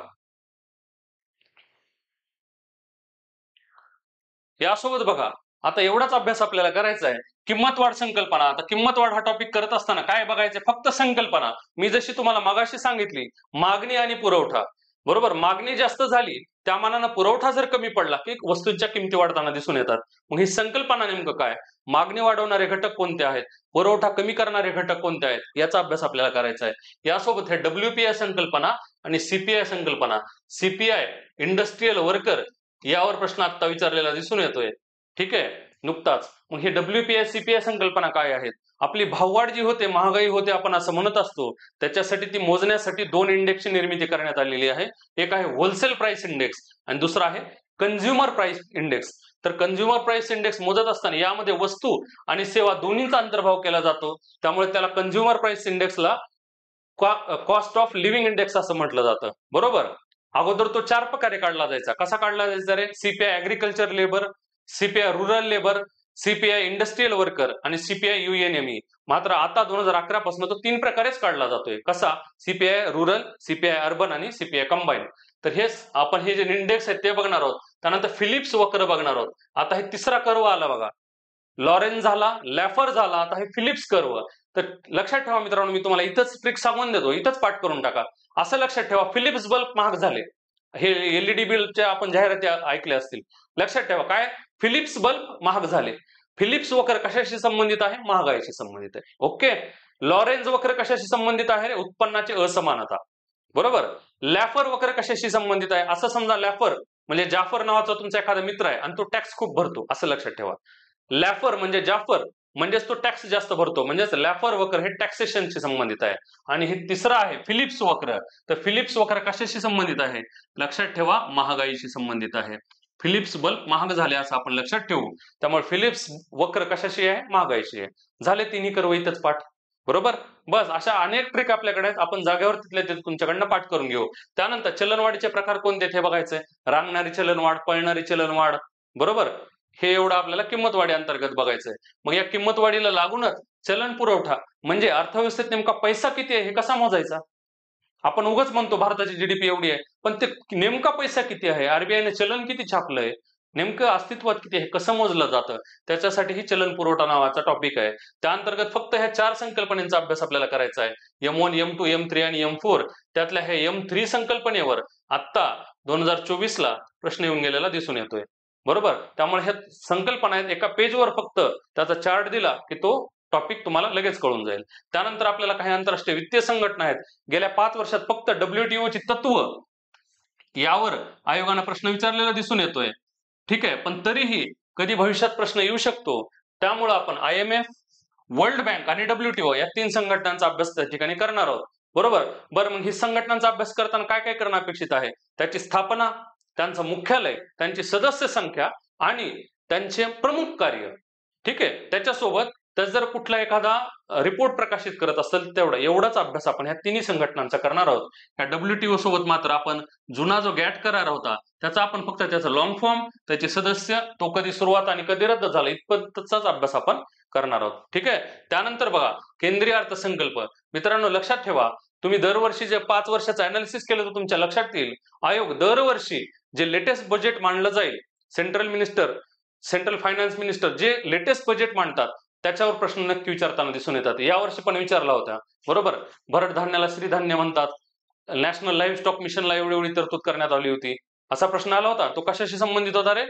यासोबत बघा आता एवढाच अभ्यास आपल्याला करायचा आहे. किंमत वाढ संकल्पना. आता किंमत वाढ हा टॉपिक करत असताना काय बघायचं, फक्त संकल्पना. मी जशी तुम्हाला मगाशी सांगितली, मागणी आणि पुरवठा. बरोबर, मागणी जास्त झाली त्या मानानं पुरवठा जर कमी पडला की वस्तूंच्या किमती वाढताना दिसून येतात. मग ही संकल्पना नेमकं काय, मागणी वाढवणारे घटक कोणते आहेत, पुरवठा कमी करणारे घटक कोणते आहेत, याचा अभ्यास आपल्याला करायचा आहे. यासोबत हे WPI संकल्पना आणि CPI संकल्पना. CPI इंडस्ट्रियल वर्कर यावर प्रश्न आता विचारलेला दिसून येतोय. ठीक आहे, नुकताच. मग हे WPI CPI संकल्पना काय आहेत, आपली भाववाढ जी होते, महागाई होते आपण असं म्हणत असतो, त्याच्यासाठी ती मोजण्यासाठी दोन इंडेक्सची निर्मिती करण्यात आलेली आहे. एक आहे होलसेल प्राइस इंडेक्स आणि दुसरा आहे कंझ्युमर प्राइस इंडेक्स. तर कंझ्युमर प्राइस इंडेक्स मोजत असताना यामध्ये वस्तू आणि सेवा दोन्हीचा अंतर्भाव केला जातो. त्यामुळे त्याला कंझ्युमर प्राइस इंडेक्सला कॉस्ट ऑफ लिव्हिंग इंडेक्स असं म्हटलं जातं. बरोबर, अगोदर तो 4 प्रकारे काढला जायचा. कसा काढला जायचा रे, CPI agriculture labour, CPI rural labour, CPI industrial worker आणि CPI UNME. मात्र आता 2011 पासून तो 3 प्रकारेच काढला जातोय. कसा, CPI रुरल, CPI अर्बन आणि CPI कंबाईन. तर हेच आपण हे जे इंडेक्स आहेत ते बघणार आहोत. त्यानंतर फिलिप्स वक्र बघणार आहोत. आता हे तिसरा कर्व आला बघा, लॉरेन्झ झाला, लॅफर झाला, आता हे फिलिप्स कर्व. तर लक्षात ठेवा मित्रांनो, मी तुम्हाला इथंच ट्रिक सांगून देतो, इथंच पाठ करून टाका. असं लक्षात ठेवा, फिलिप्स बल्ब महाग झाले. हे LED बिलच्या आपण जाहिराती ऐकल्या असतील. लक्षात ठेवा काय, फिलिप्स बल्ब महाग झाले. फिलिप्स वक्र कशाशी संबंधित आहे, महागाईशी संबंधित आहे. ओके, लॉरेन्झ वक्र कशाशी संबंधित आहे, उत्पन्नाची असमानता. बरोबर, लॅफर वक्र कशाशी संबंधित आहे, असं समजा लॅफर म्हणजे जाफर नावाचा तुमचा एखादा मित्र आहे आणि तो टॅक्स खूप भरतो, असं लक्षात ठेवा. लॅफर म्हणजे जाफर म्हणजेच तो टॅक्स जास्त भरतो, म्हणजेच लॅफर वक्र हे टॅक्सेशनशी संबंधित आहे. आणि हे तिसरं आहे फिलिप्स वक्र. तर फिलिप्स वक्र कशाशी संबंधित आहे, लक्षात ठेवा, महागाईशी संबंधित आहे. फिलिप्स बल्ब महाग झाले असं आपण लक्षात ठेवू. त्यामुळे फिलिप्स वक्र कशाशी आहे, महागाईशी आहे. झाले तिन्ही कर्व इथंच पाठ. बरोबर, बस अशा अनेक ट्रिक आपल्याकडे आहेत, आपण जागेवर तिथल्या तिथे तुमच्याकडनं पाठ करून घेऊ. त्यानंतर चलनवाढीचे प्रकार कोणते हे बघायचंय, रांगणारी चलनवाढ, पळणारी चलनवाढ. बरोबर, हे एवढं आपल्याला किंमतवाढी अंतर्गत बघायचंय. मग या किंमतवाढीला लागूनच चलन पुरवठा म्हणजे अर्थव्यवस्थेत नेमका पैसा किती आहे हे कसा मोजायचा. आपण उगाच म्हणतो भारताची GDP एवढी आहे, पण ते नेमका पैसा किती आहे, RBIने चलन किती छापलंय, नेमकं अस्तित्वात किती आहे, कसं मोजलं जातं, त्याच्यासाठी ही चलन पुरवठा नावाचा टॉपिक आहे. त्या अंतर्गत फक्त ह्या 4 संकल्पनेचा अभ्यास आपल्याला करायचा आहे. M1, M2, M3 आणि M4. त्यातल्या ह्या M3 संकल्पनेवर आता 2024ला प्रश्न येऊन गेलेला दिसून येतोय. बरोबर, त्यामुळे ह्या संकल्पना आहेत, एका पेजवर फक्त त्याचा चार्ट दिला की तो टॉपिक तुम्हाला लगेच कळून जाईल. त्यानंतर आपल्याला काही आंतरराष्ट्रीय वित्तीय संघटना आहेत, गेल्या 5 वर्षात फक्त WTO ची तत्व यावर आयोगाने प्रश्न विचारलेला दिसून येतोय. ठीक आहे, पण तरीही कधी भविष्यात प्रश्न येऊ शकतो. त्यामुळे आपण IMF, वर्ल्ड बँक आणि WTO या 3 संघटनांचा अभ्यास त्या ठिकाणी करणार आहोत. बरोबर, बरं मग ही संघटनांचा अभ्यास करताना काय काय करणं अपेक्षित आहे, त्याची स्थापना, त्यांचं मुख्यालय, त्यांची सदस्य संख्या आणि त्यांचे प्रमुख कार्य. ठीक आहे, त्याच्यासोबत तर जर कुठला एखादा रिपोर्ट प्रकाशित करत असेल एवढाच अभ्यास आपण ह्या तिन्ही संघटनांचा करणार आहोत. या WTO सोबत मात्र आपण जुना जो गॅट करार होता त्याचा आपण फक्त त्याचा लॉंग फॉर्म, त्याचे सदस्य, तो कधी सुरुवात आणि कधी रद्द झाला इतपतचाच अभ्यास आपण करणार आहोत. ठीक आहे, त्यानंतर बघा केंद्रीय अर्थसंकल्प. मित्रांनो लक्षात ठेवा, तुम्ही दरवर्षी जे 5 वर्षाचं अनालिसिस केलं तर तुमच्या लक्षात येईल, आयोग दरवर्षी जे लेटेस्ट बजेट मांडलं जाईल, सेंट्रल फायनान्स मिनिस्टर जे लेटेस्ट बजेट मांडतात त्याच्यावर प्रश्न नक्की विचारताना दिसून येतात. यावर्षी पण विचारला होता. बरोबर, भरड धान्याला श्रीधान्य म्हणतात, नॅशनल लाईव्ह स्टॉक मिशनला एवढी तरतूद करण्यात आली होती, असा प्रश्न आला होता. तो कशाशी संबंधित होता रे,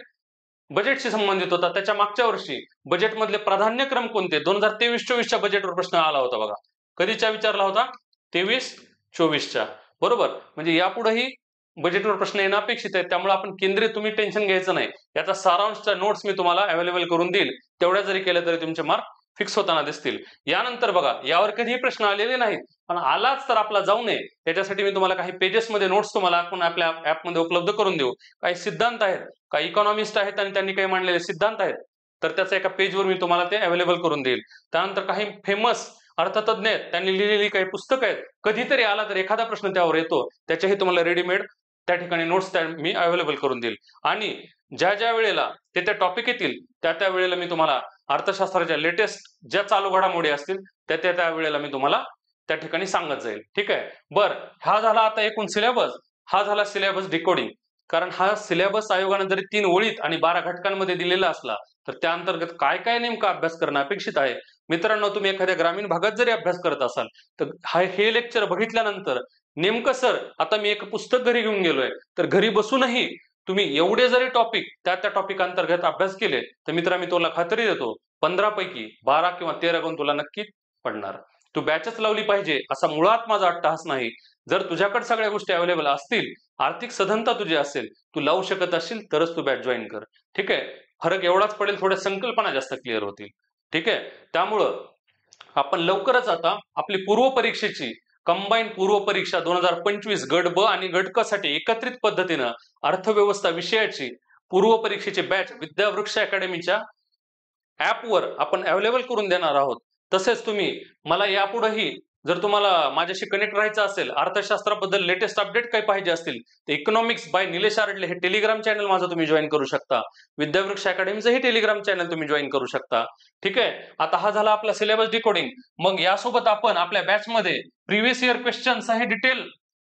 बजेटशी संबंधित होता. त्याच्या मागच्या वर्षी बजेटमधले प्राधान्यक्रम कोणते, 2023-24च्या बजेटवर प्रश्न आला होता बघा. कधीच्या विचारला होता, 23-24च्या. बरोबर, म्हणजे यापुढेही बजेटवर प्रश्न येणं अपेक्षित आहे. त्यामुळे आपण केंद्रीय, तुम्ही टेन्शन घ्यायचं नाही, याचा सारांशच्या नोट्स मी तुम्हाला अवेलेबल करून देईल. तेवढ्या जरी केल्या तरी तुमचे मार्क फिक्स होताना दिसतील. यानंतर बघा, यावर कधीही प्रश्न आलेले नाहीत, पण आलाच तर आपला जाऊ नये त्याच्यासाठी मी तुम्हाला काही पेजेसमध्ये नोट्स तुम्हाला आपण आपल्या ऍपमध्ये उपलब्ध करून देऊ. काही सिद्धांत आहेत, काही इकॉनॉमिस्ट आहेत आणि त्यांनी काही मांडलेले सिद्धांत आहेत, तर त्याचा एका पेजवर मी तुम्हाला ते अवेलेबल करून देईल. त्यानंतर काही फेमस अर्थतज्ञ आहेत, त्यांनी लिहिलेली काही पुस्तकं आहेत, कधीतरी आला तर एखादा प्रश्न त्यावर येतो, त्याच्याही तुम्हाला रेडीमेड त्या ठिकाणी नोट्स मी अवेलेबल करून देईल. आणि ज्या वेळेला ते टॉपिक येतील त्या वेळेला मी तुम्हाला अर्थशास्त्राच्या लेटेस्ट ज्या चालू घडामोडी असतील त्या वेळेला मी तुम्हाला त्या ठिकाणी सांगत जाईल. ठीक आहे. बरं, हा झाला आता एकूण सिलेबस, हा झाला सिलेबस डिकोडिंग. कारण हा सिलेबस आयोगाने जरी 3 ओळीत आणि 12 घटकांमध्ये दिलेला असला तर त्या अंतर्गत काय काय नेमका अभ्यास करणं अपेक्षित आहे. मित्रांनो, तुम्ही एखाद्या ग्रामीण भागात जरी अभ्यास करत असाल तर हे लेक्चर बघितल्यानंतर नेमकं सर आता मी एक पुस्तक घरी घेऊन गेलोय, तर घरी बसूनही तुम्ही एवढे जरी टॉपिक त्या टॉपिक अंतर्गत अभ्यास केले तर मित्रा, मी तुला खात्री देतो 15 पैकी 12 किंवा 13 गुण तुला नक्की पडणार. तू बॅचच लावली पाहिजे असा मुळात माझा अट्टहास नाही. जर तुझ्याकडे सगळ्या गोष्टी अवेलेबल असतील, आर्थिक सधनता तुझी असेल, तू लावू शकत असशील तरच तू बॅच जॉईन कर. ठीक आहे. फरक एवढाच पडेल, थोड्या संकल्पना जास्त क्लिअर होतील. ठीक आहे. त्यामुळं आपण लवकरच आता आपली पूर्व परीक्षेची कंबाईन पूर्व परीक्षा 2025 गट ब आणि गट क साठी एकत्रित पद्धतीनं अर्थव्यवस्था विषयाची पूर्व परीक्षेची बॅच विद्यावृक्ष अकॅडमीच्या ऍपवर आपण अवेलेबल करून देणार आहोत. तसेच तुम्ही मला यापुढेही जर तुम्हाला माझ्याशी कनेक्ट राहायचं असेल, अर्थशास्त्राबद्दल लेटेस्ट अपडेट काही पाहिजे असतील तर इकॉनॉमिक्स बाय निलेश आरडले हे टेलिग्राम चॅनल माझं तुम्ही जॉईन करू शकता. विद्यावृक्ष अकॅडमीचं हे टेलिग्राम चॅनल तुम्ही जॉईन करू शकता. ठीक आहे. आता हा झाला आपला सिलेबस डिकोडिंग. मग यासोबत आपण आपल्या बॅचमध्ये प्रिव्हियस इयर क्वेश्चन्स हे डिटेल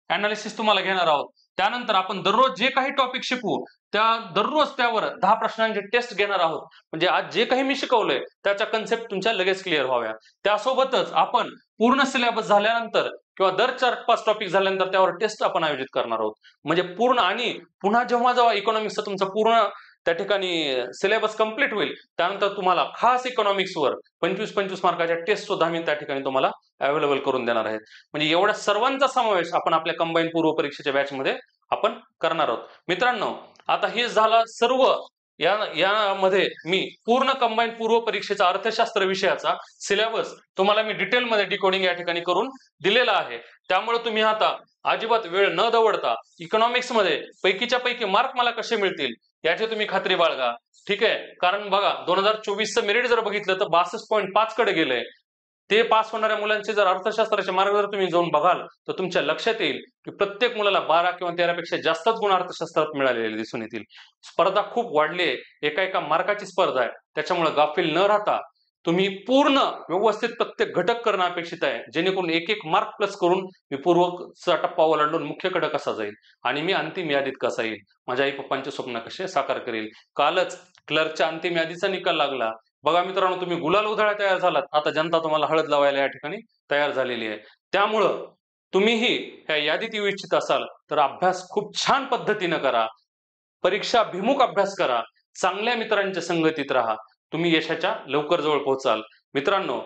अनालिसिस तुम्हाला घेणार आहोत. त्यानंतर आपण दररोज जे काही टॉपिक शिकवू दररोज त्यावर 10 प्रश्नांचे टेस्ट घेणार आहोत. म्हणजे आज जे काही मी शिकवलंय त्याच्या कन्सेप्ट तुमच्या लगेच क्लिअर व्हाव्या. त्यासोबतच आपण पूर्ण सिलेबस झाल्यानंतर किंवा दर 4-5 टॉपिक झाल्यानंतर त्यावर टेस्ट आपण आयोजित करणार आहोत. म्हणजे पूर्ण आणि पुन्हा जेव्हा इकॉनॉमिक्सचा तुमचा पूर्ण त्या ठिकाणी सिलेबस कंप्लीट होईल त्यानंतर तुम्हाला खास इकॉनॉमिक्सवर 25-25 मार्काच्या टेस्ट सुद्धा मी त्या ठिकाणी तुम्हाला अवेलेबल करून देणार आहेत. म्हणजे एवढ्या सर्वांचा समावेश आपण आपल्या कंबाईन पूर्व परीक्षेच्या बॅचमध्ये आपण करणार आहोत. मित्रांनो, आता हे झाला सर्व यामध्ये मी पूर्ण कंबाईन पूर्व परीक्षेचा अर्थशास्त्र विषयाचा सिलेबस तुम्हाला मी डिटेलमध्ये डिकोडिंग या ठिकाणी करून दिलेला आहे. त्यामुळे तुम्ही आता अजिबात वेळ न दवडता इकॉनॉमिक्स मध्ये पैकीच्या पैकी मार्क मला कसे मिळतील याची तुम्ही खात्री बाळगा. ठीक आहे. कारण बघा, 2024चं मेरिट जर बघितलं तर 62.5 कडे गेलंय. ते पास होणाऱ्या मुलांचे जर अर्थशास्त्राचे मार्ग जर तुम्ही जाऊन बघाल तर तुमच्या लक्षात येईल की प्रत्येक मुलाला 12 किंवा 13 पेक्षा जास्तच गुण अर्थशास्त्रात मिळालेले दिसून येतील. स्पर्धा खूप वाढली आहे, एका मार्काची स्पर्धा आहे. त्याच्यामुळे गाफील न राहता तुम्ही पूर्ण व्यवस्थित प्रत्येक घटक करणं अपेक्षित आहे, जेणेकरून एक मार्क प्लस करून मी पूर्वचा टप्पा ओलांडून मुख्यकडे कसा जाईल आणि मी अंतिम यादीत कसा येईल, माझ्या आई पप्पांचे स्वप्न कसे साकार करेल. कालच क्लर्कच्या अंतिम यादीचा निकाल लागला. बघा मित्रांनो, तुम्ही गुलाल उधळा तयार झालात, आता जनता तुम्हाला हळद लावायला या ठिकाणी तयार झालेली आहे. त्यामुळं तुम्हीही या यादीत येऊ इच्छित असाल तर अभ्यास खूप छान पद्धतीनं करा, परीक्षाभिमुख अभ्यास करा, चांगल्या मित्रांच्या संगतीत राहा, तुम्ही यशाच्या लवकर जवळ पोहोचाल. मित्रांनो,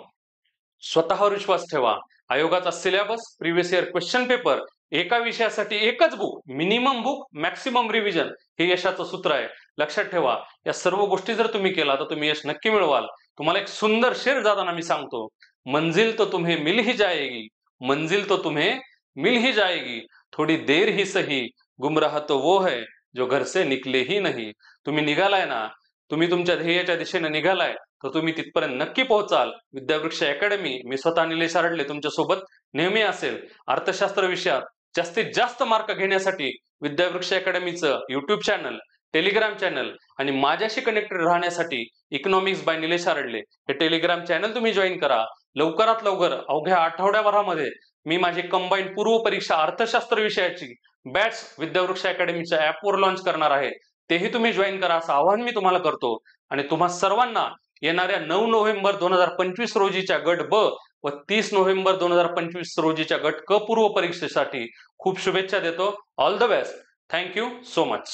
स्वतःवर विश्वास ठेवा. आयोगाचा syllabus, previous year question paper, एका विषयासाठी एकच book, minimum book, maximum revision हे यशाचं सूत्र आहे. लक्षात ठेवा. या सर्व गोष्टी जर तुम्ही केला तर तुम्ही यश नक्की मिळवाल. तुम्हाला एक सुंदर शेर जाताना मी सांगतो, मंजिल तो तुम्हें मिल ही जाएगी, मंजिल तो तुम्हें मिल ही जाएगी, थोडी देर ही सही, गुमराह तो वो है जो घर से निकले ही नहीं. तुम्ही निघालाय ना, तुम्ही तुमच्या ध्येयाच्या दिशेने निघालाय तर तुम्ही तिथपर्यंत नक्की पोहोचाल. विद्यावृक्ष अकॅडमी, मी स्वतः निलेश आरडले तुमच्या सोबत नेहमी असेल. अर्थशास्त्र विषयात जास्तीत जास्त मार्क घेण्यासाठी विद्यावृक्ष अकॅडमीचं युट्यूब चॅनल, टेलिग्राम चॅनल आणि माझ्याशी कनेक्टेड राहण्यासाठी इकॉनॉमिक्स बाय निलेश आरडले हे टेलिग्राम चॅनल तुम्ही जॉईन करा. लवकरात लवकर अवघ्या आठवड्याभरामध्ये मी माझी कंबाईन पूर्व परीक्षा अर्थशास्त्र विषयाची बॅच विद्यावृक्ष अकॅडमीच्या ऍपवर लॉन्च करणार आहे. तेही तुम्ही जॉईन करा असं आवाहन मी तुम्हाला करतो. आणि तुम्हा सर्वांना येणाऱ्या 9 नोव्हेंबर 2025 रोजीच्या गट ब व 30 नोव्हेंबर 2025 रोजीच्या गट क पूर्व परीक्षेसाठी खूप शुभेच्छा देतो. All the best. Thank you so much.